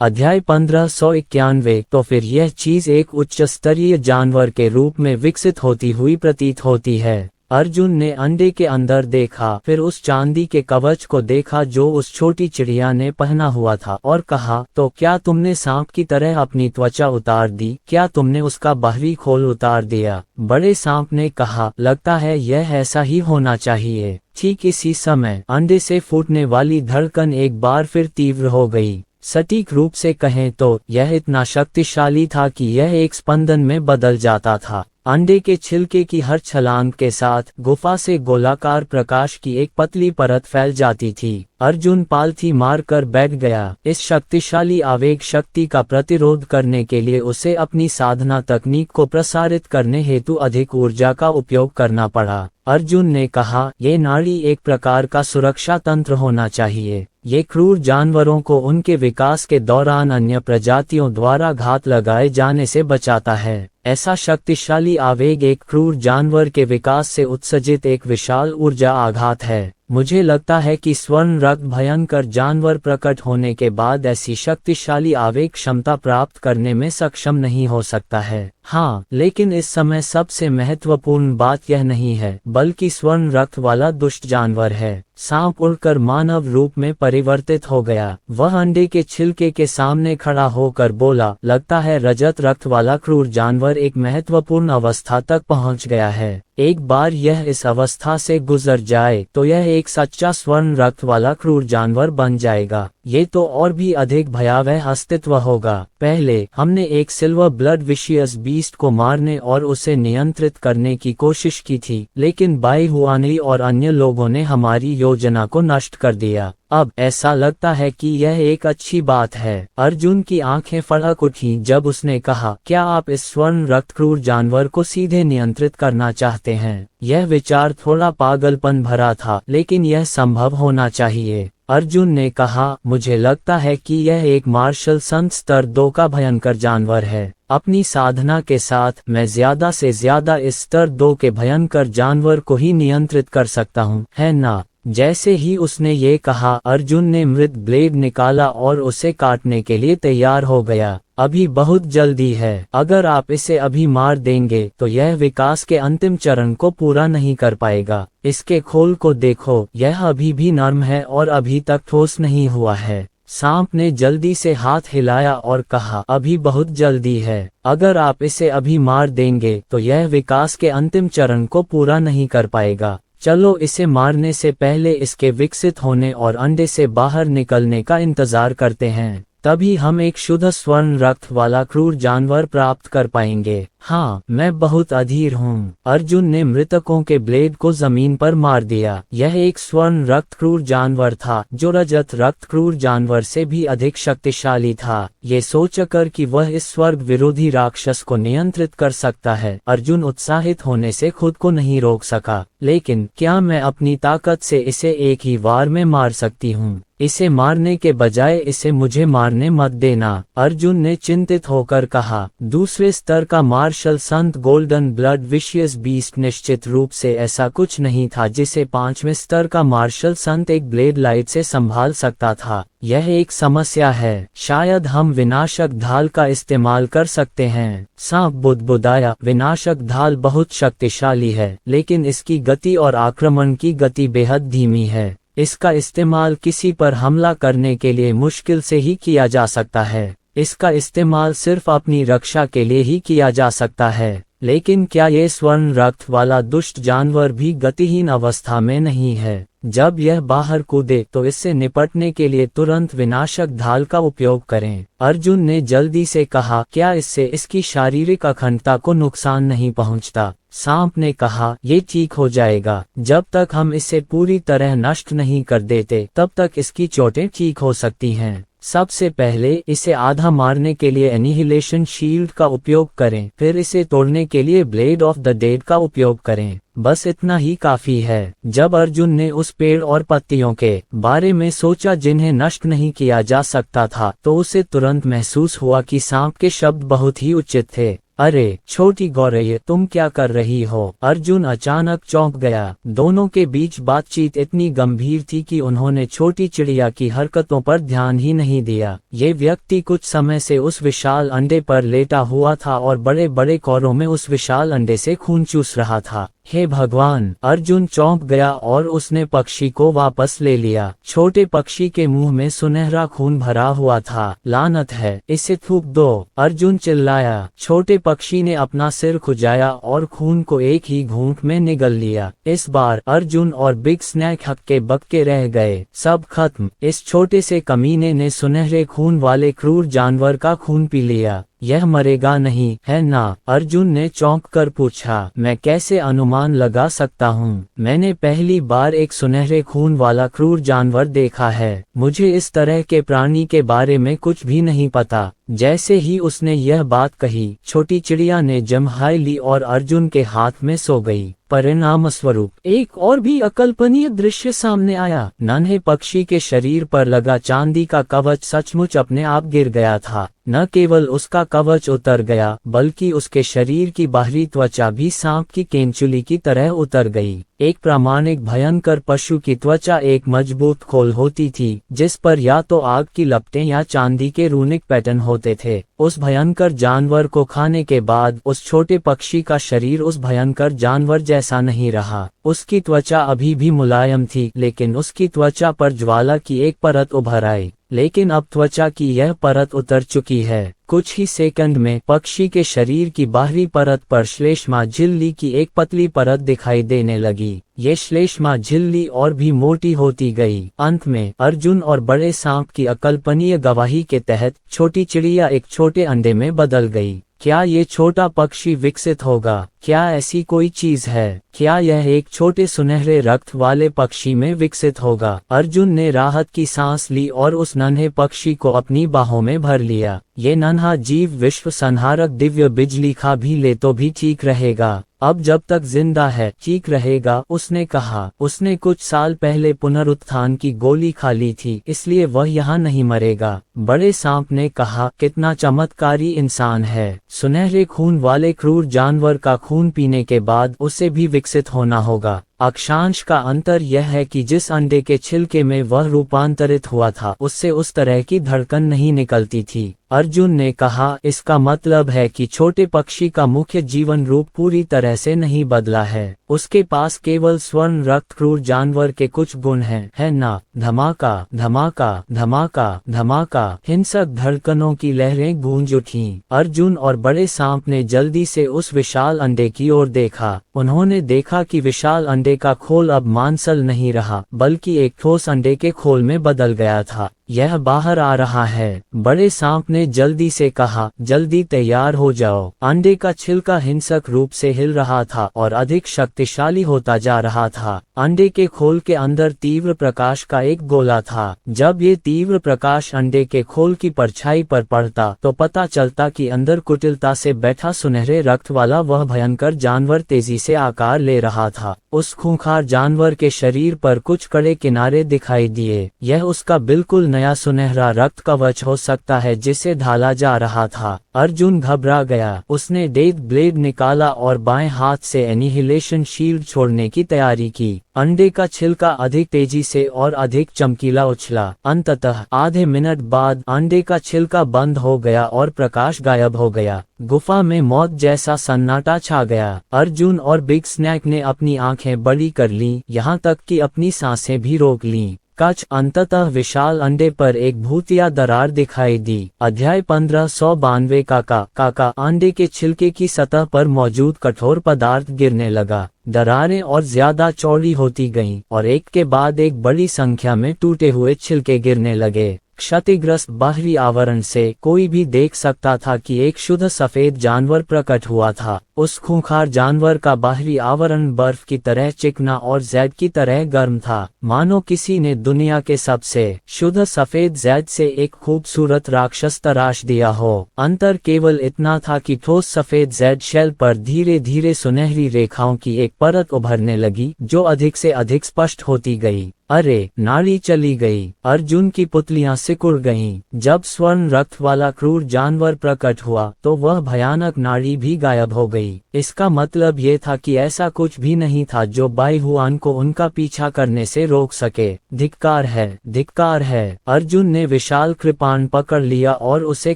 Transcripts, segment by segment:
अध्याय 1591। तो फिर यह चीज एक उच्च स्तरीय जानवर के रूप में विकसित होती हुई प्रतीत होती है। अर्जुन ने अंडे के अंदर देखा, फिर उस चांदी के कवच को देखा जो उस छोटी चिड़िया ने पहना हुआ था, और कहा, तो क्या तुमने सांप की तरह अपनी त्वचा उतार दी? क्या तुमने उसका बाहरी खोल उतार दिया? बड़े सांप ने कहा, लगता है यह ऐसा ही होना चाहिए। ठीक इसी समय अंडे से फूटने वाली धड़कन एक बार फिर तीव्र हो गई। सटीक रूप से कहें तो यह इतना शक्तिशाली था कि यह एक स्पंदन में बदल जाता था। अंडे के छिलके की हर छलांग के साथ गुफा से गोलाकार प्रकाश की एक पतली परत फैल जाती थी। अर्जुन पालथी मारकर बैठ गया। इस शक्तिशाली आवेग शक्ति का प्रतिरोध करने के लिए उसे अपनी साधना तकनीक को प्रसारित करने हेतु अधिक ऊर्जा का उपयोग करना पड़ा। अर्जुन ने कहा, ये नाड़ी एक प्रकार का सुरक्षा तंत्र होना चाहिए। ये क्रूर जानवरों को उनके विकास के दौरान अन्य प्रजातियों द्वारा घात लगाए जाने से बचाता है। ऐसा शक्तिशाली आवेग एक क्रूर जानवर के विकास से उत्सर्जित एक विशाल ऊर्जा आघात है। मुझे लगता है कि स्वर्ण रक्त भयंकर जानवर प्रकट होने के बाद ऐसी शक्तिशाली आवेग क्षमता प्राप्त करने में सक्षम नहीं हो सकता है। हाँ, लेकिन इस समय सबसे महत्वपूर्ण बात यह नहीं है, बल्कि स्वर्ण रक्त वाला दुष्ट जानवर है। सांप उड़कर मानव रूप में परिवर्तित हो गया। वह अंडे के छिलके के सामने खड़ा होकर बोला, लगता है रजत रक्त वाला क्रूर जानवर एक महत्वपूर्ण अवस्था तक पहुंच गया है। एक बार यह इस अवस्था से गुजर जाए तो यह एक सच्चा स्वर्ण रक्त वाला क्रूर जानवर बन जाएगा। ये तो और भी अधिक भयावह अस्तित्व होगा। पहले हमने एक सिल्वर ब्लड विशियस बीस्ट को मारने और उसे नियंत्रित करने की कोशिश की थी, लेकिन बाई हुआनी और अन्य लोगों ने हमारी योजना को नष्ट कर दिया। अब ऐसा लगता है कि यह एक अच्छी बात है। अर्जुन की आंखें फड़क उठी जब उसने कहा, क्या आप इस स्वर्ण रक्त क्रूर जानवर को सीधे नियंत्रित करना चाहते हैं? यह विचार थोड़ा पागलपन भरा था, लेकिन यह संभव होना चाहिए। अर्जुन ने कहा, मुझे लगता है कि यह एक मार्शल संत स्तर 2 का भयंकर जानवर है। अपनी साधना के साथ मैं ज्यादा से ज्यादा इस स्तर 2 के भयंकर जानवर को ही नियंत्रित कर सकता हूँ, है ना? जैसे ही उसने ये कहा, अर्जुन ने मृत ब्लेड निकाला और उसे काटने के लिए तैयार हो गया। अभी बहुत जल्दी है। अगर आप इसे अभी मार देंगे तो यह विकास के अंतिम चरण को पूरा नहीं कर पाएगा। इसके खोल को देखो, यह अभी भी नर्म है और अभी तक ठोस नहीं हुआ है। सांप ने जल्दी से हाथ हिलाया और कहा, अभी बहुत जल्दी है। अगर आप इसे अभी मार देंगे तो यह विकास के अंतिम चरण को पूरा नहीं कर पाएगा। चलो इसे मारने से पहले इसके विकसित होने और अंडे से बाहर निकलने का इंतजार करते हैं। तभी हम एक शुद्ध स्वर्ण रक्त वाला क्रूर जानवर प्राप्त कर पाएंगे। हाँ, मैं बहुत अधीर हूँ। अर्जुन ने मृतकों के ब्लेड को जमीन पर मार दिया। यह एक स्वर्ण रक्त क्रूर जानवर था जो रजत रक्त क्रूर जानवर से भी अधिक शक्तिशाली था। ये सोचकर कि वह इस स्वर्ग विरोधी राक्षस को नियंत्रित कर सकता है, अर्जुन उत्साहित होने से खुद को नहीं रोक सका। लेकिन क्या मैं अपनी ताकत से इसे एक ही वार में मार सकती हूँ? इसे मारने के बजाय इसे मुझे मारने मत देना, अर्जुन ने चिंतित होकर कहा। दूसरे स्तर का मार्शल संत गोल्डन ब्लड विशियस बीस्ट निश्चित रूप से ऐसा कुछ नहीं था जिसे 5वें स्तर का मार्शल संत एक ब्लेड लाइट से संभाल सकता था। यह एक समस्या है। शायद हम विनाशक ढाल का इस्तेमाल कर सकते हैं। सांप बुदबुदाया, विनाशक ढाल बहुत शक्तिशाली है, लेकिन इसकी गति और आक्रमण की गति बेहद धीमी है। इसका इस्तेमाल किसी पर हमला करने के लिए मुश्किल से ही किया जा सकता है। इसका इस्तेमाल सिर्फ अपनी रक्षा के लिए ही किया जा सकता है। लेकिन क्या ये स्वर्ण रक्त वाला दुष्ट जानवर भी गतिहीन अवस्था में नहीं है? जब यह बाहर कूदे तो इससे निपटने के लिए तुरंत विनाशक ढाल का उपयोग करें, अर्जुन ने जल्दी से कहा। क्या इससे इसकी शारीरिक अखंडता को नुकसान नहीं पहुंचता? सांप ने कहा, ये ठीक हो जाएगा। जब तक हम इसे पूरी तरह नष्ट नहीं कर देते तब तक इसकी चोटें ठीक हो सकती हैं। सबसे पहले इसे आधा मारने के लिए एनिहिलेशन शील्ड का उपयोग करें, फिर इसे तोड़ने के लिए ब्लेड ऑफ द डेड का उपयोग करें। बस इतना ही काफी है। जब अर्जुन ने उस पेड़ और पत्तियों के बारे में सोचा जिन्हें नष्ट नहीं किया जा सकता था, तो उसे तुरंत महसूस हुआ कि सांप के शब्द बहुत ही उचित थे। अरे छोटी गौरैया, तुम क्या कर रही हो? अर्जुन अचानक चौंक गया। दोनों के बीच बातचीत इतनी गंभीर थी कि उन्होंने छोटी चिड़िया की हरकतों पर ध्यान ही नहीं दिया। ये व्यक्ति कुछ समय से उस विशाल अंडे पर लेटा हुआ था और बड़े बड़े कौरों में उस विशाल अंडे से खून चूस रहा था। हे भगवान! अर्जुन चौंक गया और उसने पक्षी को वापस ले लिया। छोटे पक्षी के मुंह में सुनहरा खून भरा हुआ था। लानत है, इसे थूक दो! अर्जुन चिल्लाया। छोटे पक्षी ने अपना सिर खुजाया और खून को एक ही घूंट में निगल लिया। इस बार अर्जुन और बिग स्नैक हक्के बक्के रह गए। सब खत्म। इस छोटे से कमीने ने सुनहरे खून वाले क्रूर जानवर का खून पी लिया। यह मरेगा नहीं, है ना? अर्जुन ने चौंक कर पूछा। मैं कैसे अनुमान लगा सकता हूँ? मैंने पहली बार एक सुनहरे खून वाला क्रूर जानवर देखा है। मुझे इस तरह के प्राणी के बारे में कुछ भी नहीं पता। जैसे ही उसने यह बात कही, छोटी चिड़िया ने जम्हाई ली और अर्जुन के हाथ में सो गई। परिणाम स्वरूप एक और भी अकल्पनीय दृश्य सामने आया। नन्हे पक्षी के शरीर पर लगा चांदी का कवच सचमुच अपने आप गिर गया था। न केवल उसका कवच उतर गया, बल्कि उसके शरीर की बाहरी त्वचा भी सांप की केंचुली की तरह उतर गई। एक प्रामाणिक भयंकर पशु की त्वचा एक मजबूत खोल होती थी, जिस पर या तो आग की लपटें या चांदी के रूनिक पैटर्न होते थे। उस भयंकर जानवर को खाने के बाद उस छोटे पक्षी का शरीर उस भयंकर जानवर जैसा नहीं रहा। उसकी त्वचा अभी भी मुलायम थी, लेकिन उसकी त्वचा पर ज्वाला की एक परत उभर आई। लेकिन अब त्वचा की यह परत उतर चुकी है। कुछ ही सेकंड में पक्षी के शरीर की बाहरी परत पर श्लेष्मा झिल्ली की एक पतली परत दिखाई देने लगी। ये श्लेष्मा झिल्ली और भी मोटी होती गई। अंत में अर्जुन और बड़े सांप की अकल्पनीय गवाही के तहत छोटी चिड़िया एक छोटे अंडे में बदल गई। क्या ये छोटा पक्षी विकसित होगा? क्या ऐसी कोई चीज है? क्या यह एक छोटे सुनहरे रक्त वाले पक्षी में विकसित होगा? अर्जुन ने राहत की सांस ली और उस नन्हे पक्षी को अपनी बाहों में भर लिया। ये नन्हा जीव विश्व संहारक दिव्य बिजली खा भी ले तो भी ठीक रहेगा। अब जब तक जिंदा है ठीक रहेगा, उसने कहा। उसने कुछ साल पहले पुनरुत्थान की गोली खा ली थी, इसलिए वह यहाँ नहीं मरेगा। बड़े सांप ने कहा, कितना चमत्कारी इंसान है। सुनहरे खून वाले क्रूर जानवर का खून पीने के बाद उसे भी विकसित होना होगा। अक्षांश का अंतर यह है कि जिस अंडे के छिलके में वह रूपांतरित हुआ था, उससे उस तरह की धड़कन नहीं निकलती थी। अर्जुन ने कहा, इसका मतलब है कि छोटे पक्षी का मुख्य जीवन रूप पूरी तरह से नहीं बदला है। उसके पास केवल स्वर्ण रक्त क्रूर जानवर के कुछ गुण हैं, है ना? धमाका धमाका धमाका धमाका। हिंसक धड़कनों की लहरें गूंज उठीं। अर्जुन और बड़े सांप ने जल्दी से उस विशाल अंडे की ओर देखा। उन्होंने देखा कि विशाल अंडे का खोल अब मांसल नहीं रहा, बल्कि एक ठोस अंडे के खोल में बदल गया था। यह बाहर आ रहा है। बड़े सांप ने जल्दी से कहा, जल्दी तैयार हो जाओ। अंडे का छिलका हिंसक रूप से हिल रहा था और अधिक शक्तिशाली होता जा रहा था। अंडे के खोल के अंदर तीव्र प्रकाश का एक गोला था। जब ये तीव्र प्रकाश अंडे के खोल की परछाई पर पड़ता तो पता चलता कि अंदर कुटिलता से बैठा सुनहरे रक्त वाला वह भयंकर जानवर तेजी से आकार ले रहा था। उस खूंखार जानवर के शरीर पर कुछ कड़े किनारे दिखाई दिए। यह उसका बिल्कुल नया सुनहरा रक्त कवच हो सकता है जिसे ढाला जा रहा था। अर्जुन घबरा गया। उसने डेथ ब्लेड निकाला और बाएं हाथ से एनिहिलेशन शील्ड छोड़ने की तैयारी की। अंडे का छिलका अधिक तेजी से और अधिक चमकीला उछला। अंततः आधे मिनट बाद अंडे का छिलका बंद हो गया और प्रकाश गायब हो गया। गुफा में मौत जैसा सन्नाटा छा गया। अर्जुन और बिग स्नैक ने अपनी आंखें बड़ी कर लीं, यहाँ तक कि अपनी सांसें भी रोक लीं। कच अंततः विशाल अंडे पर एक भूतिया दरार दिखाई दी। अध्याय 1592। काका अंडे के छिलके की सतह पर मौजूद कठोर पदार्थ गिरने लगा। दरारें और ज्यादा चौड़ी होती गईं और एक के बाद एक बड़ी संख्या में टूटे हुए छिलके गिरने लगे। क्षतिग्रस्त बाहरी आवरण से कोई भी देख सकता था कि एक शुद्ध सफेद जानवर प्रकट हुआ था। उस खूंखार जानवर का बाहरी आवरण बर्फ की तरह चिकना और जैद की तरह गर्म था, मानो किसी ने दुनिया के सबसे शुद्ध सफेद जैद से एक खूबसूरत राक्षस तराश दिया हो। अंतर केवल इतना था कि ठोस सफेद जैद शेल पर धीरे धीरे सुनहरी रेखाओं की एक परत उभरने लगी, जो अधिक से अधिक स्पष्ट होती गई। अरे, नाड़ी चली गई। अर्जुन की पुतलियां सिकुड़ गईं। जब स्वर्ण रक्त वाला क्रूर जानवर प्रकट हुआ तो वह भयानक नाड़ी भी गायब हो गई। इसका मतलब ये था कि ऐसा कुछ भी नहीं था जो बाई हुआन को उनका पीछा करने से रोक सके। धिक्कार है, धिक्कार है। अर्जुन ने विशाल कृपाण पकड़ लिया और उसे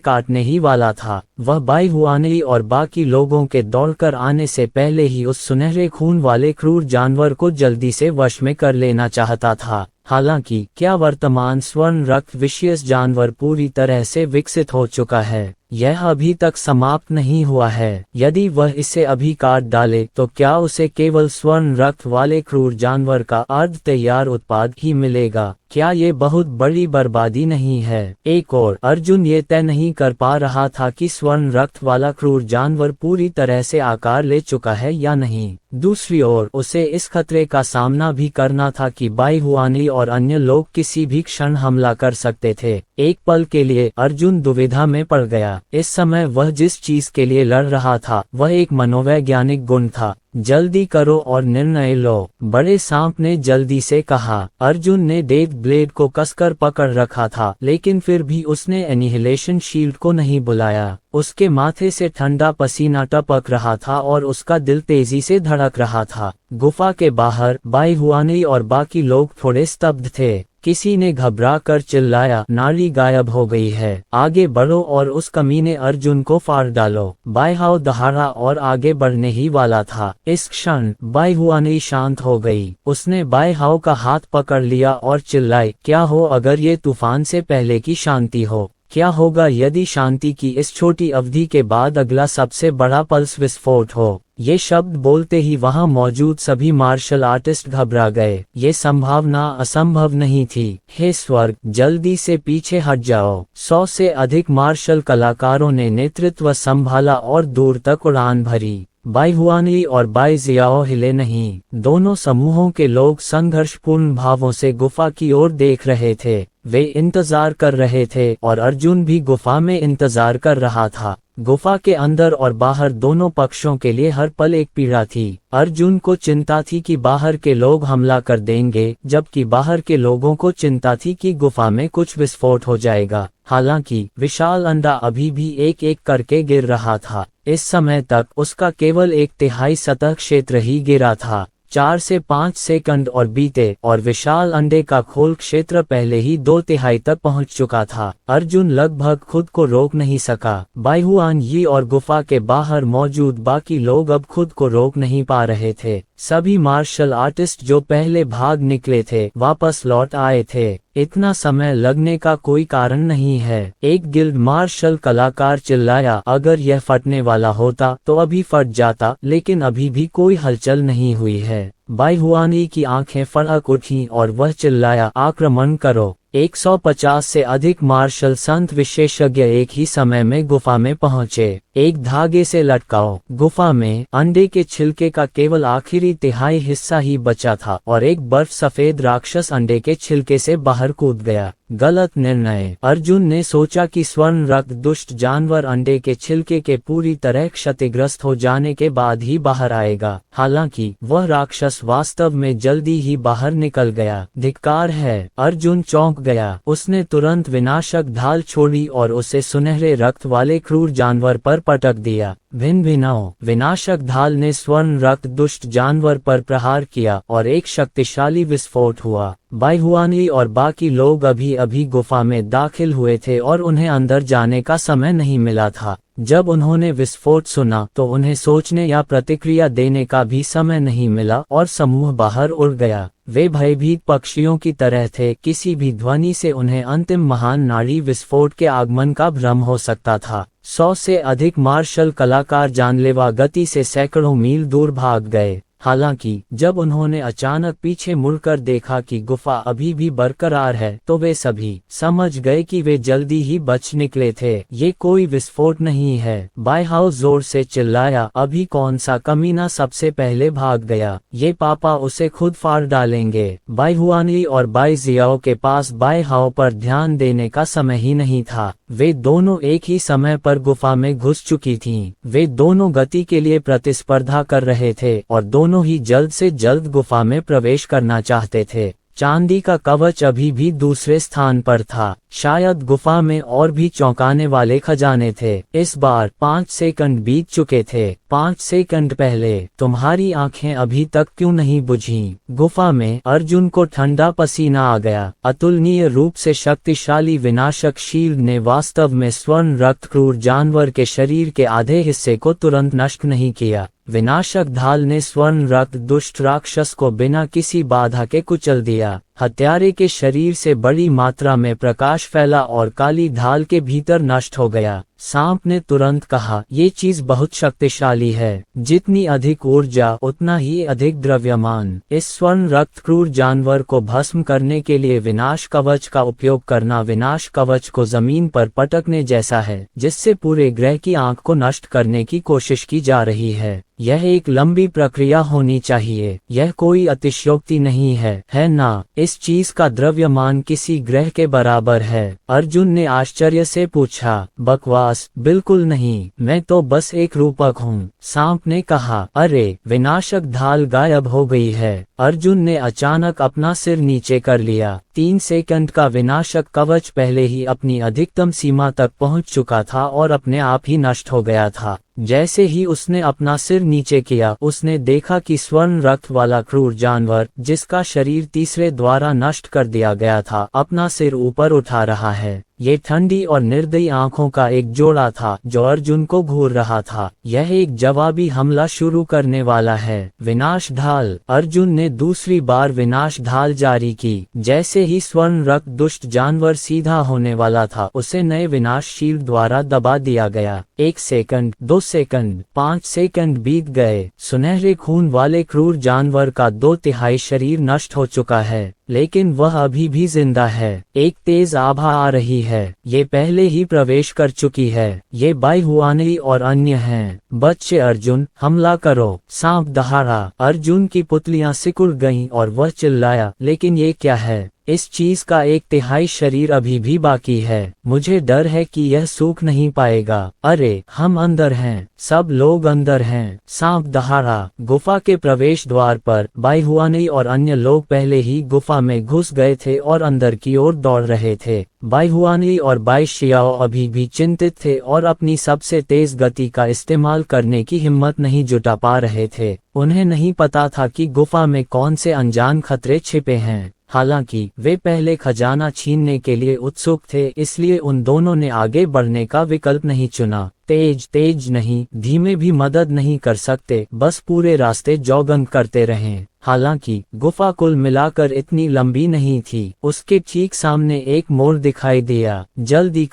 काटने ही वाला था। वह बाई हुआनी और बाकी लोगों के दौड़कर आने से पहले ही उस सुनहरे खून वाले क्रूर जानवर को जल्दी से वश में कर लेना चाहता था। हालांकि क्या वर्तमान स्वर्ण रक्त विशेष जानवर पूरी तरह से विकसित हो चुका है? यह अभी तक समाप्त नहीं हुआ है। यदि वह इसे अभी काट डाले तो क्या उसे केवल स्वर्ण रक्त वाले क्रूर जानवर का अर्ध तैयार उत्पाद ही मिलेगा? क्या ये बहुत बड़ी बर्बादी नहीं है? एक और अर्जुन ये तय नहीं कर पा रहा था कि स्वर्ण रक्त वाला क्रूर जानवर पूरी तरह से आकार ले चुका है या नहीं। दूसरी ओर उसे इस खतरे का सामना भी करना था कि बाई हुआनी और अन्य लोग किसी भी क्षण हमला कर सकते थे। एक पल के लिए अर्जुन दुविधा में पड़ गया। इस समय वह जिस चीज के लिए लड़ रहा था वह एक मनोवैज्ञानिक गुण था। जल्दी करो और निर्णय लो, बड़े सांप ने जल्दी से कहा। अर्जुन ने डेथ ब्लेड को कसकर पकड़ रखा था, लेकिन फिर भी उसने एनिहिलेशन शील्ड को नहीं बुलाया। उसके माथे से ठंडा पसीना टपक रहा था और उसका दिल तेजी से धड़क रहा था। गुफा के बाहर बाई हुआनी और बाकी लोग थोड़े स्तब्ध थे। किसी ने घबरा कर चिल्लाया, नाड़ी गायब हो गई है, आगे बढ़ो और उस कमीने अर्जुन को फाड़ डालो। बाई हाओ दहाड़ा और आगे बढ़ने ही वाला था। इस क्षण बाई हुआनी शांत हो गई। उसने बाई हाओ का हाथ पकड़ लिया और चिल्लाई, क्या हो अगर ये तूफान से पहले की शांति हो? क्या होगा यदि शांति की इस छोटी अवधि के बाद अगला सबसे बड़ा पल्स विस्फोट हो? ये शब्द बोलते ही वहां मौजूद सभी मार्शल आर्टिस्ट घबरा गए। ये संभावना असंभव नहीं थी। हे स्वर्ग, जल्दी से पीछे हट जाओ। 100 से अधिक मार्शल कलाकारों ने नेतृत्व संभाला और दूर तक उड़ान भरी। बाई हुआनी और बाई जियाओ हिले नहीं। दोनों समूहों के लोग संघर्षपूर्ण भावों से गुफा की ओर देख रहे थे। वे इंतजार कर रहे थे और अर्जुन भी गुफा में इंतजार कर रहा था। गुफा के अंदर और बाहर दोनों पक्षों के लिए हर पल एक पीड़ा थी। अर्जुन को चिंता थी कि बाहर के लोग हमला कर देंगे, जबकि बाहर के लोगों को चिंता थी कि गुफा में कुछ विस्फोट हो जाएगा। हालांकि विशाल अंडा अभी भी एक एक करके गिर रहा था। इस समय तक उसका केवल 1/3 सतह क्षेत्र ही गिरा था। 4 से 5 सेकंड और बीते और विशाल अंडे का खोल क्षेत्र पहले ही 2/3 तक पहुंच चुका था। अर्जुन लगभग खुद को रोक नहीं सका। बाई हुआन यी और गुफा के बाहर मौजूद बाकी लोग अब खुद को रोक नहीं पा रहे थे। सभी मार्शल आर्टिस्ट जो पहले भाग निकले थे वापस लौट आए थे। इतना समय लगने का कोई कारण नहीं है। एक गिल्ड मार्शल कलाकार चिल्लाया, अगर यह फटने वाला होता तो अभी फट जाता, लेकिन अभी भी कोई हलचल नहीं हुई है। बाई हुआनी की आंखें फड़क उठी और वह चिल्लाया, आक्रमण करो। 150 से अधिक मार्शल संत विशेषज्ञ एक ही समय में गुफा में पहुंचे। एक धागे से लटकाओ। गुफा में अंडे के छिलके का केवल आखिरी तिहाई हिस्सा ही बचा था और एक बर्फ सफेद राक्षस अंडे के छिलके से बाहर कूद गया। गलत निर्णय। अर्जुन ने सोचा कि स्वर्ण रक्त दुष्ट जानवर अंडे के छिलके के पूरी तरह क्षतिग्रस्त हो जाने के बाद ही बाहर आएगा। हालांकि वह राक्षस वास्तव में जल्दी ही बाहर निकल गया। धिक्कार है। अर्जुन चौंक गया। उसने तुरंत विनाशक ढाल छोड़ी और उसे सुनहरे रक्त वाले क्रूर जानवर पर पटक दिया। भिन्न भिन्नाओं। विनाशक ढाल ने स्वर्ण रक्त दुष्ट जानवर पर प्रहार किया और एक शक्तिशाली विस्फोट हुआ। बाई हुआनी और बाकी लोग अभी अभी गुफा में दाखिल हुए थे और उन्हें अंदर जाने का समय नहीं मिला था। जब उन्होंने विस्फोट सुना तो उन्हें सोचने या प्रतिक्रिया देने का भी समय नहीं मिला और समूह बाहर उड़ गया। वे भयभीत पक्षियों की तरह थे। किसी भी ध्वनि से उन्हें अंतिम महान नाड़ी विस्फोट के आगमन का भ्रम हो सकता था। 100 से अधिक मार्शल कलाकार जानलेवा गति से सैकड़ों मील दूर भाग गए। हालांकि जब उन्होंने अचानक पीछे मुड़कर देखा कि गुफा अभी भी बरकरार है तो वे सभी समझ गए कि वे जल्दी ही बच निकले थे। ये कोई विस्फोट नहीं है, बाईहाउस जोर से चिल्लाया। अभी कौन सा कमीना सबसे पहले भाग गया? ये पापा उसे खुद फाड़ डालेंगे। बाई हुआनली और बाई जियाओ के पास बाईहाओ पर ध्यान देने का समय ही नहीं था। वे दोनों एक ही समय पर गुफा में घुस चुकी थीं। वे दोनों गति के लिए प्रतिस्पर्धा कर रहे थे और दोनों ही जल्द से जल्द गुफा में प्रवेश करना चाहते थे। चांदी का कवच अभी भी दूसरे स्थान पर था। शायद गुफा में और भी चौंकाने वाले खजाने थे। इस बार 5 सेकंड बीत चुके थे। 5 सेकंड पहले तुम्हारी आंखें अभी तक क्यों नहीं बुझीं? गुफा में अर्जुन को ठंडा पसीना आ गया। अतुलनीय रूप से शक्तिशाली विनाशक शील्ड ने वास्तव में स्वर्ण रक्त क्रूर जानवर के शरीर के आधे हिस्से को तुरंत नष्ट नहीं किया। विनाशक ढाल ने स्वर्ण रक्त दुष्ट राक्षस को बिना किसी बाधा के कुचल दिया। हत्यारे के शरीर से बड़ी मात्रा में प्रकाश फैला और काली ढाल के भीतर नष्ट हो गया। सांप ने तुरंत कहा, ये चीज बहुत शक्तिशाली है। जितनी अधिक ऊर्जा उतना ही अधिक द्रव्यमान। इस स्वर्ण रक्त क्रूर जानवर को भस्म करने के लिए विनाश कवच का उपयोग करना विनाश कवच को जमीन पर पटकने जैसा है, जिससे पूरे ग्रह की आंख को नष्ट करने की कोशिश की जा रही है। यह एक लंबी प्रक्रिया होनी चाहिए। यह कोई अतिशयोक्ति नहीं है ना? इस चीज का द्रव्यमान किसी ग्रह के बराबर है। अर्जुन ने आश्चर्य से पूछा। बकवास, बिल्कुल नहीं, मैं तो बस एक रूपक हूँ। सांप ने कहा। अरे, विनाशक ढाल गायब हो गई है। अर्जुन ने अचानक अपना सिर नीचे कर लिया। 3 सेकंड का विनाशक कवच पहले ही अपनी अधिकतम सीमा तक पहुंच चुका था और अपने आप ही नष्ट हो गया था। जैसे ही उसने अपना सिर नीचे किया, उसने देखा कि स्वर्ण रक्त वाला क्रूर जानवर, जिसका शरीर तीसरे द्वारा नष्ट कर दिया गया था, अपना सिर ऊपर उठा रहा है। ये ठंडी और निर्दयी आंखों का एक जोड़ा था जो अर्जुन को घूर रहा था। यह एक जवाबी हमला शुरू करने वाला है। विनाश ढाल। अर्जुन ने दूसरी बार विनाश ढाल जारी की। जैसे ही स्वर्ण रक्त दुष्ट जानवर सीधा होने वाला था, उसे नए विनाश शील्ड द्वारा दबा दिया गया। 1 सेकंड, 2 सेकंड, 5 सेकंड बीत गए। सुनहरे खून वाले क्रूर जानवर का 2/3 शरीर नष्ट हो चुका है, लेकिन वह अभी भी जिंदा है। एक तेज आभा आ रही है। ये पहले ही प्रवेश कर चुकी है। ये बाई हुआनली और अन्य हैं। बच्चे अर्जुन, हमला करो। सांप दहाड़ा। अर्जुन की पुतलियां सिकुड़ गईं और वह चिल्लाया, लेकिन ये क्या है? इस चीज का 1/3 शरीर अभी भी बाकी है। मुझे डर है कि यह सूख नहीं पाएगा। अरे, हम अंदर हैं। सब लोग अंदर हैं। सांप दहाड़ा। गुफा के प्रवेश द्वार पर बाई हुआनली और अन्य लोग पहले ही गुफा में घुस गए थे और अंदर की ओर दौड़ रहे थे। बाई हुआनली और बाई शियाओ अभी भी चिंतित थे और अपनी सबसे तेज गति का इस्तेमाल करने की हिम्मत नहीं जुटा पा रहे थे। उन्हें नहीं पता था कि गुफा में कौन से अनजान खतरे छिपे हैं। हालांकि वे पहले खजाना छीनने के लिए उत्सुक थे, इसलिए उन दोनों ने आगे बढ़ने का विकल्प नहीं चुना। तेज नहीं, धीमे भी मदद नहीं कर सकते, बस पूरे रास्ते जॉगिंग करते रहें। हालांकि गुफा कुल मिलाकर इतनी लंबी नहीं थी। उसके ठीक सामने एक मोड़ दिखाई दिया। जल्दी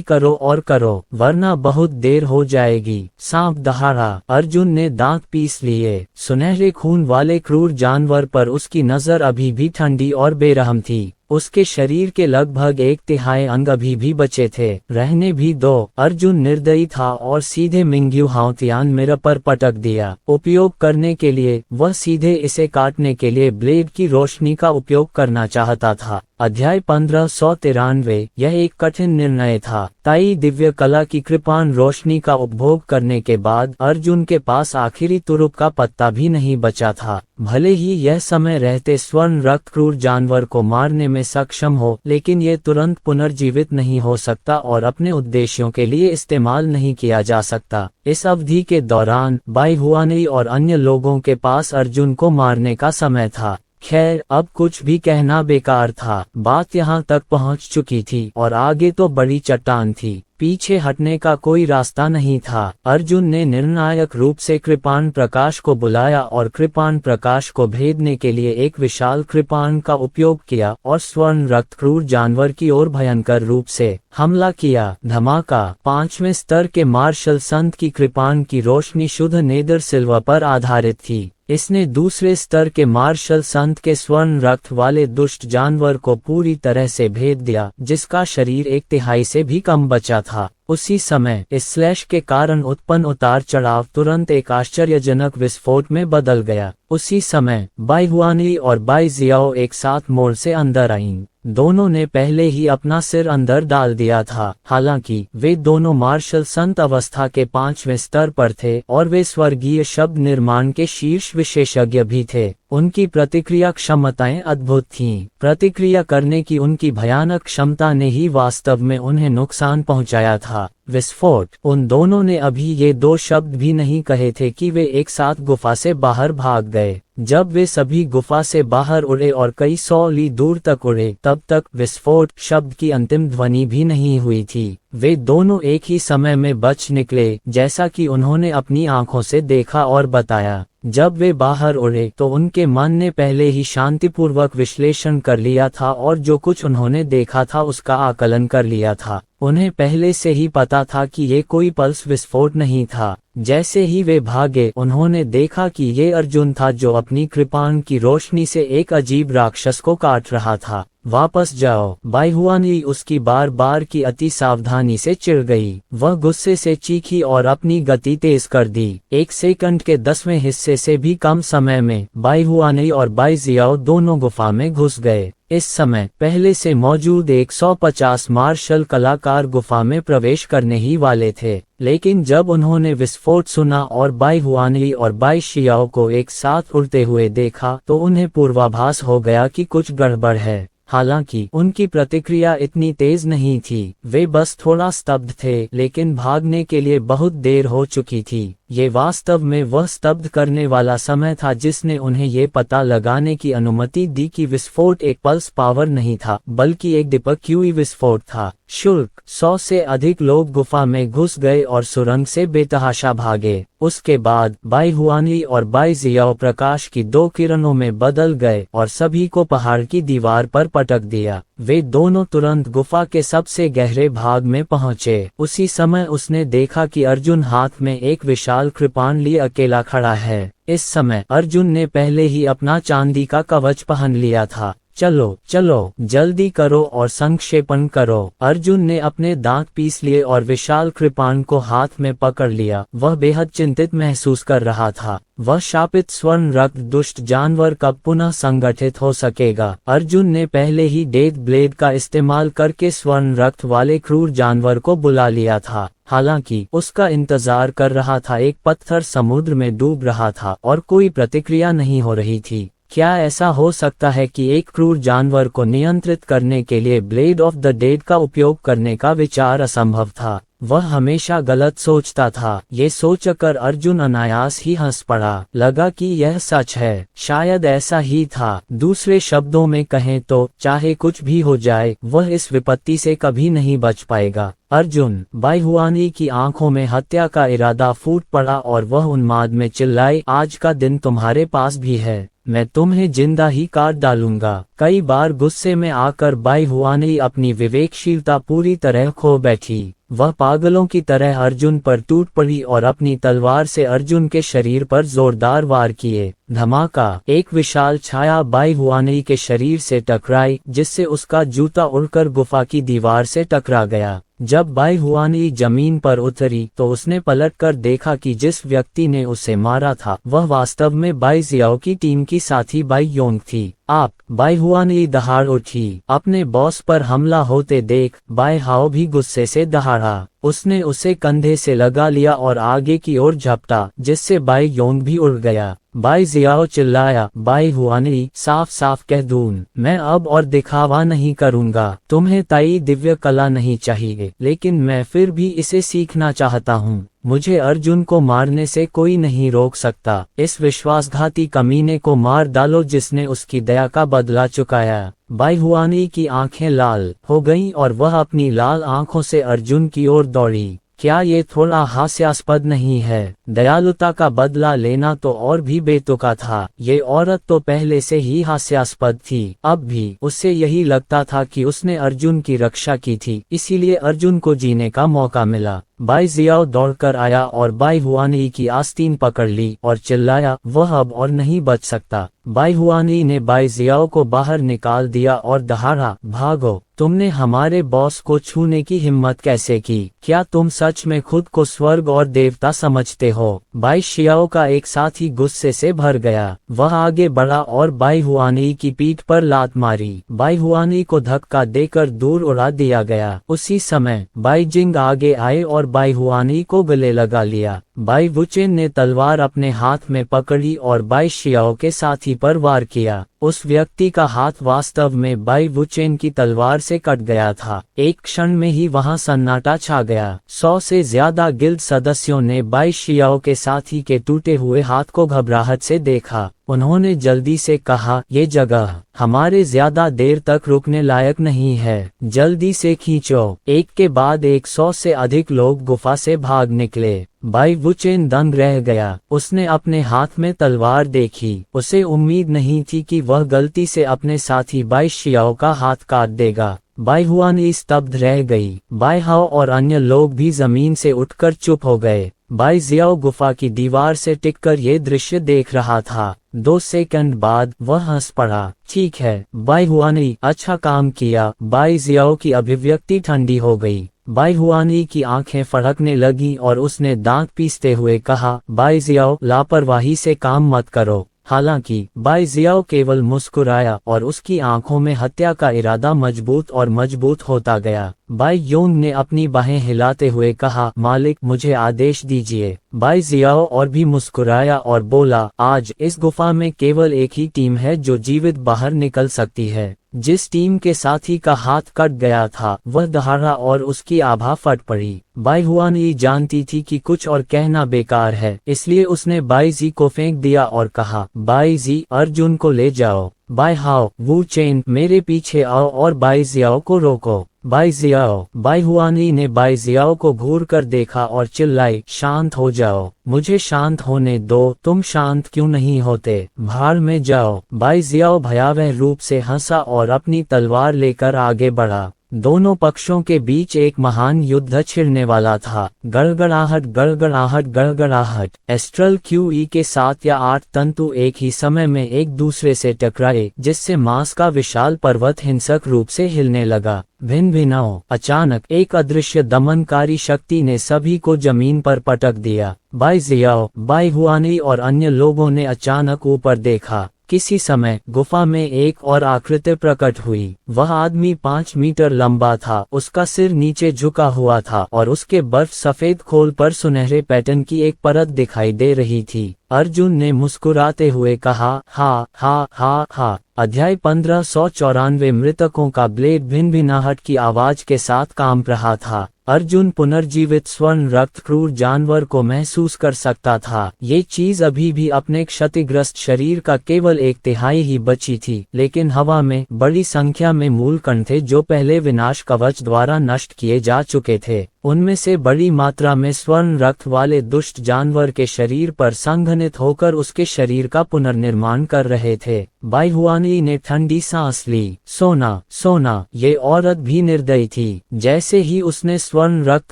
करो और करो, वरना बहुत देर हो जाएगी। सांप दहाड़ा। अर्जुन ने दांत पीस लिए। सुनहरे खून वाले क्रूर जानवर पर उसकी नजर अभी भी ठंडी और बेरहम थी। उसके शरीर के लगभग 1/3 अंग अभी भी बचे थे। रहने भी दो। अर्जुन निर्दयी था और सीधे मिंग्यू हाउतियान मिरर पर पटक दिया। उपयोग करने के लिए वह सीधे इसे काटने के लिए ब्लेड की रोशनी का उपयोग करना चाहता था। अध्याय 1593। यह एक कठिन निर्णय था। ताई दिव्य कला की कृपाण रोशनी का उपभोग करने के बाद अर्जुन के पास आखिरी तुरुप का पत्ता भी नहीं बचा था। भले ही यह समय रहते स्वर्ण रक्त क्रूर जानवर को मारने में सक्षम हो, लेकिन ये तुरंत पुनर्जीवित नहीं हो सकता और अपने उद्देश्यों के लिए इस्तेमाल नहीं किया जा सकता। इस अवधि के दौरान बाई हुआनली और अन्य लोगों के पास अर्जुन को मारने का समय था। खैर, अब कुछ भी कहना बेकार था। बात यहाँ तक पहुँच चुकी थी और आगे तो बड़ी चट्टान थी। पीछे हटने का कोई रास्ता नहीं था। अर्जुन ने निर्णायक रूप से कृपाण प्रकाश को बुलाया और कृपाण प्रकाश को भेदने के लिए एक विशाल कृपाण का उपयोग किया और स्वर्ण रक्त क्रूर जानवर की ओर भयंकर रूप से हमला किया। धमाका। 5वें स्तर के मार्शल संत की कृपाण की रोशनी शुद्ध नेदर सिल्वर पर आधारित थी। इसने दूसरे स्तर के मार्शल संत के स्वर्ण रक्त वाले दुष्ट जानवर को पूरी तरह से भेद दिया, जिसका शरीर 1/3 से भी कम बचा था। उसी समय इस स्लैश के कारण उत्पन्न उतार चढ़ाव तुरंत एक आश्चर्यजनक विस्फोट में बदल गया। उसी समय बाई हुआनई और बाई जियाओ एक साथ मोड़ से अंदर आईं। दोनों ने पहले ही अपना सिर अंदर डाल दिया था। हालांकि वे दोनों मार्शल संत अवस्था के 5वें स्तर पर थे और वे स्वर्गीय शब्द निर्माण के शीर्ष विशेषज्ञ भी थे। उनकी प्रतिक्रिया क्षमताएं अद्भुत थीं। प्रतिक्रिया करने की उनकी भयानक क्षमता ने ही वास्तव में उन्हें नुकसान पहुंचाया था। विस्फोट। उन दोनों ने अभी ये 2 शब्द भी नहीं कहे थे कि वे एक साथ गुफा से बाहर भाग गए। जब वे सभी गुफा से बाहर उड़े और कई 100 ली दूर तक उड़े, तब तक विस्फोट शब्द की अंतिम ध्वनि भी नहीं हुई थी। वे दोनों एक ही समय में बच निकले, जैसा कि उन्होंने अपनी आंखों से देखा और बताया। जब वे बाहर उड़े तो उनके मन ने पहले ही शांतिपूर्वक विश्लेषण कर लिया था और जो कुछ उन्होंने देखा था उसका आकलन कर लिया था। उन्हें पहले से ही पता था कि ये कोई पल्स विस्फोट नहीं था। जैसे ही वे भागे, उन्होंने देखा कि ये अर्जुन था जो अपनी कृपाण की रोशनी से एक अजीब राक्षस को काट रहा था। वापस जाओ। बाई हुआनई उसकी बार बार की अति सावधानी से चिढ़ गई। वह गुस्से से चीखी और अपनी गति तेज कर दी। 1 सेकंड के 10वें हिस्से से भी कम समय में बाई हुआनई और बाई जियाओ दोनों गुफा में घुस गए। इस समय पहले से मौजूद 150 मार्शल कलाकार गुफा में प्रवेश करने ही वाले थे, लेकिन जब उन्होंने विस्फोट सुना और बाई हुआनई और बाई शियाओ को एक साथ उड़ते हुए देखा तो उन्हें पूर्वाभास हो गया कि कुछ गड़बड़ है। हालांकि उनकी प्रतिक्रिया इतनी तेज नहीं थी। वे बस थोड़ा स्तब्ध थे, लेकिन भागने के लिए बहुत देर हो चुकी थी। ये वास्तव में वह स्तब्ध करने वाला समय था जिसने उन्हें ये पता लगाने की अनुमति दी कि विस्फोट एक पल्स पावर नहीं था, बल्कि एक डिपक्यूई विस्फोट था। शुल्क। 100 से अधिक लोग गुफा में घुस गए और सुरंग से बेतहाशा भागे। उसके बाद बाई हुआनई और बाई जियाओ प्रकाश की 2 किरणों में बदल गए और सभी को पहाड़ की दीवार पर पटक दिया। वे दोनों तुरंत गुफा के सबसे गहरे भाग में पहुंचे। उसी समय उसने देखा कि अर्जुन हाथ में एक विशाल कृपाण लिए अकेला खड़ा है। इस समय अर्जुन ने पहले ही अपना चांदी का कवच पहन लिया था। चलो चलो, जल्दी करो और संक्षेपण करो। अर्जुन ने अपने दांत पीस लिए और विशाल कृपाण को हाथ में पकड़ लिया। वह बेहद चिंतित महसूस कर रहा था। वह शापित स्वर्ण रक्त दुष्ट जानवर कब पुनः संगठित हो सकेगा? अर्जुन ने पहले ही डेथ ब्लेड का इस्तेमाल करके स्वर्ण रक्त वाले क्रूर जानवर को बुला लिया था। हालांकि उसका इंतजार कर रहा था एक पत्थर समुद्र में डूब रहा था और कोई प्रतिक्रिया नहीं हो रही थी। क्या ऐसा हो सकता है कि एक क्रूर जानवर को नियंत्रित करने के लिए ब्लेड ऑफ द डेड का उपयोग करने का विचार असंभव था? वह हमेशा गलत सोचता था। ये सोचकर अर्जुन अनायास ही हंस पड़ा। लगा कि यह सच है। शायद ऐसा ही था। दूसरे शब्दों में कहें तो चाहे कुछ भी हो जाए, वह इस विपत्ति से कभी नहीं बच पाएगा। अर्जुन। बाई हुआनई की आंखों में हत्या का इरादा फूट पड़ा और वह उन्माद में चिल्लाई, आज का दिन तुम्हारे पास भी है। मैं तुम्हें जिंदा ही काट डालूंगा। कई बार गुस्से में आकर बाई हुआनई अपनी विवेकशीलता पूरी तरह खो बैठी। वह पागलों की तरह अर्जुन पर टूट पड़ी और अपनी तलवार से अर्जुन के शरीर पर जोरदार वार किए। धमाका। एक विशाल छाया बाई हुआनई के शरीर से टकराई, जिससे उसका जूता उड़कर गुफा की दीवार से टकरा गया। जब बाई हुआनई जमीन पर उतरी तो उसने पलटकर देखा कि जिस व्यक्ति ने उसे मारा था वह वास्तव में बाई जियाओ की टीम की साथी बाई योंग थी। आप। बाई हुआनई दहाड़ उठी। अपने बॉस पर हमला होते देख बाई हाओ भी गुस्से से दहाड़ा। उसने उसे कंधे से लगा लिया और आगे की ओर झपटा, जिससे बाई योंग भी उड़ गया। बाई जियाओ चिल्लाया, बाई हुआनई, साफ साफ कह दूं, मैं अब और दिखावा नहीं करूंगा। तुम्हें ताई दिव्य कला नहीं चाहिए, लेकिन मैं फिर भी इसे सीखना चाहता हूँ। मुझे अर्जुन को मारने से कोई नहीं रोक सकता। इस विश्वासघाती कमीने को मार डालो जिसने उसकी दया का बदला चुकाया। बाई हुआनई की आंखें लाल हो गईं और वह अपनी लाल आंखों से अर्जुन की ओर दौड़ी। क्या ये थोड़ा हास्यास्पद नहीं है? दयालुता का बदला लेना तो और भी बेतुका था। ये औरत तो पहले से ही हास्यास्पद थी, अब भी उससे यही लगता था कि उसने अर्जुन की रक्षा की थी, इसीलिए अर्जुन को जीने का मौका मिला। बाई जियाओ दौड़कर आया और बाई हुआनई की आस्तीन पकड़ ली और चिल्लाया, वह अब और नहीं बच सकता। बाई हुआनई ने बाई जियाओ को बाहर निकाल दिया और दहाड़ा, भागो, तुमने हमारे बॉस को छूने की हिम्मत कैसे की? क्या तुम सच में खुद को स्वर्ग और देवता समझते हो? बाई शियाओ का एक साथी गुस्से से भर गया। वह आगे बढ़ा और बाई हुआनई की पीठ पर लात मारी। बाई हुआनई को धक्का देकर दूर उड़ा दिया गया। उसी समय बाई जिंग आगे आए और बाई हुआनई को गले लगा लिया। बाई वुचेन ने तलवार अपने हाथ में पकड़ी और बाई शियाओ के साथी पर वार किया। उस व्यक्ति का हाथ वास्तव में बाई वुचेन की तलवार से कट गया था। एक क्षण में ही वहां सन्नाटा छा गया। 100 से ज्यादा गिल्ड सदस्यों ने बाई शियाओ के साथी के टूटे हुए हाथ को घबराहट से देखा। उन्होंने जल्दी से कहा, ये जगह हमारे ज्यादा देर तक रुकने लायक नहीं है, जल्दी से खींचो। एक के बाद एक 100 से अधिक लोग गुफा से भाग निकले। बाई वुचेन दंग रह गया। उसने अपने हाथ में तलवार देखी। उसे उम्मीद नहीं थी कि वह गलती से अपने साथी बाई शियाओ का हाथ काट देगा। बाई हुआनई स्तब्ध रह गई। बाई हाओ और अन्य लोग भी जमीन से उठकर चुप हो गए। बाई जियाओ गुफा की दीवार से टिककर ये दृश्य देख रहा था। 2 सेकंड बाद वह हंस पड़ा। ठीक है बाई हुआनई, अच्छा काम किया। बाई जियाओ की अभिव्यक्ति ठंडी हो गई। बाई हुआनई की आंखें फड़कने लगी और उसने दांत पीसते हुए कहा, बाई जियाओ, लापरवाही से काम मत करो। हालांकि बाई जियाओ केवल मुस्कुराया और उसकी आंखों में हत्या का इरादा मजबूत और मजबूत होता गया। बाई योंग ने अपनी बाहें हिलाते हुए कहा, मालिक, मुझे आदेश दीजिए। बाई जियाओ और भी मुस्कुराया और बोला, आज इस गुफा में केवल एक ही टीम है जो जीवित बाहर निकल सकती है। जिस टीम के साथी का हाथ कट गया था वह दहाड़ा और उसकी आभा फट पड़ी। बाई हुआनई जानती थी कि कुछ और कहना बेकार है, इसलिए उसने बाई जी को फेंक दिया और कहा, बाई जी, अर्जुन को ले जाओ। बाई हाओ, वू चेन, मेरे पीछे आओ और बाई जियाओ को रोको। By Xiao. बाई हुआनई ने बाई जियाओ को घूर कर देखा और चिल्लाई, शांत हो जाओ, मुझे शांत होने दो। तुम शांत क्यों नहीं होते? भाड़ में जाओ। बाई जियाओ भयावह रूप से हंसा और अपनी तलवार लेकर आगे बढ़ा। दोनों पक्षों के बीच एक महान युद्ध छिड़ने वाला था। गड़गड़ाहट, गड़गड़ाहट, गड़गड़ाहट। एस्ट्रल QE के 7 या 8 तंतु एक ही समय में एक दूसरे से टकराए, जिससे मांस का विशाल पर्वत हिंसक रूप से हिलने लगा। भिन्न भिन्नाओं। अचानक एक अदृश्य दमनकारी शक्ति ने सभी को जमीन पर पटक दिया। बाई जियाओ, बाई हुआनई और अन्य लोगों ने अचानक ऊपर देखा। किसी समय गुफा में एक और आकृति प्रकट हुई। वह आदमी 5 मीटर लंबा था। उसका सिर नीचे झुका हुआ था और उसके बर्फ सफेद खोल पर सुनहरे पैटर्न की एक परत दिखाई दे रही थी। अर्जुन ने मुस्कुराते हुए कहा, हा हा हा हा। अध्याय 1594। मृतकों का ब्लेड भिनभिनाहट की आवाज के साथ कांप रहा था। अर्जुन पुनर्जीवित स्वर्ण रक्त क्रूर जानवर को महसूस कर सकता था। ये चीज अभी भी अपने क्षतिग्रस्त शरीर का केवल 1/3 ही बची थी, लेकिन हवा में बड़ी संख्या में मूलकण थे जो पहले विनाश कवच द्वारा नष्ट किए जा चुके थे। उनमें से बड़ी मात्रा में स्वर्ण रक्त वाले दुष्ट जानवर के शरीर पर संघनित होकर उसके शरीर का पुनर्निर्माण कर रहे थे। बाई हुआनई ने ठंडी सांस ली। सोना, सोना। ये औरत भी निर्दयी थी। जैसे ही उसने स्वर्ण रक्त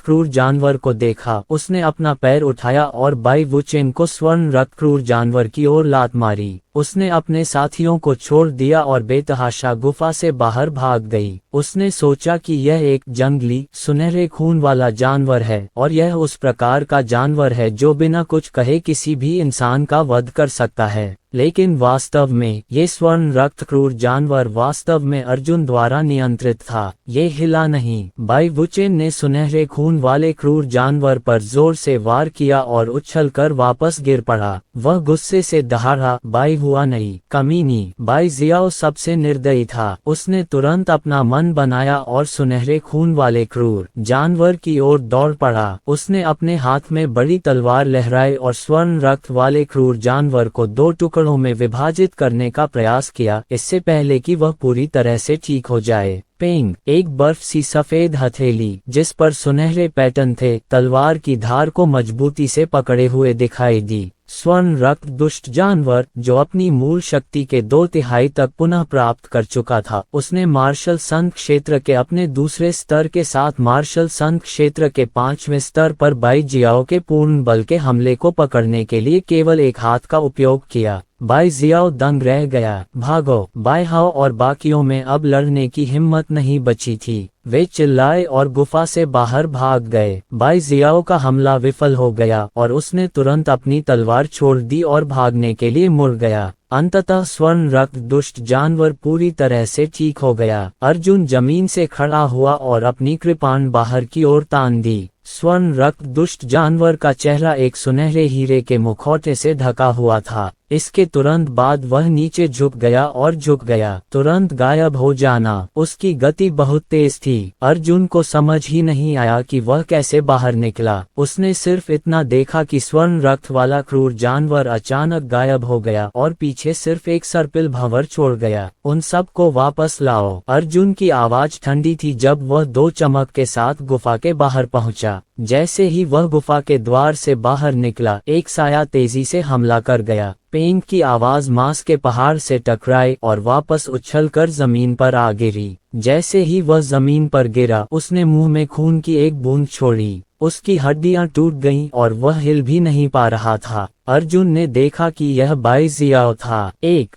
क्रूर जानवर को देखा, उसने अपना पैर उठाया और बाई वुचेन को स्वर्ण रक्त क्रूर जानवर की ओर लात मारी। उसने अपने साथियों को छोड़ दिया और बेतहाशा गुफा से बाहर भाग गई। उसने सोचा कि यह एक जंगली, सुनहरे खून वाला जानवर है और यह उस प्रकार का जानवर है जो बिना कुछ कहे किसी भी इंसान का वध कर सकता है। लेकिन वास्तव में ये स्वर्ण रक्त क्रूर जानवर वास्तव में अर्जुन द्वारा नियंत्रित था। ये हिला नहीं। बाई वुचेन ने सुनहरे खून वाले क्रूर जानवर पर जोर से वार किया और उछलकर वापस गिर पड़ा। वह गुस्से से दहाड़ा, बाई हुआनई, कमीनी। बाई जियाओ सबसे निर्दयी था। उसने तुरंत अपना मन बनाया और सुनहरे खून वाले क्रूर जानवर की ओर दौड़ पड़ा। उसने अपने हाथ में बड़ी तलवार लहराई और स्वर्ण रक्त वाले क्रूर जानवर को 2 टुकड़ों में विभाजित करने का प्रयास किया, इससे पहले कि वह पूरी तरह से ठीक हो जाए। पेंग, एक बर्फ सी सफेद हथेली जिस पर सुनहरे पैटर्न थे, तलवार की धार को मजबूती से पकड़े हुए दिखाई दी। स्वर्ण रक्त दुष्ट जानवर, जो अपनी मूल शक्ति के 2/3 तक पुनः प्राप्त कर चुका था, उसने मार्शल संघ क्षेत्र के अपने दूसरे स्तर के साथ मार्शल संघ क्षेत्र के 5वें स्तर पर बाई जियाओ के पूर्ण बल के हमले को पकड़ने के लिए केवल एक हाथ का उपयोग किया। बाई जियाओ दंग रह गया। भागो! बाई हाओ और बाकियों में अब लड़ने की हिम्मत नहीं बची थी। वे चिल्लाए और गुफा से बाहर भाग गए। बाई जियाओ का हमला विफल हो गया और उसने तुरंत अपनी तलवार छोड़ दी और भागने के लिए मुड़ गया। अंततः स्वर्ण रक्त दुष्ट जानवर पूरी तरह से ठीक हो गया। अर्जुन जमीन से खड़ा हुआ और अपनी कृपाण बाहर की ओर तान दी। स्वर्ण रक्त दुष्ट जानवर का चेहरा एक सुनहरे हीरे के मुखौटे से ढका हुआ था। इसके तुरंत बाद वह नीचे झुक गया और झुक गया, तुरंत गायब हो जाना। उसकी गति बहुत तेज थी। अर्जुन को समझ ही नहीं आया कि वह कैसे बाहर निकला। उसने सिर्फ इतना देखा कि स्वर्ण रक्त वाला क्रूर जानवर अचानक गायब हो गया और पीछे सिर्फ एक सर्पिल भंवर छोड़ गया। उन सब को वापस लाओ। अर्जुन की आवाज ठंडी थी जब वह 2 चमक के साथ गुफा के बाहर पहुंचा। जैसे ही वह गुफा के द्वार से बाहर निकला, एक साया तेजी से हमला कर गया। पेंग की आवाज मांस के पहाड़ से टकराई और वापस उछलकर जमीन पर आ गिरी। जैसे ही वह जमीन पर गिरा, उसने मुंह में खून की एक बूंद छोड़ी। उसकी हड्डियां टूट गईं और वह हिल भी नहीं पा रहा था। अर्जुन ने देखा कि यह बाई जियाओ था।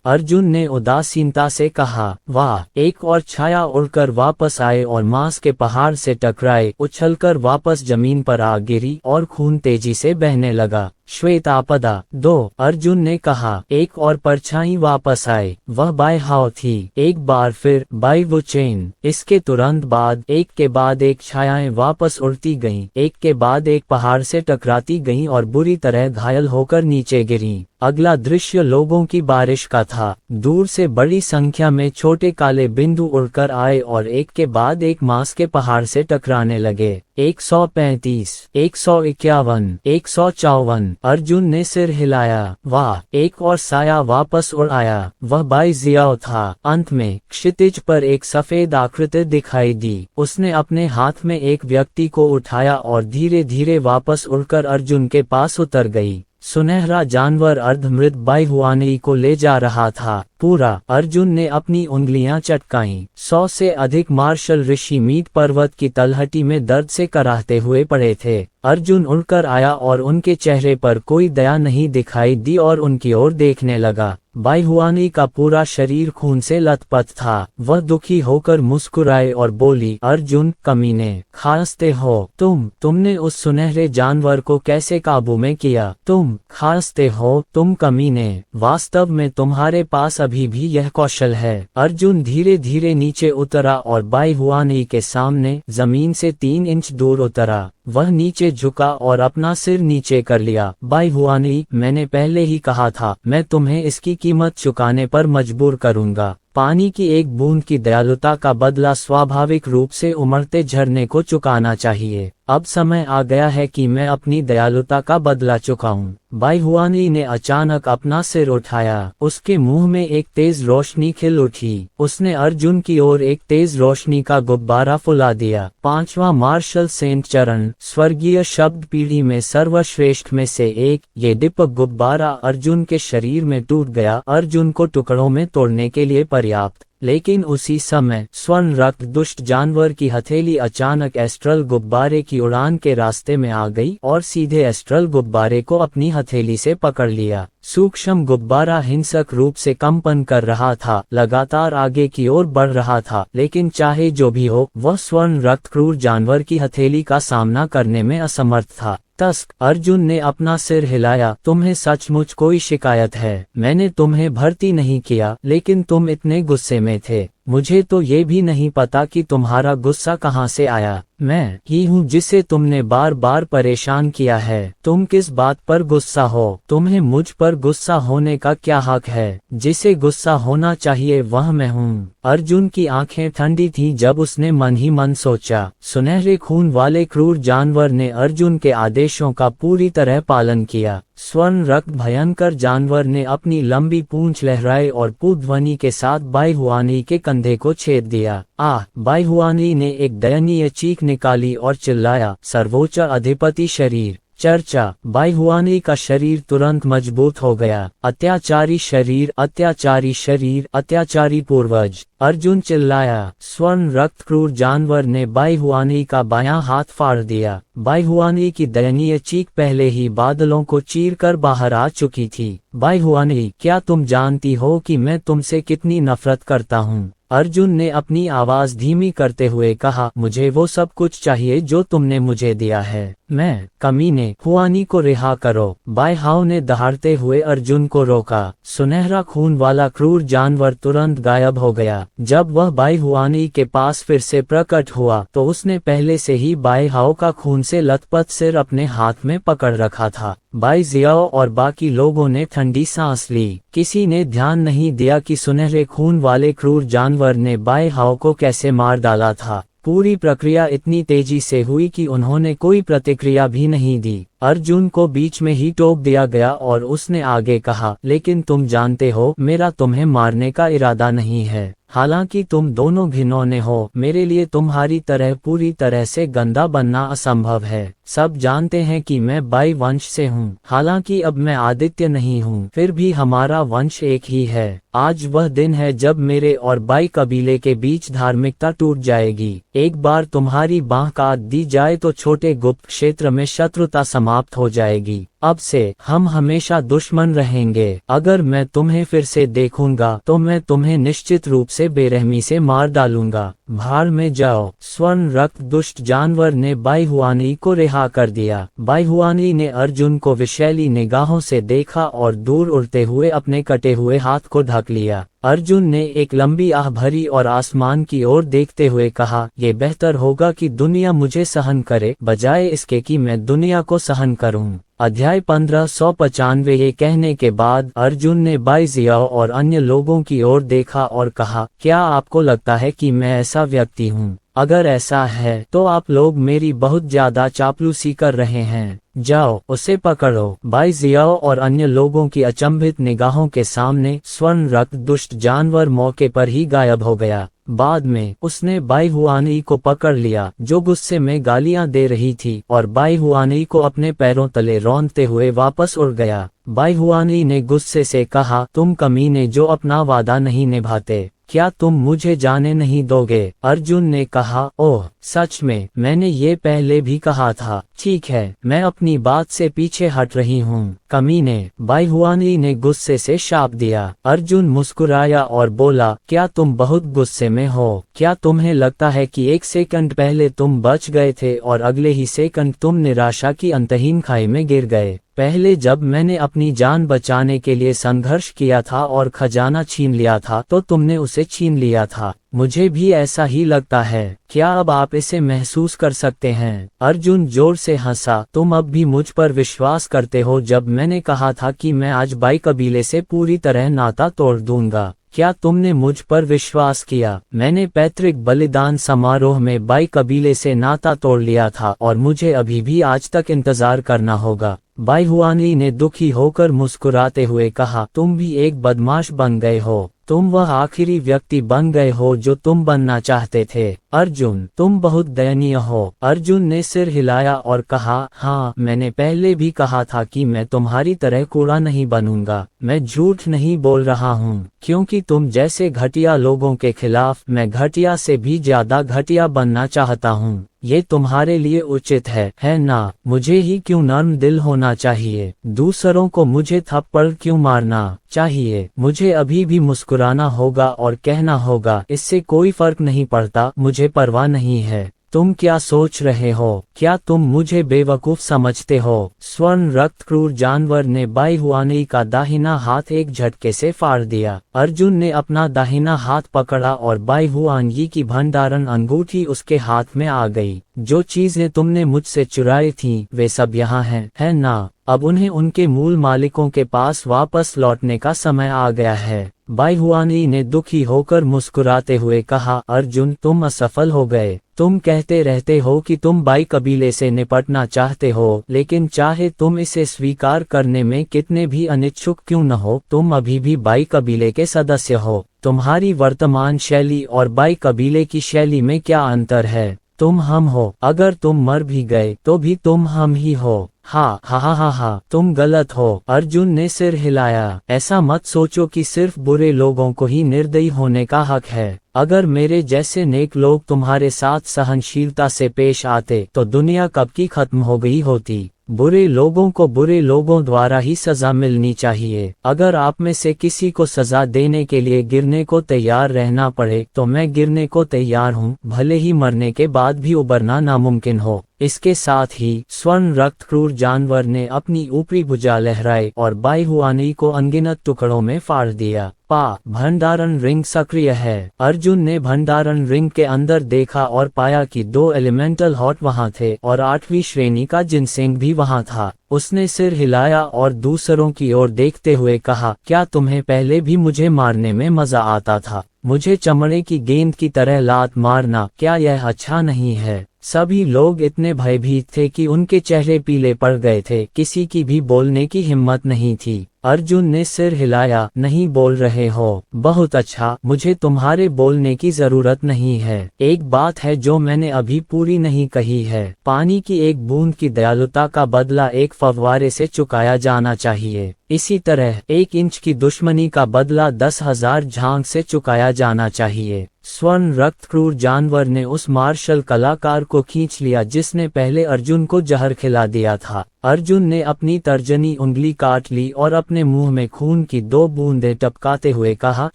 अर्जुन ने उदासीनता से कहा, वाह! एक और छाया उड़कर वापस आए और मांस के पहाड़ से टकराए, उछलकर वापस जमीन पर आ गिरी और खून तेजी से बहने लगा। श्वेत आपदा 2, अर्जुन ने कहा। एक और परछाई वापस आए। वह बाई हाओ थी। एक बार फिर बाई वो चेन। इसके तुरंत बाद एक के बाद एक छायाएं वापस उड़ती गईं, एक के बाद एक पहाड़ से टकराती गईं और बुरी तरह घायल होकर नीचे गिरीं। अगला दृश्य लोगों की बारिश का था। दूर से बड़ी संख्या में छोटे काले बिंदु उड़कर आए और एक के बाद एक मांस के पहाड़ से टकराने लगे। 135, 151, 154। अर्जुन ने सिर हिलाया। वाह! एक और साया वापस उड़ आया। वह बाई जियाओ था। अंत में क्षितिज पर एक सफेद आकृति दिखाई दी। उसने अपने हाथ में एक व्यक्ति को उठाया और धीरे धीरे वापस उड़कर अर्जुन के पास उतर गई। सुनहरा जानवर अर्धमृत बाई हुआनई को ले जा रहा था। पूरा। अर्जुन ने अपनी उंगलियां चटकाईं। 100 से अधिक मार्शल ऋषि मीट पर्वत की तलहटी में दर्द से कराहते हुए पड़े थे। अर्जुन उड़कर आया और उनके चेहरे पर कोई दया नहीं दिखाई दी और उनकी ओर देखने लगा। बाई हुआनई का पूरा शरीर खून से लथपथ था। वह दुखी होकर मुस्कुराए और बोली, अर्जुन, कमीने, खांसते हो तुमने उस सुनहरे जानवर को कैसे काबू में किया? तुम खांसते हो, तुम कमीने, वास्तव में तुम्हारे पास अभी भी यह कौशल है। अर्जुन धीरे धीरे नीचे उतरा और बाई हुआनई के सामने जमीन से 3 इंच दूर उतरा। वह नीचे झुका और अपना सिर नीचे कर लिया। बाई हुआनई, मैंने पहले ही कहा था, मैं तुम्हें इसकी कीमत चुकाने पर मजबूर करूंगा। पानी की एक बूंद की दयालुता का बदला स्वाभाविक रूप से उमड़ते झरने को चुकाना चाहिए। अब समय आ गया है कि मैं अपनी दयालुता का बदला चुकाऊं। बाई हुआनई ने अचानक अपना सिर उठाया। उसके मुंह में एक तेज रोशनी खिल उठी। उसने अर्जुन की ओर एक तेज रोशनी का गुब्बारा फुला दिया। 5वां मार्शल सेंट चरण, स्वर्गीय शब्द पीढ़ी में सर्वश्रेष्ठ में से एक। ये दीपक गुब्बारा अर्जुन के शरीर में टूट गया, अर्जुन को टुकड़ों में तोड़ने के लिए पर्याप्त। लेकिन उसी समय स्वर्ण रक्त दुष्ट जानवर की हथेली अचानक एस्ट्रल गुब्बारे की उड़ान के रास्ते में आ गई और सीधे एस्ट्रल गुब्बारे को अपनी हथेली से पकड़ लिया। सूक्ष्म गुब्बारा हिंसक रूप से कंपन कर रहा था, लगातार आगे की ओर बढ़ रहा था, लेकिन चाहे जो भी हो, वह स्वर्ण रक्त क्रूर जानवर की हथेली का सामना करने में असमर्थ था। तस्क, अर्जुन ने अपना सिर हिलाया। तुम्हें सचमुच कोई शिकायत है? मैंने तुम्हें भर्ती नहीं किया, लेकिन तुम इतने गुस्से में थे। मुझे तो ये भी नहीं पता कि तुम्हारा गुस्सा कहाँ से आया। मैं ही हूँ जिसे तुमने बार बार परेशान किया है। तुम किस बात पर गुस्सा हो? तुम्हें मुझ पर गुस्सा होने का क्या हक है? जिसे गुस्सा होना चाहिए वह मैं हूँ। अर्जुन की आंखें ठंडी थीं जब उसने मन ही मन सोचा। सुनहरे खून वाले क्रूर जानवर ने अर्जुन के आदेशों का पूरी तरह पालन किया। स्वर्ण रक्त भयंकर जानवर ने अपनी लंबी पूंछ लहराई और पू ध्वनि के साथ बाई हुआनई के कंधे को छेद दिया। आह! bai हुआनई ने एक दयनीय चीख निकाली और चिल्लाया, सर्वोच्च अधिपति शरीर। चर्चा, bai हुआनई का शरीर तुरंत मजबूत हो गया। अत्याचारी शरीर, अत्याचारी शरीर, अत्याचारी पूर्वज। अर्जुन चिल्लाया। स्वर्ण रक्त क्रूर जानवर ने bai हुआनई का बायां हाथ फाड़ दिया। bai हुआनई की दयनीय चीख पहले ही बादलों को चीरकर बाहर आ चुकी थी। bai हुआनई, क्या तुम जानती हो कि मैं तुमसे कितनी नफरत करता हूँ? अर्जुन ने अपनी आवाज धीमी करते हुए कहा, मुझे वो सब कुछ चाहिए जो तुमने मुझे दिया है। मैं, कमीने, हुआनी को रिहा करो। bai हाओ ने दहाड़ते हुए अर्जुन को रोका। सुनहरा खून वाला क्रूर जानवर तुरंत गायब हो गया। जब वह bai हुआनी के पास फिर से प्रकट हुआ तो उसने पहले से ही bai हाओ का खून से लथपथ सिर अपने हाथ में पकड़ रखा था। bai जियाओ और बाकी लोगों ने ठंडी सांस ली। किसी ने ध्यान नहीं दिया कि सुनहरे खून वाले क्रूर जानवर ने bai हाओ को कैसे मार डाला था। पूरी प्रक्रिया इतनी तेजी से हुई कि उन्होंने कोई प्रतिक्रिया भी नहीं दी। अर्जुन को बीच में ही टोक दिया गया और उसने आगे कहा, लेकिन तुम जानते हो, मेरा तुम्हें मारने का इरादा नहीं है। हालांकि तुम दोनों घिनौने हो, मेरे लिए तुम्हारी तरह पूरी तरह से गंदा बनना असंभव है। सब जानते हैं कि मैं bai वंश से हूँ। हालांकि अब मैं आदित्य नहीं हूँ, फिर भी हमारा वंश एक ही है। आज वह दिन है जब मेरे और bai कबीले के बीच धार्मिकता टूट जाएगी। एक बार तुम्हारी बांह काट दी जाए तो छोटे गुप्त क्षेत्र में शत्रुता समाप्त हो जाएगी। अब से हम हमेशा दुश्मन रहेंगे। अगर मैं तुम्हें फिर से देखूंगा तो मैं तुम्हें निश्चित रूप से बेरहमी से मार डालूंगा। भाड़ में जाओ। स्वर्ण रक्त दुष्ट जानवर ने bai हुआनई को रिहा कर दिया। bai हुआनई ने अर्जुन को विषैली निगाहों से देखा और दूर उड़ते हुए अपने कटे हुए हाथ को ढक लिया। अर्जुन ने एक लंबी आह भरी और आसमान की ओर देखते हुए कहा, ये बेहतर होगा कि दुनिया मुझे सहन करे, बजाय इसके कि मैं दुनिया को सहन करूं। अध्याय 1595। ये कहने के बाद अर्जुन ने bai जियाओ और अन्य लोगों की ओर देखा और कहा, क्या आपको लगता है कि मैं ऐसा व्यक्ति हूँ? अगर ऐसा है तो आप लोग मेरी बहुत ज्यादा चापलूसी कर रहे हैं। जाओ, उसे पकड़ो। bai जियाओ और अन्य लोगों की अचंभित निगाहों के सामने स्वर्ण रक्त दुष्ट जानवर मौके पर ही गायब हो गया। बाद में उसने bai हुआनई को पकड़ लिया, जो गुस्से में गालियां दे रही थी, और bai हुआनई को अपने पैरों तले रौंदते हुए वापस उड़ गया। bai हुआनई ने गुस्से से कहा, तुम कमीने जो अपना वादा नहीं निभाते, क्या तुम मुझे जाने नहीं दोगे? अर्जुन ने कहा, ओह सच में, मैंने ये पहले भी कहा था। ठीक है, मैं अपनी बात से पीछे हट रही हूँ। कमीने, bai हुआनई ने गुस्से से शाप दिया। अर्जुन मुस्कुराया और बोला, क्या तुम बहुत गुस्से में हो? क्या तुम्हें लगता है कि एक सेकंड पहले तुम बच गए थे और अगले ही सेकंड तुम निराशा की अंतहीन खाई में गिर गए? पहले जब मैंने अपनी जान बचाने के लिए संघर्ष किया था और खजाना छीन लिया था तो तुमने उसे छीन लिया था। मुझे भी ऐसा ही लगता है। क्या अब आप इसे महसूस कर सकते हैं? अर्जुन जोर से हंसा। तुम अब भी मुझ पर विश्वास करते हो जब मैंने कहा था कि मैं आज bai कबीले से पूरी तरह नाता तोड़ दूंगा? क्या तुमने मुझ पर विश्वास किया? मैंने पैतृक बलिदान समारोह में bai कबीले से नाता तोड़ लिया था और मुझे अभी भी आज तक इंतजार करना होगा। bai हुआनई ने दुखी होकर मुस्कुराते हुए कहा, तुम भी एक बदमाश बन गए हो। तुम वह आखिरी व्यक्ति बन गए हो जो तुम बनना चाहते थे। अर्जुन, तुम बहुत दयनीय हो। अर्जुन ने सिर हिलाया और कहा, हाँ, मैंने पहले भी कहा था कि मैं तुम्हारी तरह कूड़ा नहीं बनूंगा। मैं झूठ नहीं बोल रहा हूँ, क्योंकि तुम जैसे घटिया लोगों के खिलाफ मैं घटिया से भी ज्यादा घटिया बनना चाहता हूँ। ये तुम्हारे लिए उचित है ना? मुझे ही क्यों नर्म दिल होना चाहिए? दूसरों को मुझे थप्पड़ क्यों मारना चाहिए? मुझे अभी भी मुस्कुराना होगा और कहना होगा, इससे कोई फर्क नहीं पड़ता, मुझे परवाह नहीं है। तुम क्या सोच रहे हो? क्या तुम मुझे बेवकूफ समझते हो? स्वर्ण रक्त क्रूर जानवर ने bai हुआनई का दाहिना हाथ एक झटके से फाड़ दिया। अर्जुन ने अपना दाहिना हाथ पकड़ा और bai हुआनई की भंडारण अंगूठी उसके हाथ में आ गई। जो चीजें तुमने मुझसे चुराई थीं, वे सब यहाँ हैं, है ना? अब उन्हें उनके मूल मालिकों के पास वापस लौटने का समय आ गया है। बाई हुआनई ने दुखी होकर मुस्कुराते हुए कहा, अर्जुन तुम असफल हो गए। तुम कहते रहते हो कि तुम बाई कबीले से निपटना चाहते हो, लेकिन चाहे तुम इसे स्वीकार करने में कितने भी अनिच्छुक क्यों न हो, तुम अभी भी बाई कबीले के सदस्य हो। तुम्हारी वर्तमान शैली और बाई कबीले की शैली में क्या अंतर है? तुम हम हो, अगर तुम मर भी गए तो भी तुम हम ही हो। हा हा हा हा हा, तुम गलत हो। अर्जुन ने सिर हिलाया। ऐसा मत सोचो कि सिर्फ बुरे लोगों को ही निर्दयी होने का हक है। अगर मेरे जैसे नेक लोग तुम्हारे साथ सहनशीलता से पेश आते तो दुनिया कब की खत्म हो गई होती। बुरे लोगों को बुरे लोगों द्वारा ही सजा मिलनी चाहिए। अगर आप में से किसी को सजा देने के लिए गिरने को तैयार रहना पड़े तो मैं गिरने को तैयार हूँ, भले ही मरने के बाद भी उबरना नामुमकिन हो। इसके साथ ही स्वर्ण रक्त क्रूर जानवर ने अपनी ऊपरी भुजा लहराई और बाई हुआनई को अनगिनत टुकड़ों में फाड़ दिया। भंडारण रिंग सक्रिय है। अर्जुन ने भंडारण रिंग के अंदर देखा और पाया कि 2 एलिमेंटल हॉट वहां थे और 8वीं श्रेणी का जिनसेंग भी वहां था। उसने सिर हिलाया और दूसरों की ओर देखते हुए कहा, क्या तुम्हें पहले भी मुझे मारने में मजा आता था? मुझे चमड़े की गेंद की तरह लात मारना, क्या यह अच्छा नहीं है? सभी लोग इतने भयभीत थे कि उनके चेहरे पीले पड़ गए थे। किसी की भी बोलने की हिम्मत नहीं थी। अर्जुन ने सिर हिलाया, नहीं बोल रहे हो? बहुत अच्छा, मुझे तुम्हारे बोलने की जरूरत नहीं है। एक बात है जो मैंने अभी पूरी नहीं कही है। पानी की एक बूंद की दयालुता का बदला एक फव्वारे से चुकाया जाना चाहिए। इसी तरह 1 इंच की दुश्मनी का बदला 10,000 झांग से चुकाया जाना चाहिए। स्वर्ण रक्त क्रूर जानवर ने उस मार्शल कलाकार को खींच लिया जिसने पहले अर्जुन को जहर खिला दिया था। अर्जुन ने अपनी तर्जनी उंगली काट ली और अपने मुंह में खून की 2 बूंदें टपकाते हुए कहा,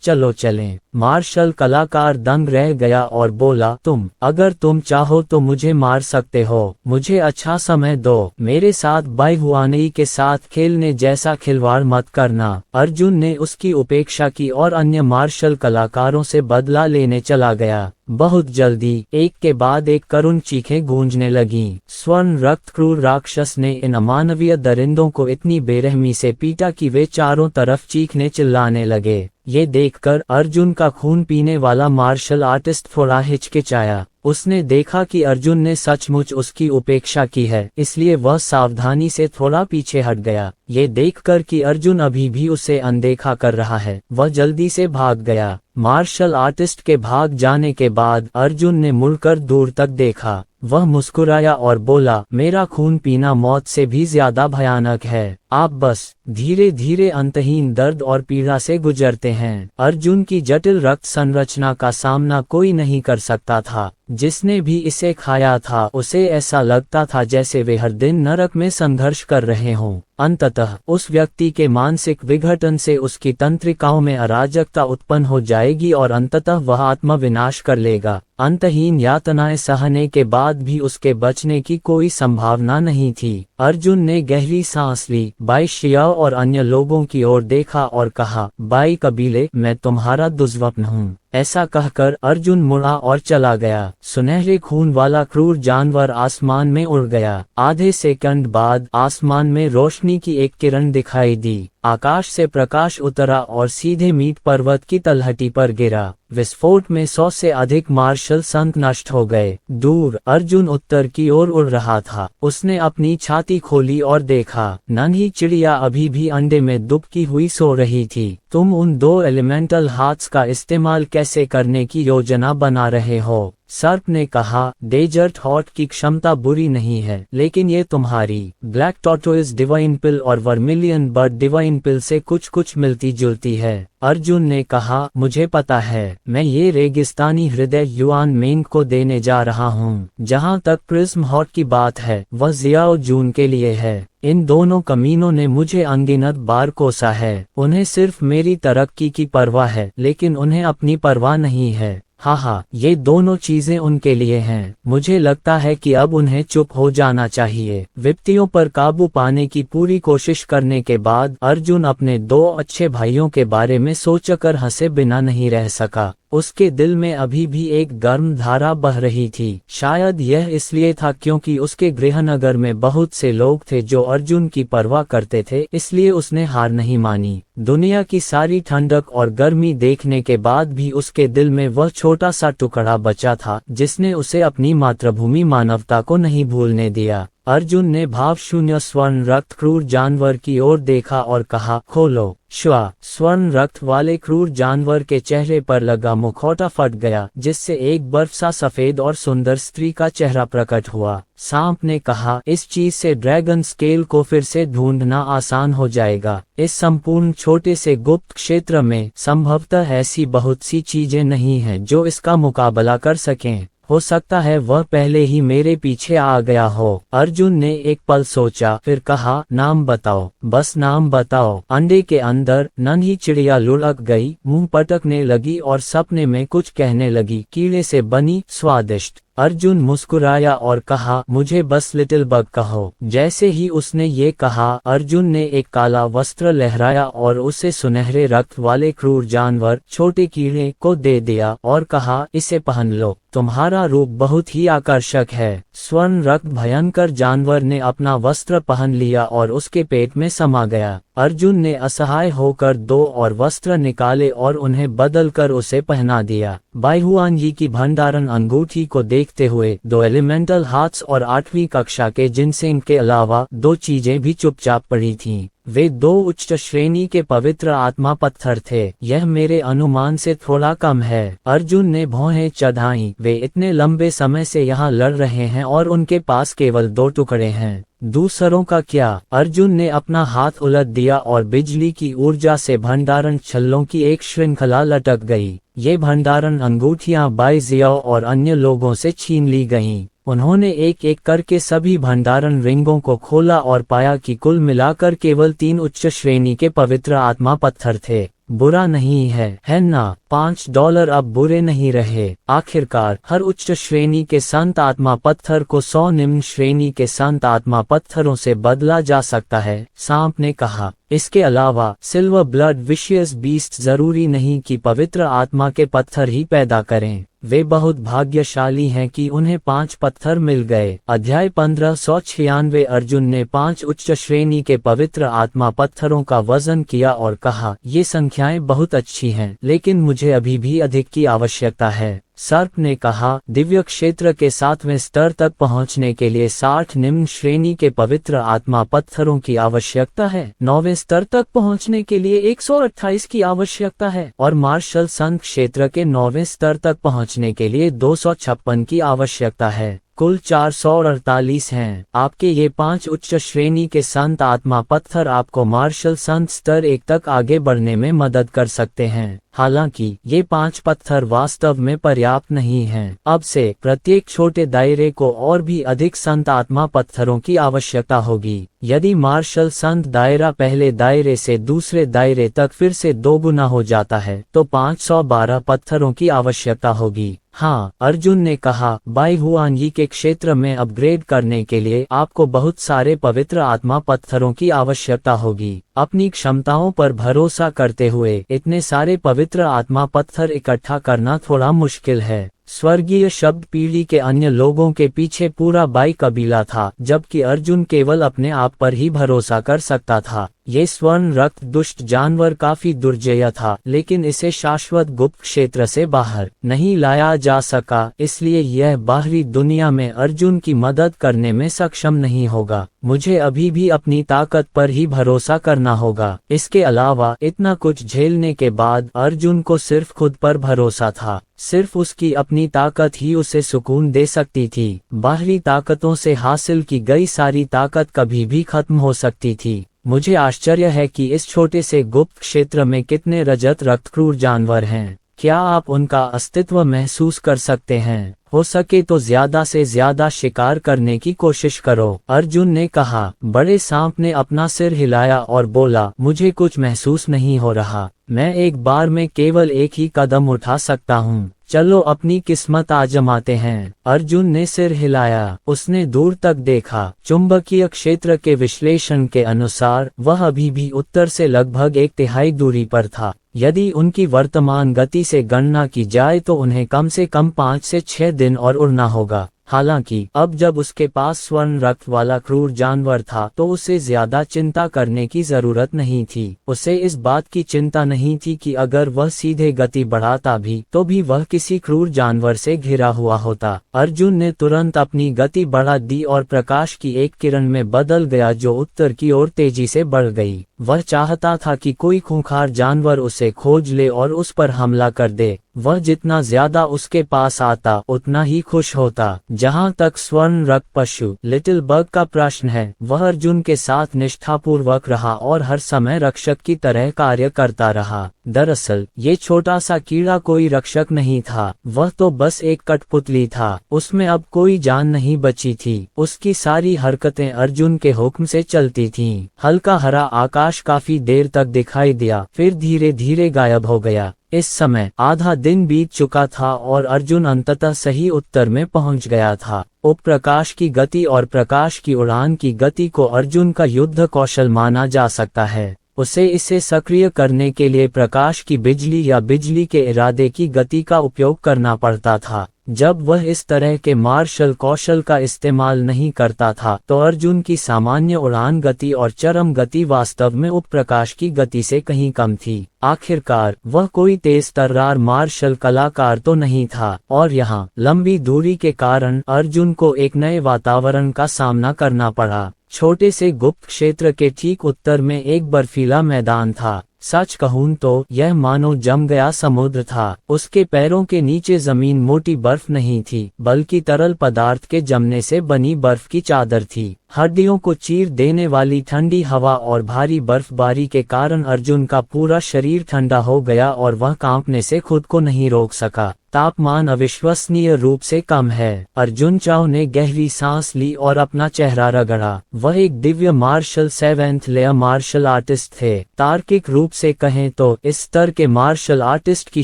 चलो चलें। मार्शल कलाकार दंग रह गया और बोला, अगर तुम चाहो तो मुझे मार सकते हो। मुझे अच्छा समय दो। मेरे साथ बाई हुआनई के साथ खेलने जैसा खिलवाड़ मत करना। अर्जुन ने उसकी उपेक्षा की और अन्य मार्शल कलाकारों से बदला लेने चला गया। बहुत जल्दी एक के बाद एक करुण चीखें गूंजने लगीं। स्वर्ण रक्त क्रूर राक्षस ने इन अमानवीय दरिंदों को इतनी बेरहमी से पीटा कि वे चारों तरफ चीखने चिल्लाने लगे। ये देखकर अर्जुन का खून पीने वाला मार्शल आर्टिस्ट थोड़ा हिचकिचाया। उसने देखा कि अर्जुन ने सचमुच उसकी उपेक्षा की है, इसलिए वह सावधानी से थोड़ा पीछे हट गया। ये देखकर कि अर्जुन अभी भी उसे अनदेखा कर रहा है, वह जल्दी से भाग गया। मार्शल आर्टिस्ट के भाग जाने के बाद अर्जुन ने मुड़कर दूर तक देखा। वह मुस्कुराया और बोला, मेरा खून पीना मौत से भी ज्यादा भयानक है। आप बस धीरे धीरे अंतहीन दर्द और पीड़ा से गुजरते हैं। अर्जुन की जटिल रक्त संरचना का सामना कोई नहीं कर सकता था। जिसने भी इसे खाया था उसे ऐसा लगता था जैसे वे हर दिन नरक में संघर्ष कर रहे हों। अंततः उस व्यक्ति के मानसिक विघटन से उसकी तंत्रिकाओं में अराजकता उत्पन्न हो जाएगी और अंततः वह आत्मविनाश कर लेगा। अंतहीन यातनाएं सहने के बाद भी उसके बचने की कोई संभावना नहीं थी। अर्जुन ने गहरी सांस ली, बाई शियाओ और अन्य लोगों की ओर देखा और कहा, बाई कबीले, मैं तुम्हारा दुष्स्वप्न हूँ। ऐसा कहकर अर्जुन मुड़ा और चला गया। सुनहरे खून वाला क्रूर जानवर आसमान में उड़ गया। आधे सेकंड बाद आसमान में रोशनी की एक किरण दिखाई दी। आकाश से प्रकाश उतरा और सीधे मीट पर्वत की तलहटी पर गिरा। विस्फोट में 100 से अधिक मार्शल संत नष्ट हो गए। दूर अर्जुन उत्तर की ओर उड़ रहा था। उसने अपनी छाती खोली और देखा, नन्ही चिड़िया अभी भी अंडे में दुबकी हुई सो रही थी। तुम उन 2 एलिमेंटल हार्ट्स का इस्तेमाल कैसे करने की योजना बना रहे हो? सर्प ने कहा, डेजर्ट हॉट की क्षमता बुरी नहीं है, लेकिन ये तुम्हारी ब्लैक टॉर्टोइज डिवाइन पिल और वर्मिलियन बर्ड डिवाइन पिल से कुछ मिलती जुलती है। अर्जुन ने कहा, मुझे पता है, मैं ये रेगिस्तानी हृदय युआन मेंग को देने जा रहा हूँ। जहाँ तक प्रिज्म हॉट की बात है, वह जियाओ जून के लिए है। इन दोनों कमीनों ने मुझे अनगिनत बार कोसा है। उन्हें सिर्फ मेरी तरक्की की परवाह है, लेकिन उन्हें अपनी परवाह नहीं है। हाँ, ये दोनों चीजें उनके लिए हैं। मुझे लगता है कि अब उन्हें चुप हो जाना चाहिए। विपत्तियों पर काबू पाने की पूरी कोशिश करने के बाद अर्जुन अपने 2 अच्छे भाइयों के बारे में सोचकर हंसे बिना नहीं रह सका। उसके दिल में अभी भी एक गर्म धारा बह रही थी। शायद यह इसलिए था क्योंकि उसके गृहनगर में बहुत से लोग थे जो अर्जुन की परवाह करते थे, इसलिए उसने हार नहीं मानी। दुनिया की सारी ठंडक और गर्मी देखने के बाद भी उसके दिल में वह छोटा सा टुकड़ा बचा था जिसने उसे अपनी मातृभूमि मानवता को नहीं भूलने दिया। अर्जुन ने भावशून्य स्वर्ण रक्त क्रूर जानवर की ओर देखा और कहा, खोलो। श्वा। स्वर्ण रक्त वाले क्रूर जानवर के चेहरे पर लगा मुखौटा फट गया, जिससे एक बर्फ सा सफेद और सुंदर स्त्री का चेहरा प्रकट हुआ। सांप ने कहा, इस चीज से ड्रैगन स्केल को फिर से ढूंढना आसान हो जाएगा। इस संपूर्ण छोटे से गुप्त क्षेत्र में संभवतः ऐसी बहुत सी चीजें नहीं हैं जो इसका मुकाबला कर सकें। हो सकता है वह पहले ही मेरे पीछे आ गया हो। अर्जुन ने एक पल सोचा, फिर कहा, नाम बताओ, बस नाम बताओ। अंडे के अंदर नन्ही चिड़िया लुढ़क गई, मुंह पटकने लगी और सपने में कुछ कहने लगी, कीड़े से बनी, स्वादिष्ट। अर्जुन मुस्कुराया और कहा, मुझे बस लिटिल बग कहो। जैसे ही उसने ये कहा, अर्जुन ने एक काला वस्त्र लहराया और उसे सुनहरे रक्त वाले क्रूर जानवर छोटे कीड़े को दे दिया और कहा, इसे पहन लो, तुम्हारा रूप बहुत ही आकर्षक है। स्वर्ण रक्त भयंकर जानवर ने अपना वस्त्र पहन लिया और उसके पेट में समा गया। अर्जुन ने असहाय होकर 2 और वस्त्र निकाले और उन्हें बदलकर उसे पहना दिया। बाइहुआनयी की भंडारण अंगूठी को देखते हुए 2 एलिमेंटल हार्ट्स और 8वीं कक्षा के जिनसेंग के अलावा 2 चीजें भी चुपचाप पड़ी थीं। वे 2 उच्च श्रेणी के पवित्र आत्मा पत्थर थे। यह मेरे अनुमान से थोड़ा कम है। अर्जुन ने भौहें चढ़ाईं। वे इतने लंबे समय से यहाँ लड़ रहे हैं और उनके पास केवल 2 टुकड़े हैं। दूसरों का क्या? अर्जुन ने अपना हाथ उलट दिया और बिजली की ऊर्जा से भंडारण छल्लों की एक श्रृंखला लटक गई। ये भंडारण अंगूठियां बाइजियाओ और अन्य लोगों से छीन ली गईं। उन्होंने एक एक करके सभी भंडारण रिंगों को खोला और पाया कि कुल मिलाकर केवल 3 उच्च श्रेणी के पवित्र आत्मा पत्थर थे। बुरा नहीं है ना? $5 अब बुरे नहीं रहे। आखिरकार हर उच्च श्रेणी के संत आत्मा पत्थर को 100 निम्न श्रेणी के संत आत्मा पत्थरों से बदला जा सकता है, सांप ने कहा। इसके अलावा सिल्वर ब्लड विशियस बीस्ट जरूरी नहीं कि पवित्र आत्मा के पत्थर ही पैदा करें। वे बहुत भाग्यशाली हैं कि उन्हें 5 पत्थर मिल गए। अध्याय 1596। अर्जुन ने 5 उच्च श्रेणी के पवित्र आत्मा पत्थरों का वजन किया और कहा, ये संख्याएं बहुत अच्छी हैं, लेकिन मुझे अभी भी अधिक की आवश्यकता है। सर्प ने कहा, दिव्य क्षेत्र के 7वें स्तर तक पहुंचने के लिए 60 निम्न श्रेणी के पवित्र आत्मा पत्थरों की आवश्यकता है। 9वें स्तर तक पहुंचने के लिए 128 की आवश्यकता है और मार्शल संत क्षेत्र के 9वें स्तर तक पहुंचने के लिए 256 की आवश्यकता है। कुल 448 हैं। आपके ये 5 उच्च श्रेणी के संत आत्मा पत्थर आपको मार्शल संत स्तर 1 तक आगे बढ़ने में मदद कर सकते हैं। हालांकि ये 5 पत्थर वास्तव में पर्याप्त नहीं हैं। अब से प्रत्येक छोटे दायरे को और भी अधिक संत आत्मा पत्थरों की आवश्यकता होगी। यदि मार्शल संत दायरा पहले दायरे से दूसरे दायरे तक फिर से 2 गुना हो जाता है तो 512 पत्थरों की आवश्यकता होगी। हाँ, अर्जुन ने कहा, बाइहुआनयी के क्षेत्र में अपग्रेड करने के लिए आपको बहुत सारे पवित्र आत्मा पत्थरों की आवश्यकता होगी। अपनी क्षमताओं पर भरोसा करते हुए इतने सारे पवित्र आत्मा पत्थर इकट्ठा करना थोड़ा मुश्किल है। स्वर्गीय शब्द पीढ़ी के अन्य लोगों के पीछे पूरा बाई कबीला था, जबकि अर्जुन केवल अपने आप पर ही भरोसा कर सकता था। ये स्वर्ण रक्त दुष्ट जानवर काफी दुर्जय था, लेकिन इसे शाश्वत गुप्त क्षेत्र से बाहर नहीं लाया जा सका, इसलिए यह बाहरी दुनिया में अर्जुन की मदद करने में सक्षम नहीं होगा। मुझे अभी भी अपनी ताकत पर ही भरोसा करना होगा। इसके अलावा इतना कुछ झेलने के बाद अर्जुन को सिर्फ खुद पर भरोसा था। सिर्फ उसकी अपनी ताकत ही उसे सुकून दे सकती थी। बाहरी ताकतों से हासिल की गई सारी ताकत कभी भी खत्म हो सकती थी। मुझे आश्चर्य है कि इस छोटे से गुप्त क्षेत्र में कितने रजत रक्तक्रूर जानवर हैं। क्या आप उनका अस्तित्व महसूस कर सकते हैं? हो सके तो ज्यादा से ज्यादा शिकार करने की कोशिश करो। अर्जुन ने कहा। बड़े सांप ने अपना सिर हिलाया और बोला, मुझे कुछ महसूस नहीं हो रहा, मैं एक बार में केवल एक ही कदम उठा सकता हूँ, चलो अपनी किस्मत आजमाते हैं। अर्जुन ने सिर हिलाया। उसने दूर तक देखा। चुंबकीय क्षेत्र के विश्लेषण के अनुसार वह अभी भी उत्तर से लगभग 1/3 दूरी पर था। यदि उनकी वर्तमान गति से गणना की जाए तो उन्हें कम से कम 5 से 6 दिन और उड़ना होगा। हालांकि अब जब उसके पास स्वर्ण रक्त वाला क्रूर जानवर था तो उसे ज्यादा चिंता करने की जरूरत नहीं थी। उसे इस बात की चिंता नहीं थी कि अगर वह सीधे गति बढ़ाता भी तो भी वह किसी क्रूर जानवर से घिरा हुआ होता। अर्जुन ने तुरंत अपनी गति बढ़ा दी और प्रकाश की एक किरण में बदल गया जो उत्तर की ओर तेजी से बढ़ गई। वह चाहता था कि कोई खूंखार जानवर उसे खोज ले और उस पर हमला कर दे। वह जितना ज्यादा उसके पास आता उतना ही खुश होता। जहां तक स्वर्ण रक्त पशु लिटिल बग का प्रश्न है, वह अर्जुन के साथ निष्ठापूर्वक रहा और हर समय रक्षक की तरह कार्य करता रहा। दरअसल ये छोटा सा कीड़ा कोई रक्षक नहीं था, वह तो बस एक कठपुतली था। उसमें अब कोई जान नहीं बची थी। उसकी सारी हरकतें अर्जुन के हुक्म से चलती थीं। हल्का हरा आकाश काफी देर तक दिखाई दिया, फिर धीरे धीरे गायब हो गया। इस समय आधा दिन बीत चुका था और अर्जुन अंततः सही उत्तर में पहुंच गया था। उपप्रकाश की गति और प्रकाश की उड़ान की गति को अर्जुन का युद्ध कौशल माना जा सकता है। उसे इसे सक्रिय करने के लिए प्रकाश की बिजली या बिजली के इरादे की गति का उपयोग करना पड़ता था। जब वह इस तरह के मार्शल कौशल का इस्तेमाल नहीं करता था तो अर्जुन की सामान्य उड़ान गति और चरम गति वास्तव में उपप्रकाश की गति से कहीं कम थी। आखिरकार वह कोई तेज तर्रार मार्शल कलाकार तो नहीं था और यहाँ लंबी दूरी के कारण अर्जुन को एक नए वातावरण का सामना करना पड़ा। छोटे से गुप्त क्षेत्र के ठीक उत्तर में एक बर्फीला मैदान था। सच कहूं तो यह मानो जम गया समुद्र था। उसके पैरों के नीचे जमीन मोटी बर्फ नहीं थी, बल्कि तरल पदार्थ के जमने से बनी बर्फ की चादर थी। हड्डियों को चीर देने वाली ठंडी हवा और भारी बर्फबारी के कारण अर्जुन का पूरा शरीर ठंडा हो गया और वह कांपने से खुद को नहीं रोक सका। तापमान अविश्वसनीय रूप से कम है। अर्जुन चाव ने गहरी सांस ली और अपना चेहरा रगड़ा। वह एक Divya martial 7th layer martial artist थे। तार्किक रूप से कहें तो इस स्तर के मार्शल आर्टिस्ट की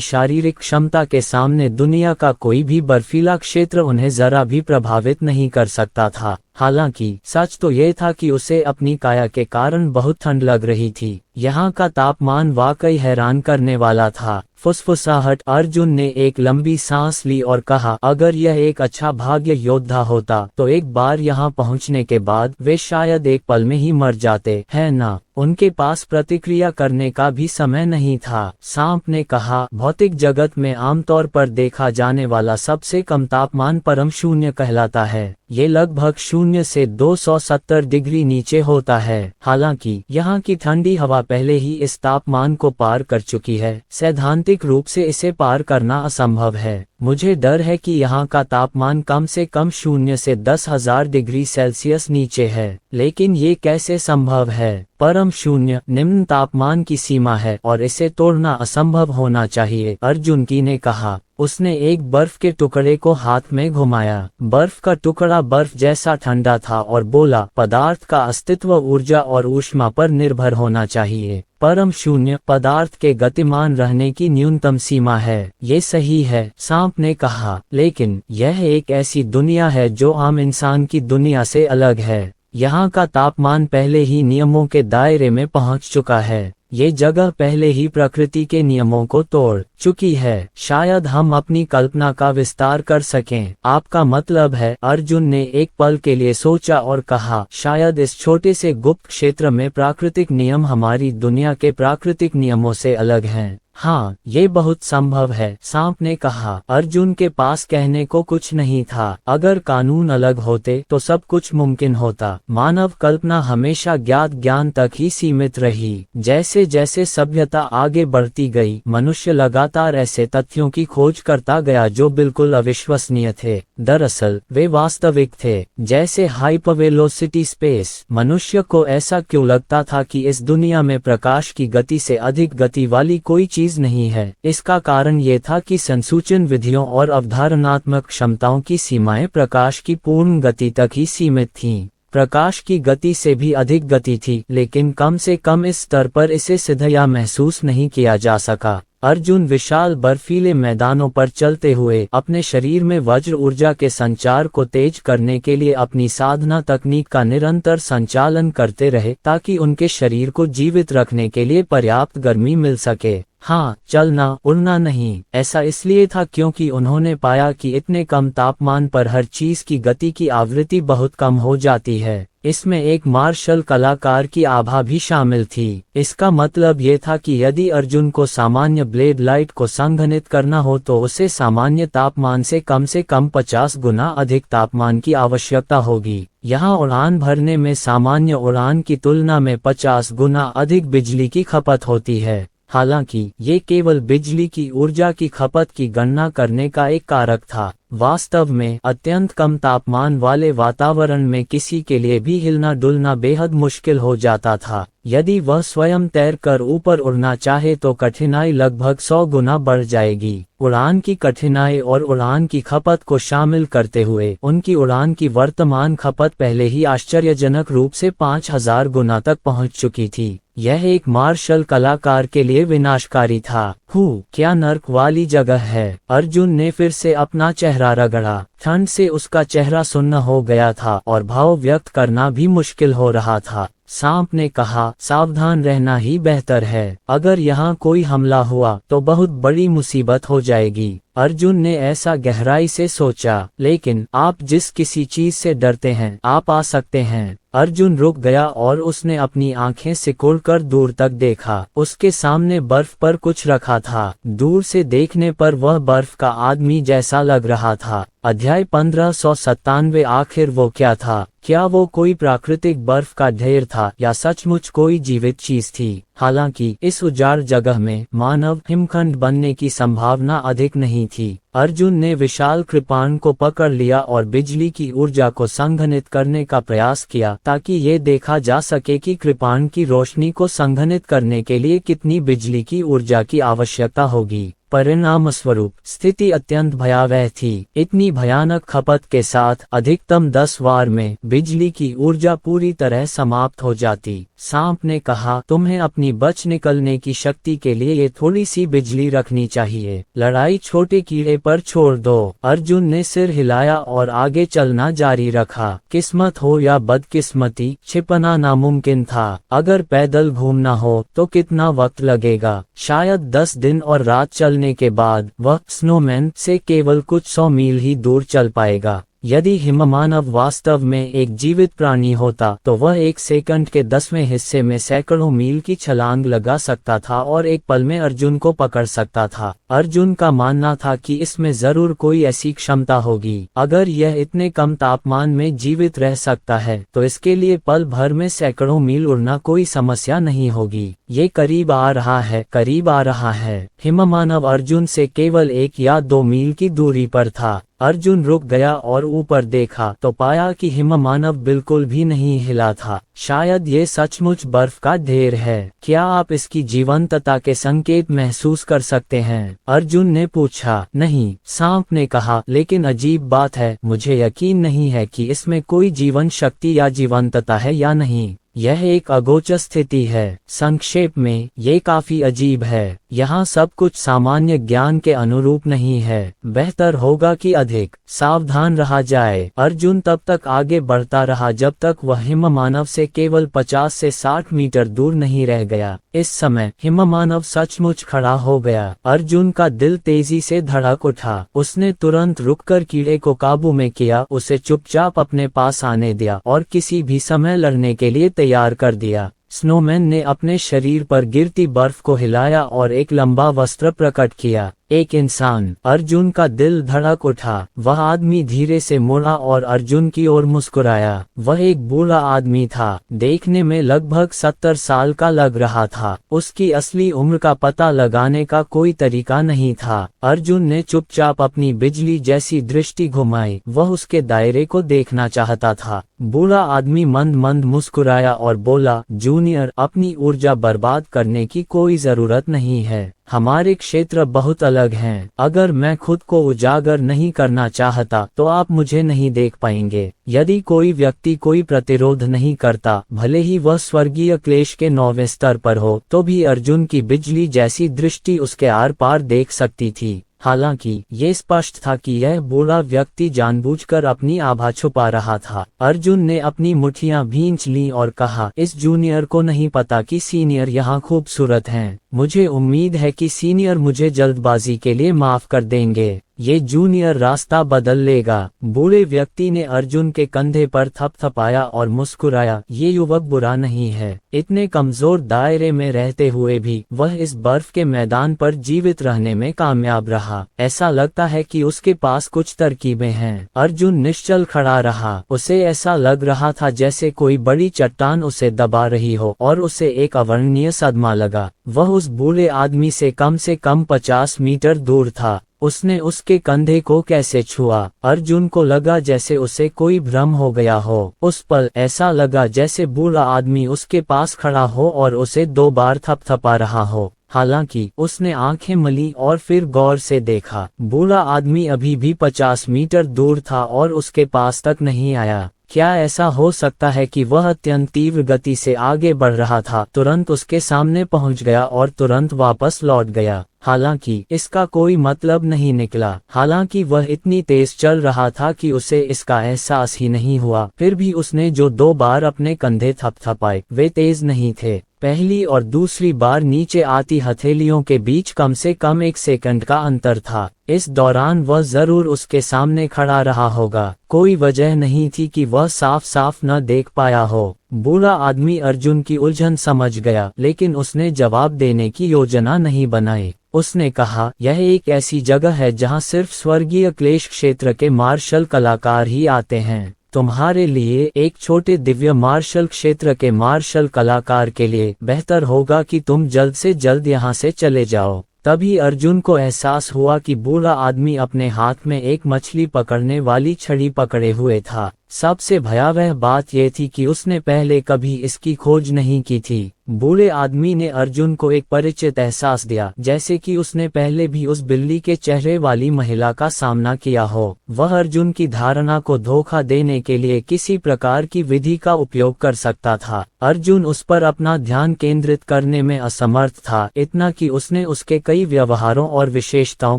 शारीरिक क्षमता के सामने दुनिया का कोई भी बर्फीला क्षेत्र उन्हें जरा भी प्रभावित नहीं कर सकता था। हालांकि सच तो यह था कि उसे अपनी काया के कारण बहुत ठंड लग रही थी। यहाँ का तापमान वाकई हैरान करने वाला था। फुसफुसाहट। अर्जुन ने एक लंबी सांस ली और कहा, अगर यह एक अच्छा भाग्य योद्धा होता तो एक बार यहाँ पहुँचने के बाद वे शायद एक पल में ही मर जाते, है ना? उनके पास प्रतिक्रिया करने का भी समय नहीं था। सांप ने कहा, भौतिक जगत में आमतौर पर देखा जाने वाला सबसे कम तापमान परम शून्य कहलाता है। ये लगभग 0 से 270 डिग्री नीचे होता है। हालांकि यहाँ की ठंडी हवा पहले ही इस तापमान को पार कर चुकी है। सैद्धांतिक रूप से इसे पार करना असंभव है। मुझे डर है कि यहाँ का तापमान कम से कम 0 से 10,000 डिग्री सेल्सियस नीचे है। लेकिन ये कैसे संभव है? परम शून्य निम्न तापमान की सीमा है और इसे तोड़ना असंभव होना चाहिए, अर्जुन की ने कहा। उसने एक बर्फ के टुकड़े को हाथ में घुमाया। बर्फ का टुकड़ा बर्फ जैसा ठंडा था और बोला, पदार्थ का अस्तित्व ऊर्जा और ऊष्मा पर निर्भर होना चाहिए। परम शून्य पदार्थ के गतिमान रहने की न्यूनतम सीमा है। ये सही है, सांप ने कहा, लेकिन यह एक ऐसी दुनिया है जो आम इंसान की दुनिया से अलग है। यहाँ का तापमान पहले ही नियमों के दायरे में पहुँच चुका है। ये जगह पहले ही प्रकृति के नियमों को तोड़ चुकी है। शायद हम अपनी कल्पना का विस्तार कर सकें। आपका मतलब है? अर्जुन ने एक पल के लिए सोचा और कहा, शायद इस छोटे से गुप्त क्षेत्र में प्राकृतिक नियम हमारी दुनिया के प्राकृतिक नियमों से अलग हैं। हाँ, ये बहुत संभव है, सांप ने कहा। अर्जुन के पास कहने को कुछ नहीं था। अगर कानून अलग होते तो सब कुछ मुमकिन होता। मानव कल्पना हमेशा ज्ञात ज्ञान तक ही सीमित रही। जैसे जैसे सभ्यता आगे बढ़ती गई, मनुष्य लगातार ऐसे तथ्यों की खोज करता गया जो बिल्कुल अविश्वसनीय थे। दरअसल वे वास्तविक थे, जैसे हाइपरवेलोसिटी स्पेस। मनुष्य को ऐसा क्यों लगता था कि इस दुनिया में प्रकाश की गति से अधिक गति वाली कोई चीज चीज नहीं है। इसका कारण ये था कि संसूचन विधियों और अवधारणात्मक क्षमताओं की सीमाएं प्रकाश की पूर्ण गति तक ही सीमित थीं। प्रकाश की गति से भी अधिक गति थी, लेकिन कम से कम इस स्तर पर इसे सिद्ध या महसूस नहीं किया जा सका। अर्जुन विशाल बर्फीले मैदानों पर चलते हुए अपने शरीर में वज्र ऊर्जा के संचार को तेज करने के लिए अपनी साधना तकनीक का निरंतर संचालन करते रहे, ताकि उनके शरीर को जीवित रखने के लिए पर्याप्त गर्मी मिल सके। हाँ, चलना, उड़ना नहीं। ऐसा इसलिए था क्योंकि उन्होंने पाया कि इतने कम तापमान पर हर चीज की गति की आवृत्ति बहुत कम हो जाती है। इसमें एक मार्शल कलाकार की आभा भी शामिल थी। इसका मतलब ये था कि यदि अर्जुन को सामान्य ब्लेड लाइट को संघनित करना हो तो उसे सामान्य तापमान से कम 50 गुना अधिक तापमान की आवश्यकता होगी। यहाँ उड़ान भरने में सामान्य उड़ान की तुलना में 50 गुना अधिक बिजली की खपत होती है। हालांकि ये केवल बिजली की ऊर्जा की खपत की गणना करने का एक कारक था। वास्तव में अत्यंत कम तापमान वाले वातावरण में किसी के लिए भी हिलना डुलना बेहद मुश्किल हो जाता था। यदि वह स्वयं तैरकर ऊपर उड़ना चाहे तो कठिनाई लगभग 100 गुना बढ़ जाएगी। उड़ान की कठिनाई और उड़ान की खपत को शामिल करते हुए उनकी उड़ान की वर्तमान खपत पहले ही आश्चर्यजनक रूप से 5000 गुना तक पहुंच चुकी थी। यह एक मार्शल कलाकार के लिए विनाशकारी था। क्या नर्क वाली जगह है। अर्जुन ने फिर से अपना चेहरा रगड़ा। ठंड से उसका चेहरा सुन्न हो गया था और भाव व्यक्त करना भी मुश्किल हो रहा था। सांप ने कहा, सावधान रहना ही बेहतर है। अगर यहाँ कोई हमला हुआ तो बहुत बड़ी मुसीबत हो जाएगी। अर्जुन ने ऐसा गहराई से सोचा। लेकिन आप जिस किसी चीज से डरते हैं, आप आ सकते हैं। अर्जुन रुक गया और उसने अपनी आंखें सिकुड़कर दूर तक देखा। उसके सामने बर्फ पर कुछ रखा था। दूर से देखने पर वह बर्फ का आदमी जैसा लग रहा था। अध्याय 1597। आखिर वो क्या था? क्या वो कोई प्राकृतिक बर्फ का ढेर था या सचमुच कोई जीवित चीज थी? हालांकि इस उजाड़ जगह में मानव हिमखंड बनने की संभावना अधिक नहीं थी। अर्जुन ने विशाल कृपाण को पकड़ लिया और बिजली की ऊर्जा को संघनित करने का प्रयास किया, ताकि ये देखा जा सके कि कृपाण की रोशनी को संघनित करने के लिए कितनी बिजली की ऊर्जा की आवश्यकता होगी। परिणाम स्वरूप स्थिति अत्यंत भयावह थी। इतनी भयानक खपत के साथ अधिकतम 10 वार में बिजली की ऊर्जा पूरी तरह समाप्त हो जाती। सांप ने कहा, तुम्हें अपनी बच निकलने की शक्ति के लिए ये थोड़ी सी बिजली रखनी चाहिए। लड़ाई छोटे कीड़े पर छोड़ दो। अर्जुन ने सिर हिलाया और आगे चलना जारी रखा। किस्मत हो या बदकिस्मती, छिपना नामुमकिन था। अगर पैदल घूमना हो तो कितना वक्त लगेगा? शायद 10 दिन और रात चलने के बाद वह स्नोमैन से केवल कुछ 100 मील ही दूर चल पाएगा। यदि हिममानव वास्तव में एक जीवित प्राणी होता तो वह 1 सेकंड के 10वें हिस्से में सैकड़ों मील की छलांग लगा सकता था और एक पल में अर्जुन को पकड़ सकता था। अर्जुन का मानना था कि इसमें जरूर कोई ऐसी क्षमता होगी। अगर यह इतने कम तापमान में जीवित रह सकता है तो इसके लिए पल भर में सैकड़ों मील उड़ना कोई समस्या नहीं होगी। ये करीब आ रहा है, करीब आ रहा है। हिममानव अर्जुन से केवल 1 या 2 मील की दूरी पर था। अर्जुन रुक गया और ऊपर देखा तो पाया कि हिममानव बिल्कुल भी नहीं हिला था। शायद ये सचमुच बर्फ का ढेर है। क्या आप इसकी जीवंतता के संकेत महसूस कर सकते हैं? अर्जुन ने पूछा। नहीं, सांप ने कहा, लेकिन अजीब बात है, मुझे यकीन नहीं है कि इसमें कोई जीवन शक्ति या जीवंतता है या नहीं। यह एक अगोचर स्थिति है। संक्षेप में, ये काफी अजीब है। यहाँ सब कुछ सामान्य ज्ञान के अनुरूप नहीं है। बेहतर होगा कि अधिक सावधान रहा जाए। अर्जुन तब तक आगे बढ़ता रहा जब तक वह हिममानव से केवल 50 से 60 मीटर दूर नहीं रह गया। इस समय हिममानव सचमुच खड़ा हो गया। अर्जुन का दिल तेजी से धड़क उठा। उसने तुरंत रुककर कीड़े को काबू में किया, उसे चुपचाप अपने पास आने दिया और किसी भी समय लड़ने के लिए तैयार कर दिया। स्नोमैन ने अपने शरीर पर गिरती बर्फ को हिलाया और एक लंबा वस्त्र प्रकट किया। एक इंसान। अर्जुन का दिल धड़क उठा। वह आदमी धीरे से मुड़ा और अर्जुन की ओर मुस्कुराया। वह एक बूढ़ा आदमी था, देखने में लगभग 70 साल का लग रहा था। उसकी असली उम्र का पता लगाने का कोई तरीका नहीं था। अर्जुन ने चुपचाप अपनी बिजली जैसी दृष्टि घुमाई। वह उसके दायरे को देखना चाहता था। बूढ़ा आदमी मंद मंद मुस्कुराया और बोला, जूनियर, अपनी ऊर्जा बर्बाद करने की कोई जरूरत नहीं है। हमारे क्षेत्र बहुत अलग हैं। अगर मैं खुद को उजागर नहीं करना चाहता तो आप मुझे नहीं देख पाएंगे। यदि कोई व्यक्ति कोई प्रतिरोध नहीं करता, भले ही वह स्वर्गीय क्लेश के 9वें स्तर पर हो, तो भी अर्जुन की बिजली जैसी दृष्टि उसके आर पार देख सकती थी। हालांकि ये स्पष्ट था कि यह बूढ़ा व्यक्ति जानबूझकर अपनी आभा छुपा रहा था। अर्जुन ने अपनी मुट्ठियां भींच लीं और कहा, इस जूनियर को नहीं पता कि सीनियर यहाँ खूबसूरत हैं। मुझे उम्मीद है कि सीनियर मुझे जल्दबाजी के लिए माफ कर देंगे। ये जूनियर रास्ता बदल लेगा। बूढ़े व्यक्ति ने अर्जुन के कंधे पर थपथपाया और मुस्कुराया। ये युवक बुरा नहीं है। इतने कमजोर दायरे में रहते हुए भी वह इस बर्फ के मैदान पर जीवित रहने में कामयाब रहा। ऐसा लगता है कि उसके पास कुछ तरकीबें हैं। अर्जुन निश्चल खड़ा रहा। उसे ऐसा लग रहा था जैसे कोई बड़ी चट्टान उसे दबा रही हो और उसे एक अवर्णनीय सदमा लगा। वह उस बूढ़े आदमी से कम 50 मीटर दूर था। उसने उसके कंधे को कैसे छुआ? अर्जुन को लगा जैसे उसे कोई भ्रम हो गया हो। उस पल ऐसा लगा जैसे बूढ़ा आदमी उसके पास खड़ा हो और उसे 2 बार थपथपा रहा हो। हालांकि उसने आंखें मली और फिर गौर से देखा। बूढ़ा आदमी अभी भी 50 मीटर दूर था और उसके पास तक नहीं आया। क्या ऐसा हो सकता है कि वह अत्यंत तीव्र गति से आगे बढ़ रहा था, तुरंत उसके सामने पहुंच गया और तुरंत वापस लौट गया? हालांकि इसका कोई मतलब नहीं निकला। हालांकि वह इतनी तेज चल रहा था कि उसे इसका एहसास ही नहीं हुआ। फिर भी उसने जो 2 बार अपने कंधे थपथपाए वे तेज नहीं थे। पहली और दूसरी बार नीचे आती हथेलियों के बीच कम से कम 1 सेकंड का अंतर था। इस दौरान वह जरूर उसके सामने खड़ा रहा होगा। कोई वजह नहीं थी कि वह साफ साफ न देख पाया हो। बूढ़ा आदमी अर्जुन की उलझन समझ गया, लेकिन उसने जवाब देने की योजना नहीं बनाई। उसने कहा, यह एक ऐसी जगह है जहां सिर्फ स्वर्गीय क्लेश क्षेत्र के मार्शल कलाकार ही आते हैं। तुम्हारे लिए, एक छोटे दिव्य मार्शल क्षेत्र के मार्शल कलाकार के लिए, बेहतर होगा कि तुम जल्द से जल्द यहाँ से चले जाओ। तभी अर्जुन को एहसास हुआ कि बूढ़ा आदमी अपने हाथ में एक मछली पकड़ने वाली छड़ी पकड़े हुए था। सबसे भयावह बात यह थी कि उसने पहले कभी इसकी खोज नहीं की थी। बूढ़े आदमी ने अर्जुन को एक परिचित एहसास दिया, जैसे कि उसने पहले भी उस बिल्ली के चेहरे वाली महिला का सामना किया हो। वह अर्जुन की धारणा को धोखा देने के लिए किसी प्रकार की विधि का उपयोग कर सकता था। अर्जुन उस पर अपना ध्यान केंद्रित करने में असमर्थ था, इतना कि उसने उसके कई व्यवहारों और विशेषताओं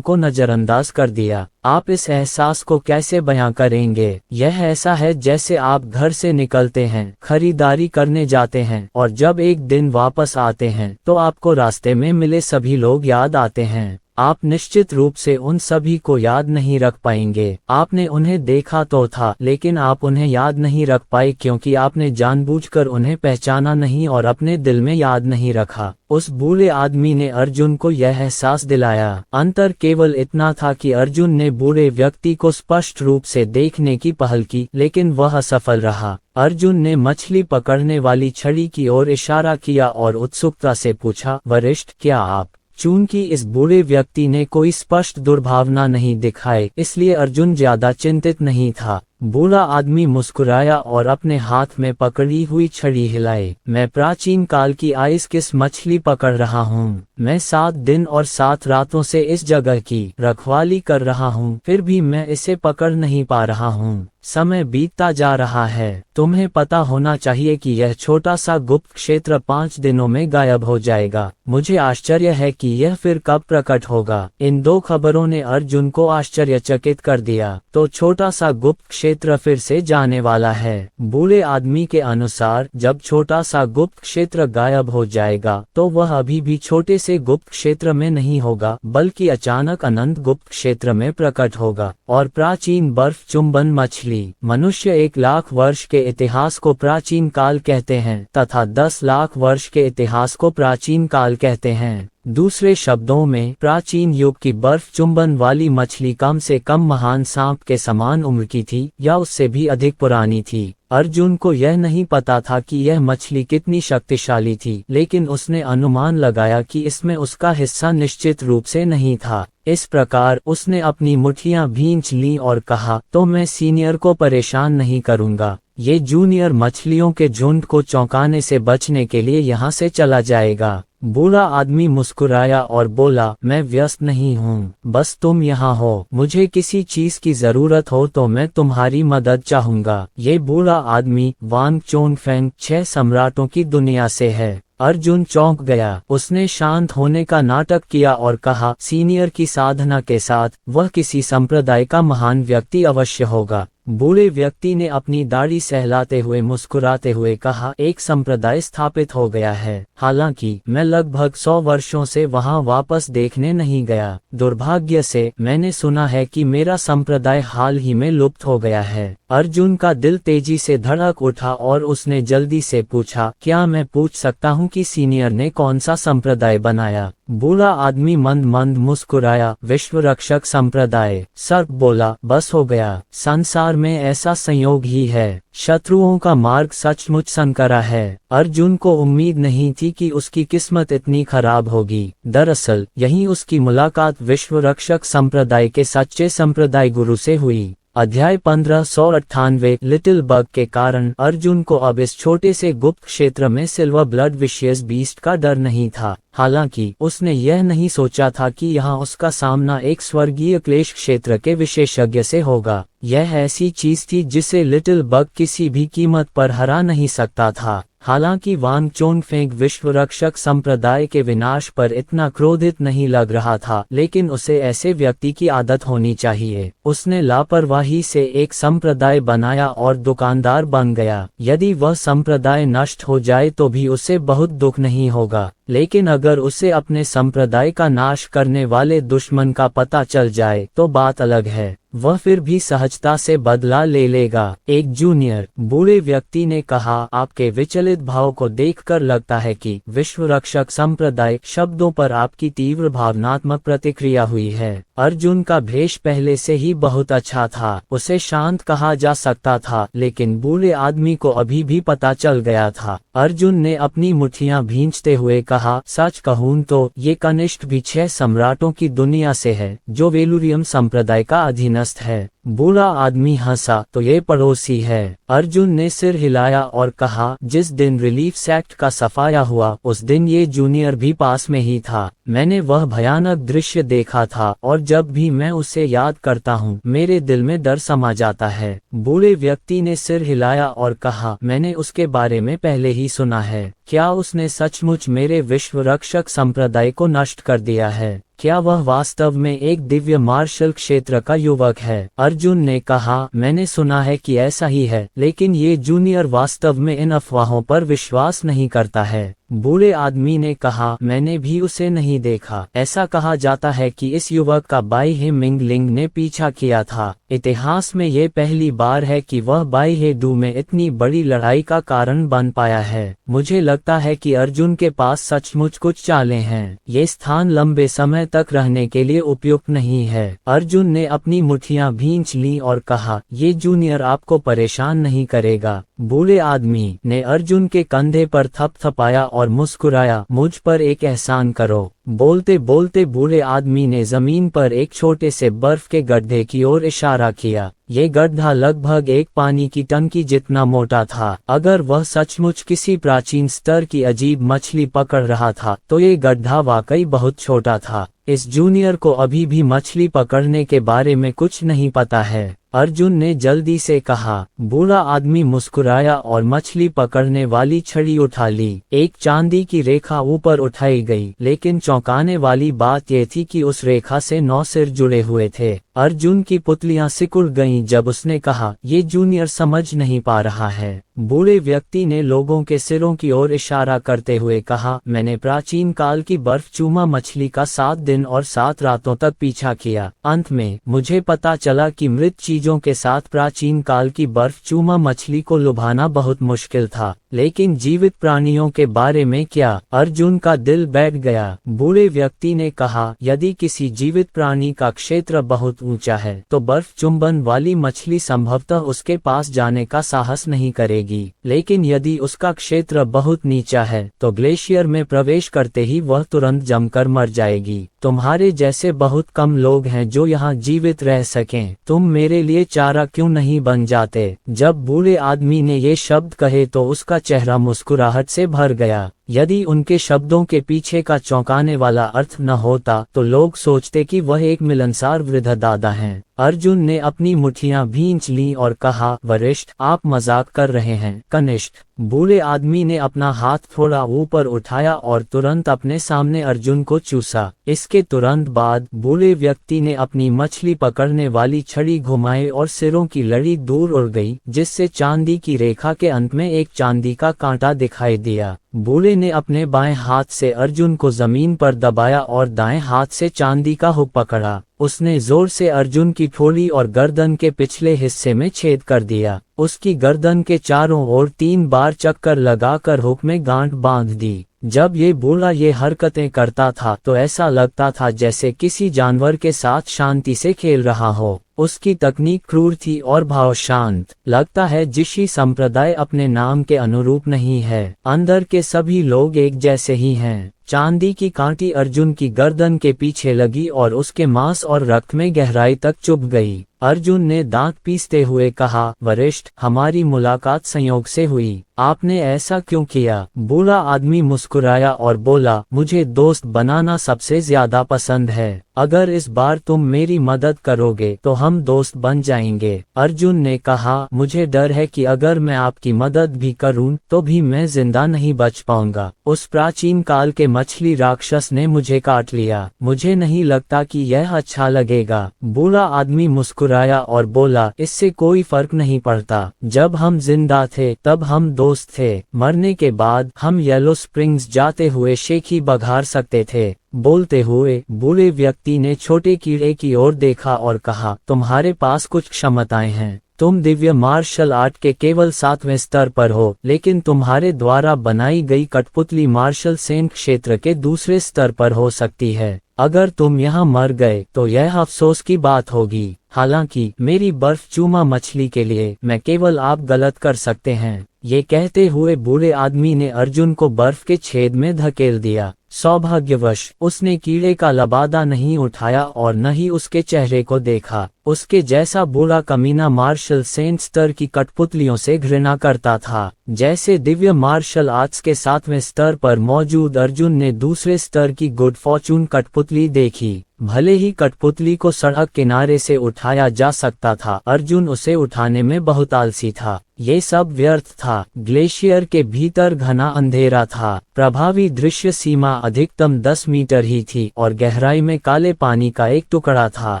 को नजरअंदाज कर दिया। आप इस एहसास को कैसे बयां करेंगे? यह ऐसा है जैसे आप घर से निकलते हैं, खरीदारी करने जाते हैं और जब एक दिन वापस आते हैं तो आपको रास्ते में मिले सभी लोग याद आते हैं। आप निश्चित रूप से उन सभी को याद नहीं रख पाएंगे। आपने उन्हें देखा तो था, लेकिन आप उन्हें याद नहीं रख पाए क्योंकि आपने जानबूझकर उन्हें पहचाना नहीं और अपने दिल में याद नहीं रखा। उस बूढ़े आदमी ने अर्जुन को यह एहसास दिलाया। अंतर केवल इतना था कि अर्जुन ने बूढ़े व्यक्ति को स्पष्ट रूप से देखने की पहल की, लेकिन वह असफल रहा। अर्जुन ने मछली पकड़ने वाली छड़ी की ओर इशारा किया और उत्सुकता से पूछा, वरिष्ठ, क्या आप? चूंकि इस बूढ़े व्यक्ति ने कोई स्पष्ट दुर्भावना नहीं दिखाई, इसलिए अर्जुन ज्यादा चिंतित नहीं था। बूढ़ा आदमी मुस्कुराया और अपने हाथ में पकड़ी हुई छड़ी हिलाई। मैं प्राचीन काल की आइस किस मछली पकड़ रहा हूँ। मैं 7 दिन और 7 रातों से इस जगह की रखवाली कर रहा हूँ, फिर भी मैं इसे पकड़ नहीं पा रहा हूँ। समय बीतता जा रहा है। तुम्हें पता होना चाहिए कि यह छोटा सा गुप्त क्षेत्र 5 दिनों में गायब हो जाएगा। मुझे आश्चर्य है कि यह फिर कब प्रकट होगा। इन 2 खबरों ने अर्जुन को आश्चर्यचकित कर दिया। तो छोटा सा गुप्त क्षेत्र फिर से जाने वाला है। बूढ़े आदमी के अनुसार जब छोटा सा गुप्त क्षेत्र गायब हो जाएगा तो वह अभी भी छोटे से गुप्त क्षेत्र में नहीं होगा, बल्कि अचानक अनंत गुप्त क्षेत्र में प्रकट होगा। और प्राचीन बर्फ चुंबन मछली। मनुष्य 1 लाख वर्ष के इतिहास को प्राचीन काल कहते हैं तथा 10 लाख वर्ष के इतिहास को प्राचीन काल कहते हैं। दूसरे शब्दों में, प्राचीन युग की बर्फ चुंबन वाली मछली कम से कम महान सांप के समान उम्र की थी या उससे भी अधिक पुरानी थी। अर्जुन को यह नहीं पता था कि यह मछली कितनी शक्तिशाली थी, लेकिन उसने अनुमान लगाया कि इसमें उसका हिस्सा निश्चित रूप से नहीं था। इस प्रकार उसने अपनी मुट्ठियां भींच लीं और कहा, तो मैं सीनियर को परेशान नहीं करूंगा। ये जूनियर मछलियों के झुंड को चौंकाने से बचने के लिए यहाँ से चला जाएगा। बूढ़ा आदमी मुस्कुराया और बोला, मैं व्यस्त नहीं हूँ, बस तुम यहाँ हो। मुझे किसी चीज की जरूरत हो तो मैं तुम्हारी मदद चाहूंगा। ये बूढ़ा आदमी वांग चोंगफेंग 6 सम्राटों की दुनिया से है। अर्जुन चौंक गया। उसने शांत होने का नाटक किया और कहा, सीनियर की साधना के साथ वह किसी संप्रदाय का महान व्यक्ति अवश्य होगा। बूढ़े व्यक्ति ने अपनी दाढ़ी सहलाते हुए मुस्कुराते हुए कहा, एक संप्रदाय स्थापित हो गया है। हालांकि मैं लगभग 100 वर्षों से वहां वापस देखने नहीं गया। दुर्भाग्य से मैंने सुना है कि मेरा संप्रदाय हाल ही में लुप्त हो गया है। अर्जुन का दिल तेजी से धड़क उठा और उसने जल्दी से पूछा, क्या मैं पूछ सकता हूँ कि सीनियर ने कौन सा संप्रदाय बनाया? बूढ़ा आदमी मंद मंद मुस्कुराया, विश्व रक्षक संप्रदाय। सर्प बोला, बस हो गया। संसार में ऐसा संयोग ही है। शत्रुओं का मार्ग सचमुच संकरा है। अर्जुन को उम्मीद नहीं थी कि उसकी किस्मत इतनी खराब होगी। दरअसल यही उसकी मुलाकात विश्व रक्षक संप्रदाय के सच्चे संप्रदाय गुरु से हुई। अध्याय 1598 लिटिल बग के कारण अर्जुन को अब इस छोटे से गुप्त क्षेत्र में सिल्वर ब्लड विशियस बीस्ट का डर नहीं था। हालांकि उसने यह नहीं सोचा था कि यहाँ उसका सामना एक स्वर्गीय क्लेश क्षेत्र के विशेषज्ञ से होगा। यह ऐसी चीज थी जिसे लिटिल बग किसी भी कीमत पर हरा नहीं सकता था। हालांकि वांग चोंगफेंग विश्व रक्षक संप्रदाय के विनाश पर इतना क्रोधित नहीं लग रहा था, लेकिन उसे ऐसे व्यक्ति की आदत होनी चाहिए। उसने लापरवाही से एक संप्रदाय बनाया और दुकानदार बन गया। यदि वह संप्रदाय नष्ट हो जाए तो भी उसे बहुत दुख नहीं होगा, लेकिन अगर उसे अपने संप्रदाय का नाश करने वाले दुश्मन का पता चल जाए तो बात अलग है। वह फिर भी सहजता से बदला ले लेगा। एक जूनियर बूढ़े व्यक्ति ने कहा, आपके विचलित भाव को देखकर लगता है कि विश्व रक्षक संप्रदाय शब्दों पर आपकी तीव्र भावनात्मक प्रतिक्रिया हुई है। अर्जुन का भेष पहले से ही बहुत अच्छा था। उसे शांत कहा जा सकता था, लेकिन बूढ़े आदमी को अभी भी पता चल गया था। अर्जुन ने अपनी मुट्ठियां भींचते हुए कहा, सच कहूं तो ये कनिष्ठ भी 6 सम्राटों की दुनिया से है, जो वेलुरियम संप्रदाय का अधीनस्थ है। बूढ़ा आदमी हंसा, तो ये पड़ोसी है। अर्जुन ने सिर हिलाया और कहा, जिस दिन रिलीफ सेक्ट का सफाया हुआ उस दिन ये जूनियर भी पास में ही था। मैंने वह भयानक दृश्य देखा था और जब भी मैं उसे याद करता हूँ मेरे दिल में डर समा जाता है। बूढ़े व्यक्ति ने सिर हिलाया और कहा, मैंने उसके बारे में पहले ही सुना है। क्या उसने सचमुच मेरे विश्व रक्षक संप्रदाय को नष्ट कर दिया है? क्या वह वास्तव में एक दिव्य मार्शल क्षेत्र का युवक है? अर्जुन ने कहा, मैंने सुना है कि ऐसा ही है, लेकिन ये जूनियर वास्तव में इन अफवाहों पर विश्वास नहीं करता है। बूढ़े आदमी ने कहा, मैंने भी उसे नहीं देखा। ऐसा कहा जाता है कि इस युवक का बाई हे मिंगलिंग ने पीछा किया था। इतिहास में ये पहली बार है कि वह बाई हे डू में इतनी बड़ी लड़ाई का कारण बन पाया है। मुझे लगता है कि अर्जुन के पास सचमुच कुछ चालें हैं। ये स्थान लंबे समय तक रहने के लिए उपयुक्त नहीं है। अर्जुन ने अपनी मुट्ठियां भींच ली और कहा, ये जूनियर आपको परेशान नहीं करेगा। बूढ़े आदमी ने अर्जुन के कंधे पर थपथपाया और मुस्कुराया, मुझ पर एक एहसान करो। बोलते बोलते बूढ़े आदमी ने जमीन पर एक छोटे से बर्फ के गड्ढे की ओर इशारा किया। ये गड्ढा लगभग एक पानी की टंकी जितना मोटा था। अगर वह सचमुच किसी प्राचीन स्तर की अजीब मछली पकड़ रहा था तो ये गड्ढा वाकई बहुत छोटा था। इस जूनियर को अभी भी मछली पकड़ने के बारे में कुछ नहीं पता है। अर्जुन ने जल्दी से कहा। बूढ़ा आदमी मुस्कुराया और मछली पकड़ने वाली छड़ी उठा ली। एक चांदी की रेखा ऊपर उठाई गई, लेकिन चौंकाने वाली बात यह थी कि उस रेखा से 9 सिर जुड़े हुए थे। अर्जुन की पुतलियां सिकुड़ गईं जब उसने कहा, ये जूनियर समझ नहीं पा रहा है। बूढ़े व्यक्ति ने लोगों के सिरों की ओर इशारा करते हुए कहा, मैंने प्राचीन काल की बर्फचूमा मछली का 7 दिन और 7 रातों तक पीछा किया। अंत में मुझे पता चला कि मृत चीजों के साथ प्राचीन काल की बर्फचूमा मछली को लुभाना बहुत मुश्किल था, लेकिन जीवित प्राणियों के बारे में क्या? अर्जुन का दिल बैठ गया। बूढ़े व्यक्ति ने कहा, यदि किसी जीवित प्राणी का क्षेत्र बहुत ऊंचा है तो बर्फ चुंबन वाली मछली संभवतः उसके पास जाने का साहस नहीं करेगी, लेकिन यदि उसका क्षेत्र बहुत नीचा है तो ग्लेशियर में प्रवेश करते ही वह तुरंत जमकर मर जाएगी। तुम्हारे जैसे बहुत कम लोग हैं जो यहाँ जीवित रह सकें। तुम मेरे लिए चारा क्यों नहीं बन जाते? जब बूढ़े आदमी ने ये शब्द कहे तो उसका चेहरा मुस्कुराहट से भर गया। यदि उनके शब्दों के पीछे का चौंकाने वाला अर्थ न होता तो लोग सोचते कि वह एक मिलनसार वृद्ध दादा हैं। अर्जुन ने अपनी मुट्ठियां भींच लीं और कहा, वरिष्ठ, आप मजाक कर रहे हैं। कनिष्ठ बूढ़े आदमी ने अपना हाथ थोड़ा ऊपर उठाया और तुरंत अपने सामने अर्जुन को चूसा। इसके तुरंत बाद बूढ़े व्यक्ति ने अपनी मछली पकड़ने वाली छड़ी घुमाई और सिरों की लड़ी दूर उड़ गई, जिससे चांदी की रेखा के अंत में एक चांदी का कांटा दिखाई दिया। बूढ़े ने अपने बाएं हाथ से अर्जुन को जमीन पर दबाया और दाएं हाथ से चांदी का हुक पकड़ा। उसने जोर से अर्जुन की ठोड़ी और गर्दन के पिछले हिस्से में छेद कर दिया। उसकी गर्दन के चारों ओर 3 बार चक्कर लगाकर हुक में गांठ बांध दी। जब ये बूढ़ा ये हरकतें करता था तो ऐसा लगता था जैसे किसी जानवर के साथ शांति से खेल रहा हो। उसकी तकनीक क्रूर थी और भाव शांत। लगता है जिशी संप्रदाय अपने नाम के अनुरूप नहीं है। अंदर के सभी लोग एक जैसे ही हैं। चांदी की कांटी अर्जुन की गर्दन के पीछे लगी और उसके मांस और रक्त में गहराई तक चुभ गई। अर्जुन ने दांत पीसते हुए कहा, वरिष्ठ, हमारी मुलाकात संयोग से हुई। आपने ऐसा क्यों किया? बूढ़ा आदमी मुस्कुराया और बोला, मुझे दोस्त बनाना सबसे ज्यादा पसंद है। अगर इस बार तुम मेरी मदद करोगे तो हम दोस्त बन जाएंगे। अर्जुन ने कहा, मुझे डर है कि अगर मैं आपकी मदद भी करूं तो भी मैं जिंदा नहीं बच पाऊंगा। उस प्राचीन काल के मछली राक्षस ने मुझे काट लिया। मुझे नहीं लगता कि यह अच्छा लगेगा। बूढ़ा आदमी मुस्कुराया और बोला, इससे कोई फर्क नहीं पड़ता। जब हम जिंदा थे तब हम दोस्त थे। मरने के बाद हम येलो स्प्रिंग्स जाते हुए शेखी बघार सकते थे। बोलते हुए बूढ़े व्यक्ति ने छोटे कीड़े की ओर देखा और कहा, तुम्हारे पास कुछ क्षमताएं हैं। तुम दिव्य मार्शल आर्ट के केवल 7वें स्तर पर हो, लेकिन तुम्हारे द्वारा बनाई गई कठपुतली मार्शल सेंट क्षेत्र के दूसरे स्तर पर हो सकती है। अगर तुम यहाँ मर गए तो यह अफसोस की बात होगी। हालांकि मेरी बर्फ चूमा मछली के लिए मैं केवल आप गलत कर सकते हैं। ये कहते हुए बूढ़े आदमी ने अर्जुन को बर्फ के छेद में धकेल दिया। सौभाग्यवश उसने कीड़े का लबादा नहीं उठाया और न ही उसके चेहरे को देखा। उसके जैसा बूढ़ा कमीना मार्शल सेंट स्तर की कठपुतलियों से घृणा करता था। जैसे दिव्य मार्शल आर्ट्स के 7वें स्तर पर मौजूद अर्जुन ने दूसरे स्तर की गुड फॉर्चून कठपुतली देखी। भले ही कठपुतली को सड़क किनारे से उठाया जा सकता था, अर्जुन उसे उठाने में बहुत आलसी था। ये सब व्यर्थ था। ग्लेशियर के भीतर घना अंधेरा था। प्रभावी दृश्य सीमा अधिकतम 10 मीटर ही थी और गहराई में काले पानी का एक टुकड़ा था।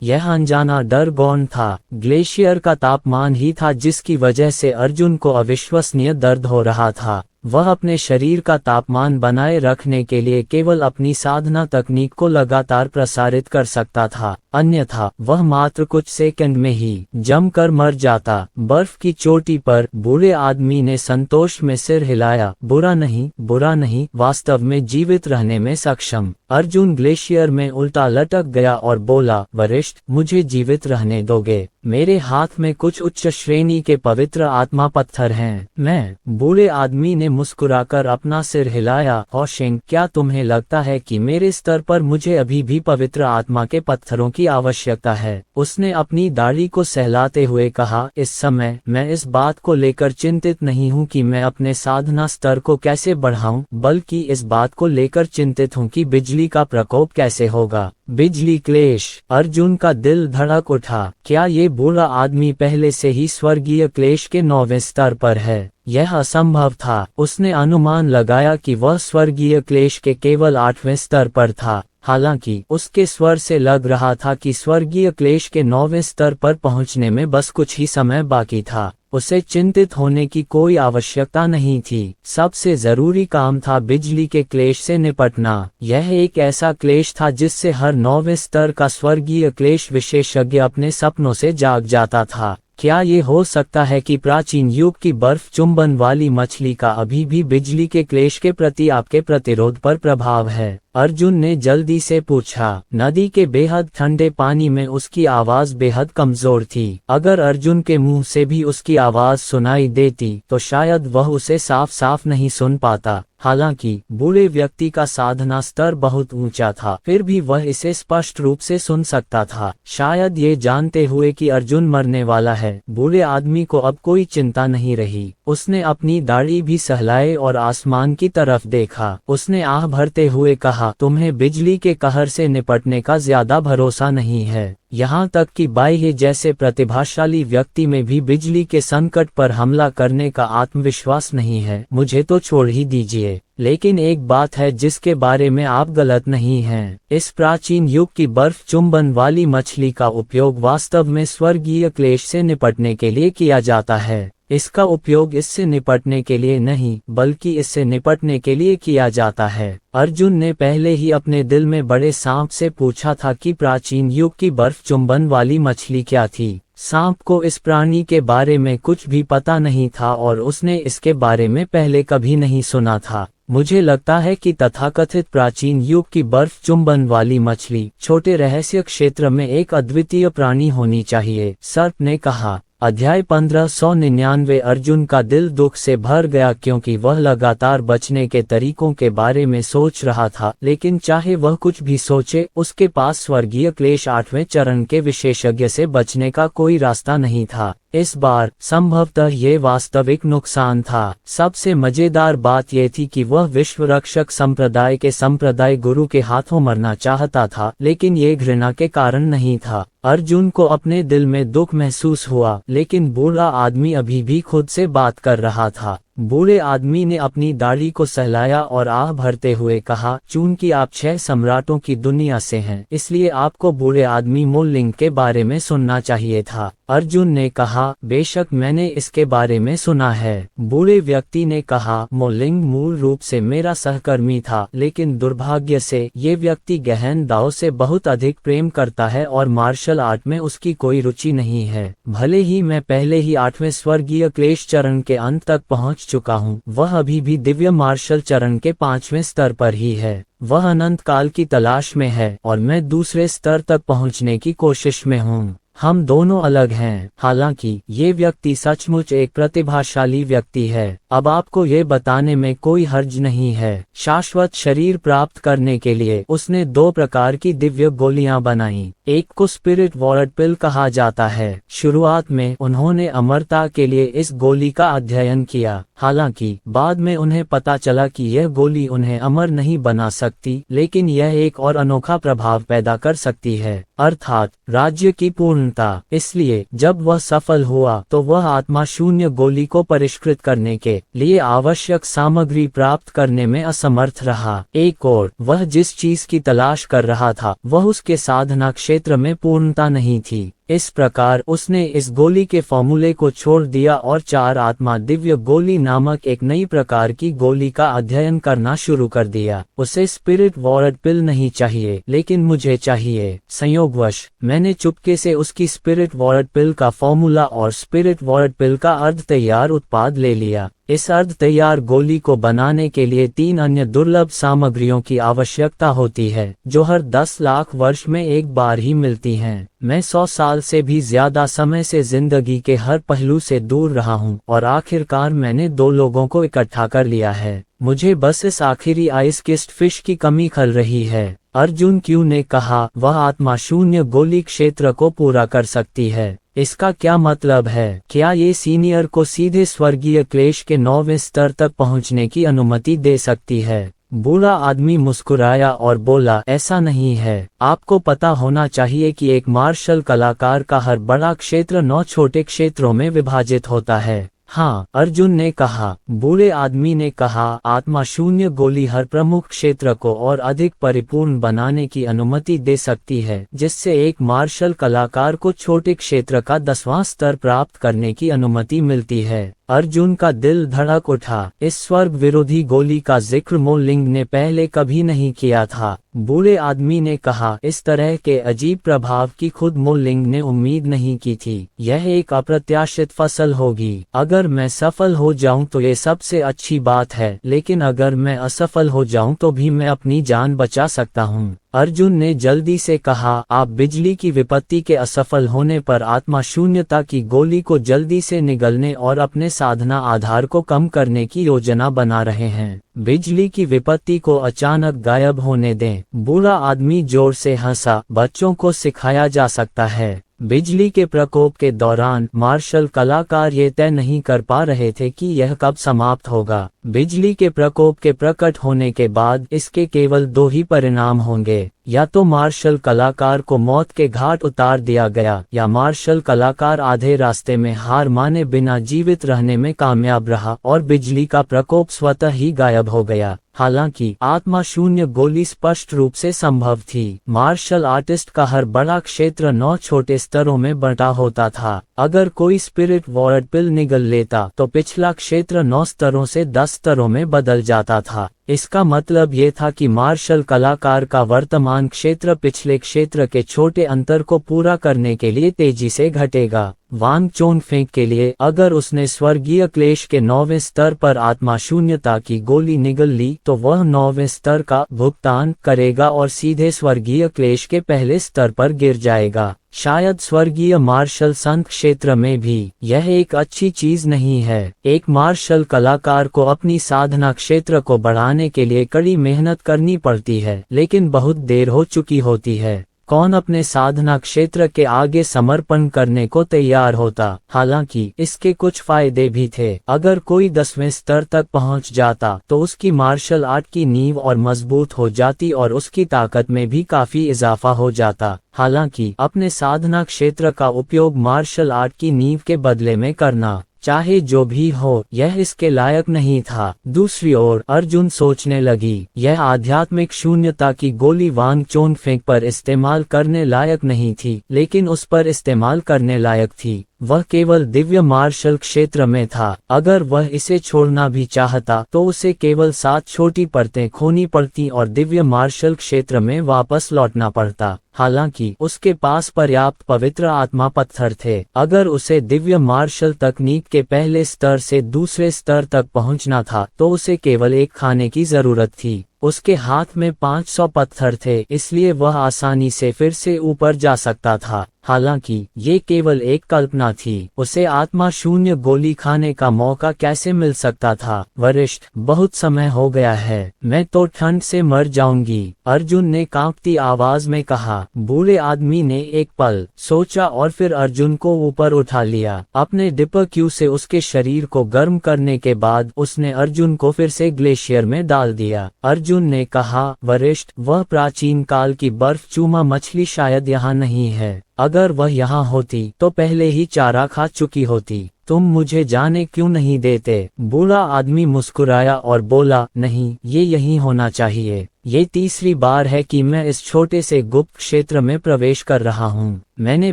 यह अनजाना डर गौण था। ग्लेशियर का तापमान ही था जिसकी वजह से अर्जुन को अविश्वसनीय दर्द हो रहा था। वह अपने शरीर का तापमान बनाए रखने के लिए केवल अपनी साधना तकनीक को लगातार प्रसारित कर सकता था, अन्यथा वह मात्र कुछ सेकंड में ही जमकर मर जाता। बर्फ की चोटी पर बूढ़े आदमी ने संतोष में सिर हिलाया। बुरा नहीं, वास्तव में जीवित रहने में सक्षम। अर्जुन ग्लेशियर में उल्टा लटक गया और बोला, वरिष्ठ, मुझे जीवित रहने दोगे? मेरे हाथ में कुछ उच्च श्रेणी के पवित्र आत्मा पत्थर हैं। मैं बूढ़े आदमी ने मुस्कुराकर अपना सिर हिलाया। होशिंग, क्या तुम्हें लगता है कि मेरे स्तर पर मुझे अभी भी पवित्र आत्मा के पत्थरों की आवश्यकता है? उसने अपनी दाढ़ी को सहलाते हुए कहा, इस समय मैं इस बात को लेकर चिंतित नहीं हूँ कि मैं अपने साधना स्तर को कैसे बढ़ाऊं, बल्कि इस बात को लेकर चिंतित हूँ कि बिजली का प्रकोप कैसे होगा। बिजली क्लेश। अर्जुन का दिल धड़क उठा। क्या ये बूढ़ा आदमी पहले से ही स्वर्गीय क्लेश के 9वें स्तर पर है? यह असंभव था। उसने अनुमान लगाया कि वह स्वर्गीय क्लेश के केवल 8वें स्तर पर था। हालांकि उसके स्वर से लग रहा था कि स्वर्गीय क्लेश के 9वें स्तर पर पहुंचने में बस कुछ ही समय बाकी था। उसे चिंतित होने की कोई आवश्यकता नहीं थी। सबसे जरूरी काम था बिजली के क्लेश से निपटना। यह एक ऐसा क्लेश था जिससे हर 9वें स्तर का स्वर्गीय क्लेश विशेषज्ञ अपने सपनों से जाग जाता था। क्या ये हो सकता है कि प्राचीन युग की बर्फ चुंबन वाली मछली का अभी भी बिजली के क्लेश के प्रति आपके प्रतिरोध पर प्रभाव है? अर्जुन ने जल्दी से पूछा। नदी के बेहद ठंडे पानी में उसकी आवाज बेहद कमजोर थी। अगर अर्जुन के मुंह से भी उसकी आवाज सुनाई देती तो शायद वह उसे साफ साफ नहीं सुन पाता। हालांकि बूढ़े व्यक्ति का साधना स्तर बहुत ऊंचा था, फिर भी वह इसे स्पष्ट रूप से सुन सकता था। शायद ये जानते हुए कि अर्जुन मरने वाला है, बूढ़े आदमी को अब कोई चिंता नहीं रही। उसने अपनी दाढ़ी भी सहलाए और आसमान की तरफ देखा। उसने आह भरते हुए कहा, तुम्हें बिजली के कहर से निपटने का ज्यादा भरोसा नहीं है। यहाँ तक कि बाह्य जैसे प्रतिभाशाली व्यक्ति में भी बिजली के संकट पर हमला करने का आत्मविश्वास नहीं है। मुझे तो छोड़ ही दीजिए। लेकिन एक बात है जिसके बारे में आप गलत नहीं हैं। इस प्राचीन युग की बर्फ चुंबन वाली मछली का उपयोग वास्तव में स्वर्गीय क्लेश से निपटने के लिए किया जाता है। इसका उपयोग इससे निपटने के लिए नहीं, बल्कि इससे निपटने के लिए किया जाता है। अर्जुन ने पहले ही अपने दिल में बड़े सांप से पूछा था कि प्राचीन युग की बर्फ चुंबन वाली मछली क्या थी। सांप को इस प्राणी के बारे में कुछ भी पता नहीं था और उसने इसके बारे में पहले कभी नहीं सुना था। मुझे लगता है कि तथाकथित प्राचीन युग की बर्फ चुंबन वाली मछली छोटे रहस्य क्षेत्र में एक अद्वितीय प्राणी होनी चाहिए, सर्प ने कहा। अध्याय 1599। अर्जुन का दिल दुख से भर गया क्योंकि वह लगातार बचने के तरीकों के बारे में सोच रहा था, लेकिन चाहे वह कुछ भी सोचे, उसके पास स्वर्गीय क्लेश 8वें चरण के विशेषज्ञ से बचने का कोई रास्ता नहीं था। इस बार संभवतः ये वास्तविक नुकसान था। सबसे मजेदार बात यह थी कि वह विश्व रक्षक संप्रदाय के संप्रदाय गुरु के हाथों मरना चाहता था, लेकिन ये घृणा के कारण नहीं था। अर्जुन को अपने दिल में दुख महसूस हुआ, लेकिन बूढ़ा आदमी अभी भी खुद से बात कर रहा था। बूढ़े आदमी ने अपनी दाढ़ी को सहलाया और आह भरते हुए कहा, चूंकि आप 6 सम्राटों की दुनिया से हैं, इसलिए आपको बूढ़े आदमी मोलिंग के बारे में सुनना चाहिए था। अर्जुन ने कहा, बेशक मैंने इसके बारे में सुना है। बूढ़े व्यक्ति ने कहा, मोलिंग मूल रूप से मेरा सहकर्मी था, लेकिन दुर्भाग्य से ये व्यक्ति गहन दाव से बहुत अधिक प्रेम करता है और मार्शल आर्ट में उसकी कोई रुचि नहीं है। भले ही मैं पहले ही 8वें स्वर्गीय क्लेश चरण के अंत तक पहुंच चुका हूँ, वह अभी भी दिव्य मार्शल चरण के 5वें स्तर पर ही है। वह अनंत काल की तलाश में है और मैं दूसरे स्तर तक पहुंचने की कोशिश में हूँ। हम दोनों अलग हैं। हालांकि ये व्यक्ति सचमुच एक प्रतिभाशाली व्यक्ति है। अब आपको ये बताने में कोई हर्ज नहीं है। शाश्वत शरीर प्राप्त करने के लिए उसने 2 प्रकार की दिव्य गोलियां बनाई। एक को स्पिरिट वॉर्ड पिल कहा जाता है। शुरुआत में उन्होंने अमरता के लिए इस गोली का अध्ययन किया। हालांकि बाद में उन्हें पता चला कि यह गोली उन्हें अमर नहीं बना सकती, लेकिन यह एक और अनोखा प्रभाव पैदा कर सकती है, अर्थात राज्य की पूर्णता। इसलिए जब वह सफल हुआ तो वह आत्मा शून्य गोली को परिष्कृत करने के लिए आवश्यक सामग्री प्राप्त करने में असमर्थ रहा। एक और वह जिस चीज की तलाश कर रहा था वह उसके साधना क्षेत्र में पूर्णता नहीं थी। इस प्रकार उसने इस गोली के फॉर्मूले को छोड़ दिया और 4 आत्मा दिव्य गोली नामक एक नई प्रकार की गोली का अध्ययन करना शुरू कर दिया। उसे स्पिरिट वॉर्ड पिल नहीं चाहिए, लेकिन मुझे चाहिए। संयोगवश मैंने चुपके से उसकी स्पिरिट वॉर्ड पिल का फॉर्मूला और स्पिरिट वॉर्ड पिल का अर्ध तैयार उत्पाद ले लिया। इस अर्ध तैयार गोली को बनाने के लिए 3 अन्य दुर्लभ सामग्रियों की आवश्यकता होती है, जो हर 10 लाख वर्ष में एक बार ही मिलती हैं। मैं 100 साल से भी ज्यादा समय से जिंदगी के हर पहलू से दूर रहा हूँ और आखिरकार मैंने 2 लोगों को इकट्ठा कर लिया है। मुझे बस इस आखिरी आइस किस्ट फिश की कमी खल रही है। अर्जुन क्यों ने कहा, वह आत्मा शून्य गोली क्षेत्र को पूरा कर सकती है। इसका क्या मतलब है? क्या ये सीनियर को सीधे स्वर्गीय क्लेश के 9वें स्तर तक पहुंचने की अनुमति दे सकती है? बूढ़ा आदमी मुस्कुराया और बोला, ऐसा नहीं है। आपको पता होना चाहिए कि एक मार्शल कलाकार का हर बड़ा क्षेत्र 9 छोटे क्षेत्रों में विभाजित होता है। हाँ, अर्जुन ने कहा। बूढ़े आदमी ने कहा, आत्मा शून्य गोली हर प्रमुख क्षेत्र को और अधिक परिपूर्ण बनाने की अनुमति दे सकती है, जिससे एक मार्शल कलाकार को छोटे क्षेत्र का 10वां स्तर प्राप्त करने की अनुमति मिलती है। अर्जुन का दिल धड़क उठा। इस स्वर्ग विरोधी गोली का जिक्र मोलिंग ने पहले कभी नहीं किया था। बूढ़े आदमी ने कहा, इस तरह के अजीब प्रभाव की खुद मोलिंग ने उम्मीद नहीं की थी। यह एक अप्रत्याशित फसल होगी। अगर मैं सफल हो जाऊं तो ये सबसे अच्छी बात है, लेकिन अगर मैं असफल हो जाऊं तो भी मैं अपनी जान बचा सकता हूं। अर्जुन ने जल्दी से कहा, आप बिजली की विपत्ति के असफल होने पर आत्मा शून्यता की गोली को जल्दी से निगलने और अपने साधना आधार को कम करने की योजना बना रहे हैं। बिजली की विपत्ति को अचानक गायब होने दें। बूढ़ा आदमी जोर से हंसा। बच्चों को सिखाया जा सकता है। बिजली के प्रकोप के दौरान मार्शल कलाकार ये तय नहीं कर पा रहे थे कि यह कब समाप्त होगा। बिजली के प्रकोप के प्रकट होने के बाद इसके केवल दो ही परिणाम होंगे, या तो मार्शल कलाकार को मौत के घाट उतार दिया गया, या मार्शल कलाकार आधे रास्ते में हार माने बिना जीवित रहने में कामयाब रहा और बिजली का प्रकोप स्वतः ही गायब हो गया। हालांकि आत्मा शून्य गोली स्पष्ट रूप से संभव थी। मार्शल आर्टिस्ट का हर बड़ा क्षेत्र 9 छोटे स्तरों में बंटा होता था। अगर कोई स्पिरिट वर्ड पिल निगल लेता तो पिछला क्षेत्र 9 स्तरों से 10 स्तरों में बदल जाता था। इसका मतलब ये था कि मार्शल कलाकार का वर्तमान क्षेत्र पिछले क्षेत्र के छोटे अंतर को पूरा करने के लिए तेजी से घटेगा। वांग चोनफेंग के लिए अगर उसने स्वर्गीय क्लेश के 9वें स्तर पर आत्मा शून्यता की गोली निगल ली तो वह 9वें स्तर का भुगतान करेगा और सीधे स्वर्गीय क्लेश के पहले स्तर पर गिर जाएगा। शायद स्वर्गीय मार्शल संत क्षेत्र में भी यह एक अच्छी चीज नहीं है। एक मार्शल कलाकार को अपनी साधना क्षेत्र को बढ़ाने के लिए कड़ी मेहनत करनी पड़ती है, लेकिन बहुत देर हो चुकी होती है। कौन अपने साधना क्षेत्र के आगे समर्पण करने को तैयार होता? हालांकि इसके कुछ फायदे भी थे। अगर कोई 10वें स्तर तक पहुंच जाता तो उसकी मार्शल आर्ट की नींव और मजबूत हो जाती और उसकी ताकत में भी काफी इजाफा हो जाता। हालांकि अपने साधना क्षेत्र का उपयोग मार्शल आर्ट की नींव के बदले में करना, चाहे जो भी हो, यह इसके लायक नहीं था। दूसरी ओर अर्जुन सोचने लगी, यह आध्यात्मिक शून्यता की गोली वांग चोनफेंग पर इस्तेमाल करने लायक नहीं थी, लेकिन उस पर इस्तेमाल करने लायक थी। वह केवल दिव्य मार्शल क्षेत्र में था। अगर वह इसे छोड़ना भी चाहता तो उसे केवल 7 छोटी परतें खोनी पड़ती और दिव्य मार्शल क्षेत्र में वापस लौटना पड़ता। हालांकि उसके पास पर्याप्त पवित्र आत्मा पत्थर थे। अगर उसे दिव्य मार्शल तकनीक के पहले स्तर से दूसरे स्तर तक पहुंचना था तो उसे केवल एक खाने की जरूरत थी। उसके हाथ में 500 पत्थर थे, इसलिए वह आसानी से फिर से ऊपर जा सकता था। हालांकि ये केवल एक कल्पना थी। उसे आत्मा शून्य गोली खाने का मौका कैसे मिल सकता था? वरिष्ठ, बहुत समय हो गया है, मैं तो ठंड से मर जाऊंगी, अर्जुन ने कांपती आवाज में कहा। बूढ़े आदमी ने एक पल सोचा और फिर अर्जुन को ऊपर उठा लिया। अपने डिपक्यू से उसके शरीर को गर्म करने के बाद उसने अर्जुन को फिर से ग्लेशियर में डाल दिया। अर्जुन ने कहा, वरिष्ठ, वह प्राचीन काल की बर्फ चूमा मछली शायद यहाँ नहीं है। अगर वह यहाँ होती तो पहले ही चारा खा चुकी होती। तुम मुझे जाने क्यों नहीं देते? बूढ़ा आदमी मुस्कुराया और बोला, नहीं, ये यही होना चाहिए। ये तीसरी बार है कि मैं इस छोटे से गुप्त क्षेत्र में प्रवेश कर रहा हूँ। मैंने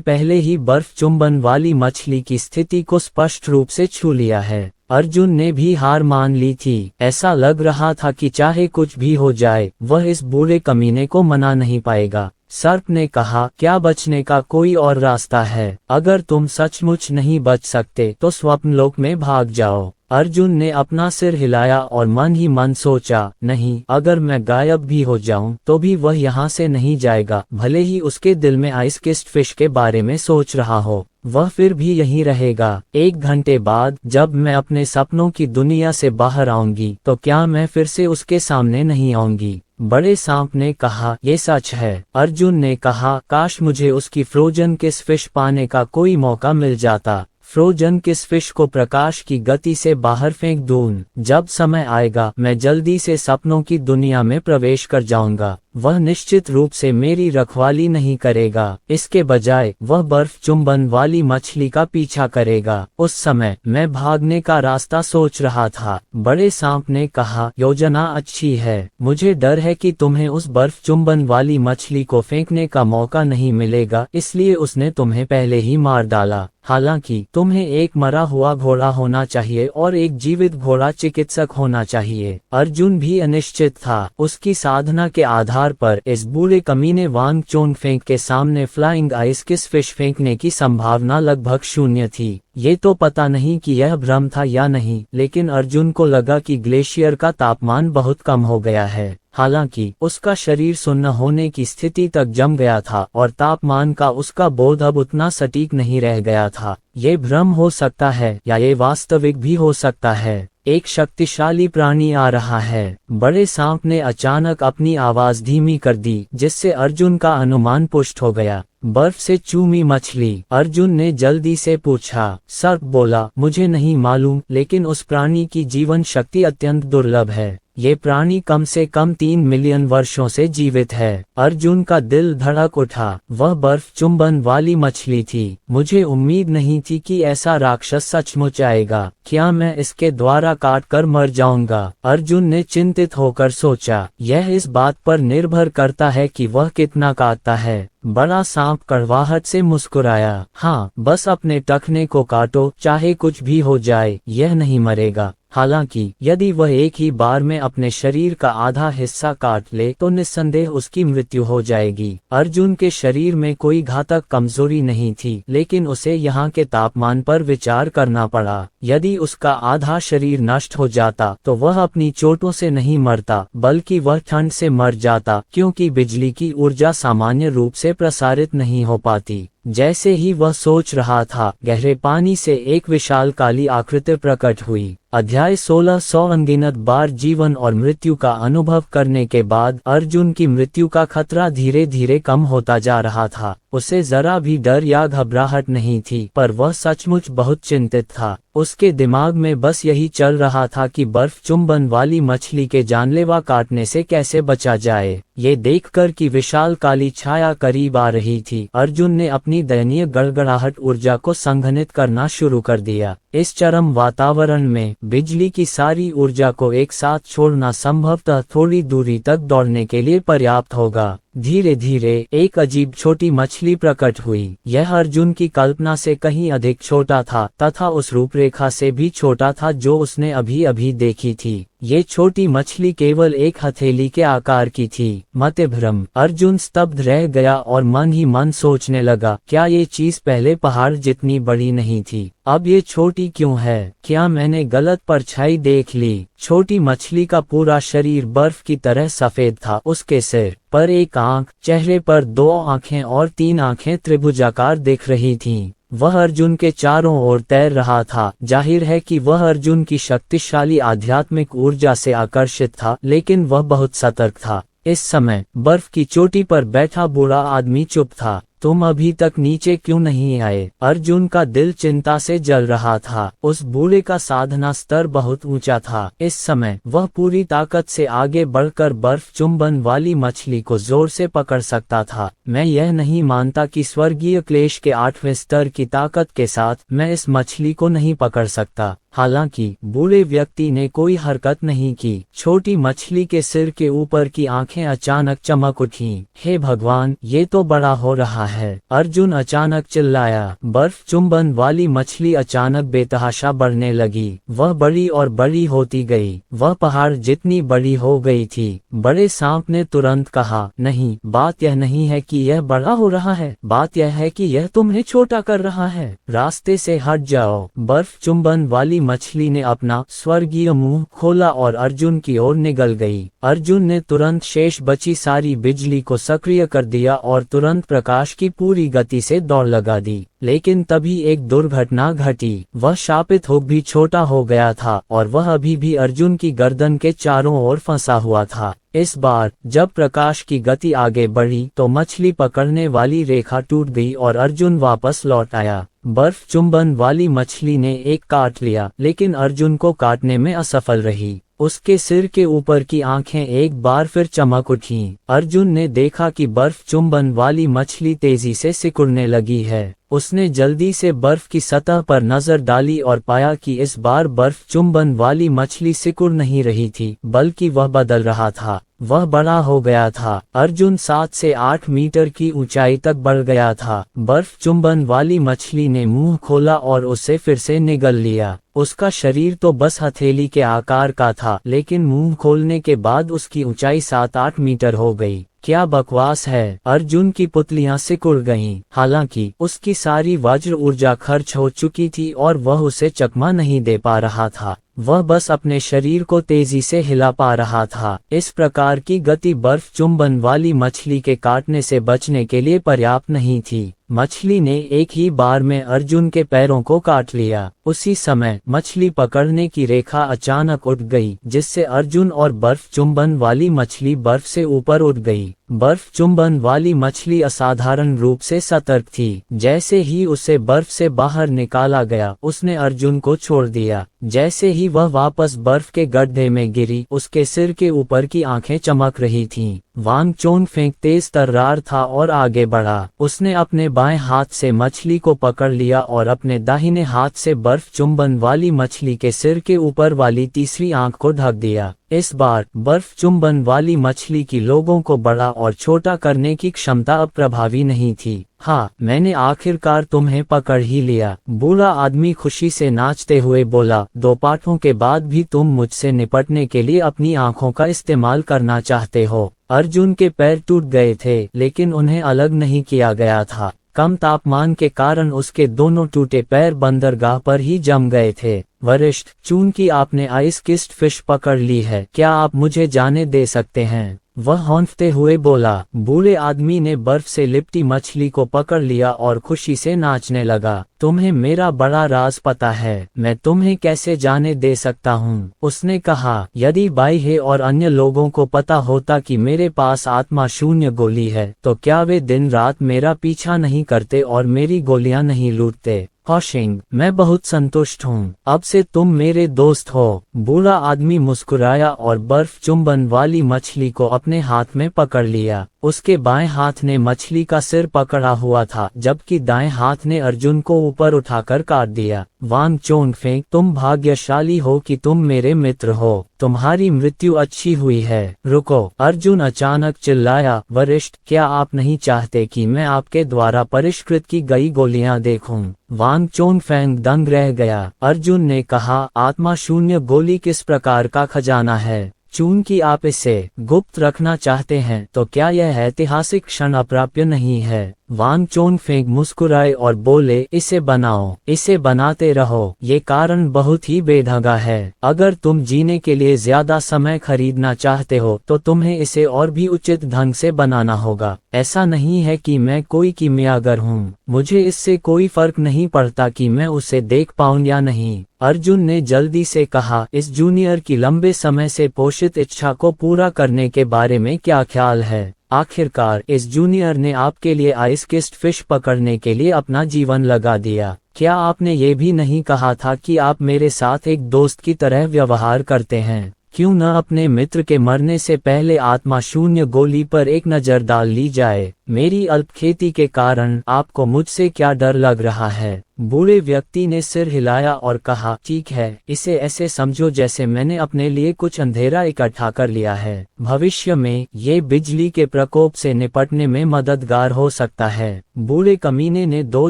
पहले ही बर्फ चुंबन वाली मछली की स्थिति को स्पष्ट रूप से छू लिया है। अर्जुन ने भी हार मान ली थी। ऐसा लग रहा था कि चाहे कुछ भी हो जाए, वह इस बूढ़े कमीने को मना नहीं पाएगा। सर्प ने कहा, क्या बचने का कोई और रास्ता है? अगर तुम सचमुच नहीं बच सकते तो स्वप्नलोक में भाग जाओ। अर्जुन ने अपना सिर हिलाया और मन ही मन सोचा, नहीं, अगर मैं गायब भी हो जाऊं तो भी वह यहाँ से नहीं जाएगा। भले ही उसके दिल में आइस किस्ट फिश के बारे में सोच रहा हो, वह फिर भी यहीं रहेगा। 1 घंटे बाद जब मैं अपने सपनों की दुनिया से बाहर आऊंगी तो क्या मैं फिर से उसके सामने नहीं आऊंगी? बड़े सांप ने कहा, ये सच है। अर्जुन ने कहा, काश मुझे उसकी फ्रोजन किस फिश पाने का कोई मौका मिल जाता। फ्रोजन किस फिश को प्रकाश की गति से बाहर फेंक दूं। जब समय आएगा मैं जल्दी से सपनों की दुनिया में प्रवेश कर जाऊंगा। वह निश्चित रूप से मेरी रखवाली नहीं करेगा। इसके बजाय वह बर्फ चुंबन वाली मछली का पीछा करेगा। उस समय मैं भागने का रास्ता सोच रहा था। बड़े सांप ने कहा, योजना अच्छी है। मुझे डर है कि तुम्हें उस बर्फ चुंबन वाली मछली को फेंकने का मौका नहीं मिलेगा, इसलिए उसने तुम्हें पहले ही मार डाला। हालांकि तुम्हें एक मरा हुआ घोड़ा होना चाहिए और एक जीवित घोड़ा चिकित्सक होना चाहिए। अर्जुन भी अनिश्चित था। उसकी साधना के आधार आधार पर इस बूढ़े कमीने वांग चोनफेंग के सामने फ्लाइंग आइस किस फिश फेंकने की संभावना लगभग शून्य थी। ये तो पता नहीं कि यह भ्रम था या नहीं, लेकिन अर्जुन को लगा कि ग्लेशियर का तापमान बहुत कम हो गया है। हालांकि उसका शरीर सुन्न होने की स्थिति तक जम गया था और तापमान का उसका बोध अब उतना सटीक नहीं रह गया था। ये भ्रम हो सकता है या ये वास्तविक भी हो सकता है। एक शक्तिशाली प्राणी आ रहा है। बड़े सांप ने अचानक अपनी आवाज धीमी कर दी, जिससे अर्जुन का अनुमान पुष्ट हो गया। बर्फ से चूमी मछली। अर्जुन ने जल्दी से पूछा। सर्प बोला, मुझे नहीं मालूम, लेकिन उस प्राणी की जीवन शक्ति अत्यंत दुर्लभ है। ये प्राणी कम से कम 3 मिलियन वर्षों से जीवित है। अर्जुन का दिल धड़क उठा। वह बर्फ चुंबन वाली मछली थी। मुझे उम्मीद नहीं थी कि ऐसा राक्षस सचमुच आएगा। क्या मैं इसके द्वारा काट कर मर जाऊंगा? अर्जुन ने चिंतित होकर सोचा। यह इस बात पर निर्भर करता है कि वह कितना काटता है। बड़ा सांप कड़वाहट से मुस्कुराया। हाँ, बस अपने टखने को काटो, चाहे कुछ भी हो जाए, यह नहीं मरेगा। हालांकि यदि वह एक ही बार में अपने शरीर का आधा हिस्सा काट ले तो निस्संदेह उसकी मृत्यु हो जाएगी। अर्जुन के शरीर में कोई घातक कमजोरी नहीं थी, लेकिन उसे यहाँ के तापमान पर विचार करना पड़ा। यदि उसका आधा शरीर नष्ट हो जाता तो वह अपनी चोटों से नहीं मरता, बल्कि वह ठंड से मर जाता, क्योंकि बिजली की ऊर्जा सामान्य रूप से प्रसारित नहीं हो पाती। जैसे ही वह सोच रहा था, गहरे पानी से एक विशाल काली आकृति प्रकट हुई। अध्याय 1600 अनगिनत बार जीवन और मृत्यु का अनुभव करने के बाद अर्जुन की मृत्यु का खतरा धीरे धीरे कम होता जा रहा था। उसे जरा भी डर या घबराहट नहीं थी, पर वह सचमुच बहुत चिंतित था। उसके दिमाग में बस यही चल रहा था कि बर्फ चुंबन वाली मछली के जानलेवा काटने से कैसे बचा जाए। ये देखकर कि विशाल काली छाया करीब आ रही थी, अर्जुन ने अपनी दयनीय गड़गड़ाहट ऊर्जा को संघनित करना शुरू कर दिया। इस चरम वातावरण में बिजली की सारी ऊर्जा को एक साथ छोड़ना संभवतः थोड़ी दूरी तक दौड़ने के लिए पर्याप्त होगा। धीरे धीरे एक अजीब छोटी मछली प्रकट हुई। यह अर्जुन की कल्पना से कहीं अधिक छोटा था तथा उस रूपरेखा से भी छोटा था जो उसने अभी अभी देखी थी। ये छोटी मछली केवल एक हथेली के आकार की थी। मत भ्रम। अर्जुन स्तब्ध रह गया और मन ही मन सोचने लगा, क्या ये चीज पहले पहाड़ जितनी बड़ी नहीं थी, अब ये छोटी क्यों है? क्या मैंने गलत परछाई देख ली? छोटी मछली का पूरा शरीर बर्फ की तरह सफेद था। उसके सिर पर एक आंख, चेहरे पर 2 आंखें और 3 आंखें त्रिभुजाकार दिख रही थीं। वह अर्जुन के चारों ओर तैर रहा था। जाहिर है कि वह अर्जुन की शक्तिशाली आध्यात्मिक ऊर्जा से आकर्षित था, लेकिन वह बहुत सतर्क था। इस समय बर्फ की चोटी पर बैठा बूढ़ा आदमी चुप था। तुम अभी तक नीचे क्यों नहीं आए? अर्जुन का दिल चिंता से जल रहा था। उस बूढ़े का साधना स्तर बहुत ऊंचा था। इस समय वह पूरी ताकत से आगे बढ़कर बर्फ चुंबन वाली मछली को जोर से पकड़ सकता था। मैं यह नहीं मानता कि स्वर्गीय क्लेश के 8वें स्तर की ताकत के साथ मैं इस मछली को नहीं पकड़ सकता। हालांकि बूढ़े व्यक्ति ने कोई हरकत नहीं की। छोटी मछली के सिर के ऊपर की आंखें अचानक चमक उठीं। हे भगवान, ये तो बड़ा हो रहा है। अर्जुन अचानक चिल्लाया। बर्फ चुंबन वाली मछली अचानक बेतहाशा बढ़ने लगी। वह बड़ी और बड़ी होती गई। वह पहाड़ जितनी बड़ी हो गई थी। बड़े सांप ने तुरंत कहा, नहीं, बात यह नहीं है कि यह बड़ा हो रहा है, बात यह है कि यह तुम्हें छोटा कर रहा है। रास्ते से हट जाओ। बर्फ चुंबन वाली मछली ने अपना स्वर्गीय मुंह खोला और अर्जुन की ओर निगल गई। अर्जुन ने तुरंत शेष बची सारी बिजली को सक्रिय कर दिया और तुरंत प्रकाश की पूरी गति से दौड़ लगा दी। लेकिन तभी एक दुर्घटना घटी। वह शापित हुक भी छोटा हो गया था और वह अभी भी अर्जुन की गर्दन के चारों ओर फंसा हुआ था। इस बार जब प्रकाश की गति आगे बढ़ी तो मछली पकड़ने वाली रेखा टूट गई और अर्जुन वापस लौट आया। बर्फ चुंबन वाली मछली ने एक काट लिया, लेकिन अर्जुन को काटने में असफल रही। उसके सिर के ऊपर की आंखें एक बार फिर चमक उठीं। अर्जुन ने देखा कि बर्फ चुंबन वाली मछली तेजी से सिकुड़ने लगी है। उसने जल्दी से बर्फ की सतह पर नजर डाली और पाया कि इस बार बर्फ चुंबन वाली मछली सिकुड़ नहीं रही थी, बल्कि वह बदल रहा था। वह बड़ा हो गया था। अर्जुन 7 से 8 मीटर की ऊंचाई तक बढ़ गया था। बर्फ चुंबन वाली मछली ने मुंह खोला और उसे फिर से निगल लिया। उसका शरीर तो बस हथेली के आकार का था, लेकिन मुंह खोलने के बाद उसकी ऊंचाई 7-8 मीटर हो गई। क्या बकवास है। अर्जुन की पुतलियां सिकुड़ गईं। हालांकि उसकी सारी वज्र ऊर्जा खर्च हो चुकी थी और वह उसे चकमा नहीं दे पा रहा था। वह बस अपने शरीर को तेजी से हिला पा रहा था। इस प्रकार की गति बर्फ चुंबन वाली मछली के काटने से बचने के लिए पर्याप्त नहीं थी। मछली ने एक ही बार में अर्जुन के पैरों को काट लिया। उसी समय मछली पकड़ने की रेखा अचानक उठ गई, जिससे अर्जुन और बर्फ चुंबन वाली मछली बर्फ से ऊपर उठ गई। बर्फ चुंबन वाली मछली असाधारण रूप से सतर्क थी। जैसे ही उसे बर्फ से बाहर निकाला गया, उसने अर्जुन को छोड़ दिया। जैसे ही वह वापस बर्फ के गड्ढे में गिरी, उसके सिर के ऊपर की आंखें चमक रही थीं। वांग चोंगफेंग तेज तर्रार था और आगे बढ़ा। उसने अपने बाएं हाथ से मछली को पकड़ लिया और अपने दाहिने हाथ से बर्फ चुंबन वाली मछली के सिर के ऊपर वाली तीसरी आंख को ढक दिया। इस बार बर्फ चुंबन वाली मछली की लोगों को बड़ा और छोटा करने की क्षमता अब प्रभावी नहीं थी। हाँ, मैंने आखिरकार तुम्हें पकड़ ही लिया। बूढ़ा आदमी खुशी से नाचते हुए बोला, 2 पाठों के बाद भी तुम मुझसे निपटने के लिए अपनी आंखों का इस्तेमाल करना चाहते हो। अर्जुन के पैर टूट गए थे, लेकिन उन्हें अलग नहीं किया गया था। कम तापमान के कारण उसके दोनों टूटे पैर बंदरगाह पर ही जम गए थे। वरिष्ठ, चूंकि आपने आइस किस्ट फिश पकड़ ली है, क्या आप मुझे जाने दे सकते हैं? वह हौंफते हुए बोला। बूढ़े आदमी ने बर्फ से लिपटी मछली को पकड़ लिया और खुशी से नाचने लगा। तुम्हें मेरा बड़ा राज पता है, मैं तुम्हें कैसे जाने दे सकता हूँ? उसने कहा, यदि बाई और अन्य लोगों को पता होता कि मेरे पास आत्मा शून्य गोली है, तो क्या वे दिन रात मेरा पीछा नहीं करते और मेरी गोलियां नहीं लूटते? हॉशिंग, मैं बहुत संतुष्ट हूँ। अब से तुम मेरे दोस्त हो। बूढ़ा आदमी मुस्कुराया और बर्फ चुंबन वाली मछली को अपने हाथ में पकड़ लिया। उसके बाएं हाथ ने मछली का सिर पकड़ा हुआ था, जबकि दाएं हाथ ने अर्जुन को ऊपर उठाकर काट दिया। वांग चोंगफेंग, तुम भाग्यशाली हो कि तुम मेरे मित्र हो। तुम्हारी मृत्यु अच्छी हुई है। रुको, अर्जुन अचानक चिल्लाया। वरिष्ठ, क्या आप नहीं चाहते कि मैं आपके द्वारा परिष्कृत की गई गोलियां देखूं? वांग चोंगफेंग दंग रह गया। अर्जुन ने कहा, आत्मा शून्य गोली किस प्रकार का खजाना है? चूंकि आप इसे गुप्त रखना चाहते हैं, तो क्या यह ऐतिहासिक क्षण अप्राप्य नहीं है? वांग चोंगफेंग मुस्कुराए और बोले, इसे बनाओ, इसे बनाते रहो। ये कारण बहुत ही बेढंगा है। अगर तुम जीने के लिए ज्यादा समय खरीदना चाहते हो, तो तुम्हें इसे और भी उचित ढंग से बनाना होगा। ऐसा नहीं है कि मैं कोई कीमियागर हूँ। मुझे इससे कोई फर्क नहीं पड़ता कि मैं उसे देख पाऊं या नहीं। अर्जुन ने जल्दी से कहा, इस जूनियर की लंबे समय से पोषित इच्छा को पूरा करने के बारे में क्या ख्याल है? आखिरकार इस जूनियर ने आपके लिए आइस किस्ट फिश पकड़ने के लिए अपना जीवन लगा दिया। क्या आपने ये भी नहीं कहा था कि आप मेरे साथ एक दोस्त की तरह व्यवहार करते हैं? क्यों न अपने मित्र के मरने से पहले आत्मा शून्य गोली पर एक नजर डाल ली जाए? मेरी अल्पखेती के कारण आपको मुझसे क्या डर लग रहा है? बूढ़े व्यक्ति ने सिर हिलाया और कहा, ठीक है, इसे ऐसे समझो जैसे मैंने अपने लिए कुछ अंधेरा इकट्ठा कर लिया है। भविष्य में ये बिजली के प्रकोप से निपटने में मददगार हो सकता है। बूढ़े कमीने ने 2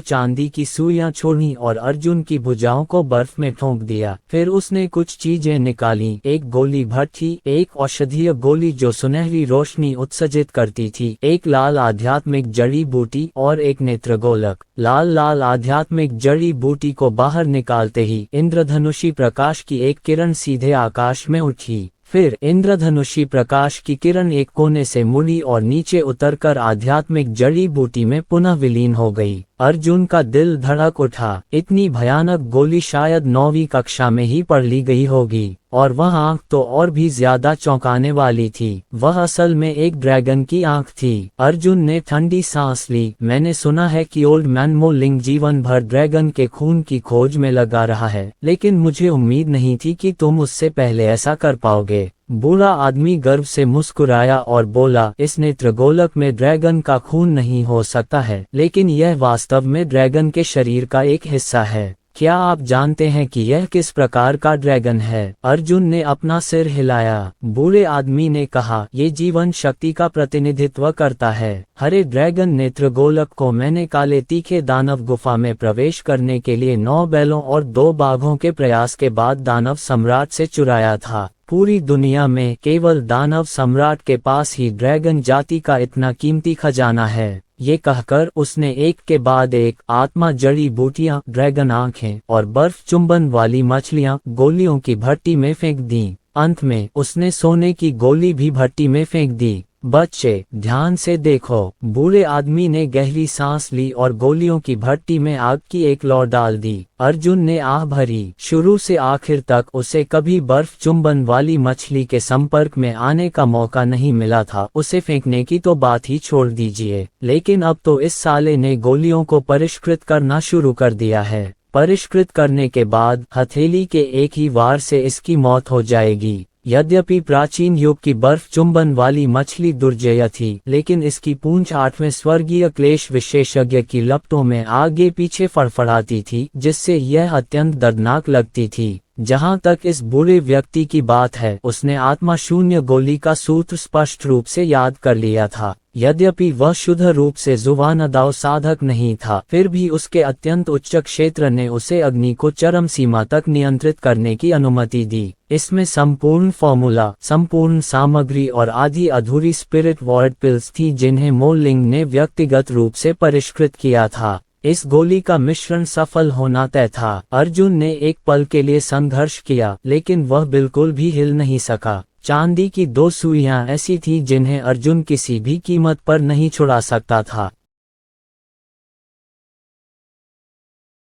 चांदी की सुइयां छोड़ी और अर्जुन की भुजाओं को बर्फ में ठोंक दिया। फिर उसने कुछ चीजें निकाली, एक गोली भट्टी, एक औषधीय गोली जो सुनहरी रोशनी उत्सर्जित करती थी, एक लाल आध्यात्मिक जड़ी बूटी और एक नेत्रगोलक। लाल आध्यात्मिक जड़ी बूटी को बाहर निकालते ही इंद्रधनुषी प्रकाश की एक किरण सीधे आकाश में उठी। फिर इंद्रधनुषी प्रकाश की किरण एक कोने से मुड़ी और नीचे उतरकर आध्यात्मिक जड़ी बूटी में पुनः विलीन हो गई। अर्जुन का दिल धड़क उठा। इतनी भयानक गोली शायद 9वीं कक्षा में ही पढ़ ली गई होगी, और वह आंख तो और भी ज्यादा चौंकाने वाली थी। वह असल में एक ड्रैगन की आंख थी। अर्जुन ने ठंडी सांस ली। मैंने सुना है कि ओल्ड मैन मो लिंग जीवन भर ड्रैगन के खून की खोज में लगा रहा है, लेकिन मुझे उम्मीद नहीं थी कि तुम उससे पहले ऐसा कर पाओगे। बूढ़ा आदमी गर्व से मुस्कुराया और बोला, इस नेत्रगोलक में ड्रैगन का खून नहीं हो सकता है, लेकिन यह वास्तव में ड्रैगन के शरीर का एक हिस्सा है। क्या आप जानते हैं कि यह किस प्रकार का ड्रैगन है? अर्जुन ने अपना सिर हिलाया। बूढ़े आदमी ने कहा, ये जीवन शक्ति का प्रतिनिधित्व करता है। हरे ड्रैगन नेत्रगोलक को मैंने काले तीखे दानव गुफा में प्रवेश करने के लिए 9 बैलों और 2 बाघों के प्रयास के बाद दानव सम्राट से चुराया था। पूरी दुनिया में केवल दानव सम्राट के पास ही ड्रैगन जाति का इतना कीमती खजाना है। ये कहकर उसने एक के बाद एक आत्मा, जड़ी बूटियां, ड्रैगन आंखें और बर्फ चुंबन वाली मछलियां गोलियों की भट्टी में फेंक दी। अंत में उसने सोने की गोली भी भट्टी में फेंक दी। बच्चे, ध्यान से देखो। बूढ़े आदमी ने गहरी सांस ली और गोलियों की भट्टी में आग की एक लौ डाल दी। अर्जुन ने आह भरी। शुरू से आखिर तक उसे कभी बर्फ चुंबन वाली मछली के संपर्क में आने का मौका नहीं मिला था। उसे फेंकने की तो बात ही छोड़ दीजिए, लेकिन अब तो इस साले ने गोलियों को परिष्कृत करना शुरू कर दिया है। परिष्कृत करने के बाद हथेली के एक ही वार से इसकी मौत हो जाएगी। यद्यपि प्राचीन युग की बर्फ चुंबन वाली मछली दुर्जय थी, लेकिन इसकी पूंछ 8वें स्वर्गीय क्लेश विशेषज्ञ की लपटों में आगे पीछे फड़फड़ाती थी, जिससे यह अत्यंत दर्दनाक लगती थी। जहां तक इस बूढ़े व्यक्ति की बात है, उसने आत्मा शून्य गोली का सूत्र स्पष्ट रूप से याद कर लिया था। यद्यपि वह शुद्ध रूप से जुबानदाव साधक नहीं था, फिर भी उसके अत्यंत उच्च क्षेत्र ने उसे अग्नि को चरम सीमा तक नियंत्रित करने की अनुमति दी। इसमें संपूर्ण फॉर्मूला, संपूर्ण सामग्री और आधी अधूरी स्पिरिट वर्ड पिल्स थी, जिन्हें मोलिंग ने व्यक्तिगत रूप से परिष्कृत किया था। इस गोली का मिश्रण सफल होना तय था। अर्जुन ने एक पल के लिए संघर्ष किया, लेकिन वह बिल्कुल भी हिल नहीं सका। चांदी की 2 सुइयां ऐसी थीं जिन्हें अर्जुन किसी भी कीमत पर नहीं छुड़ा सकता था।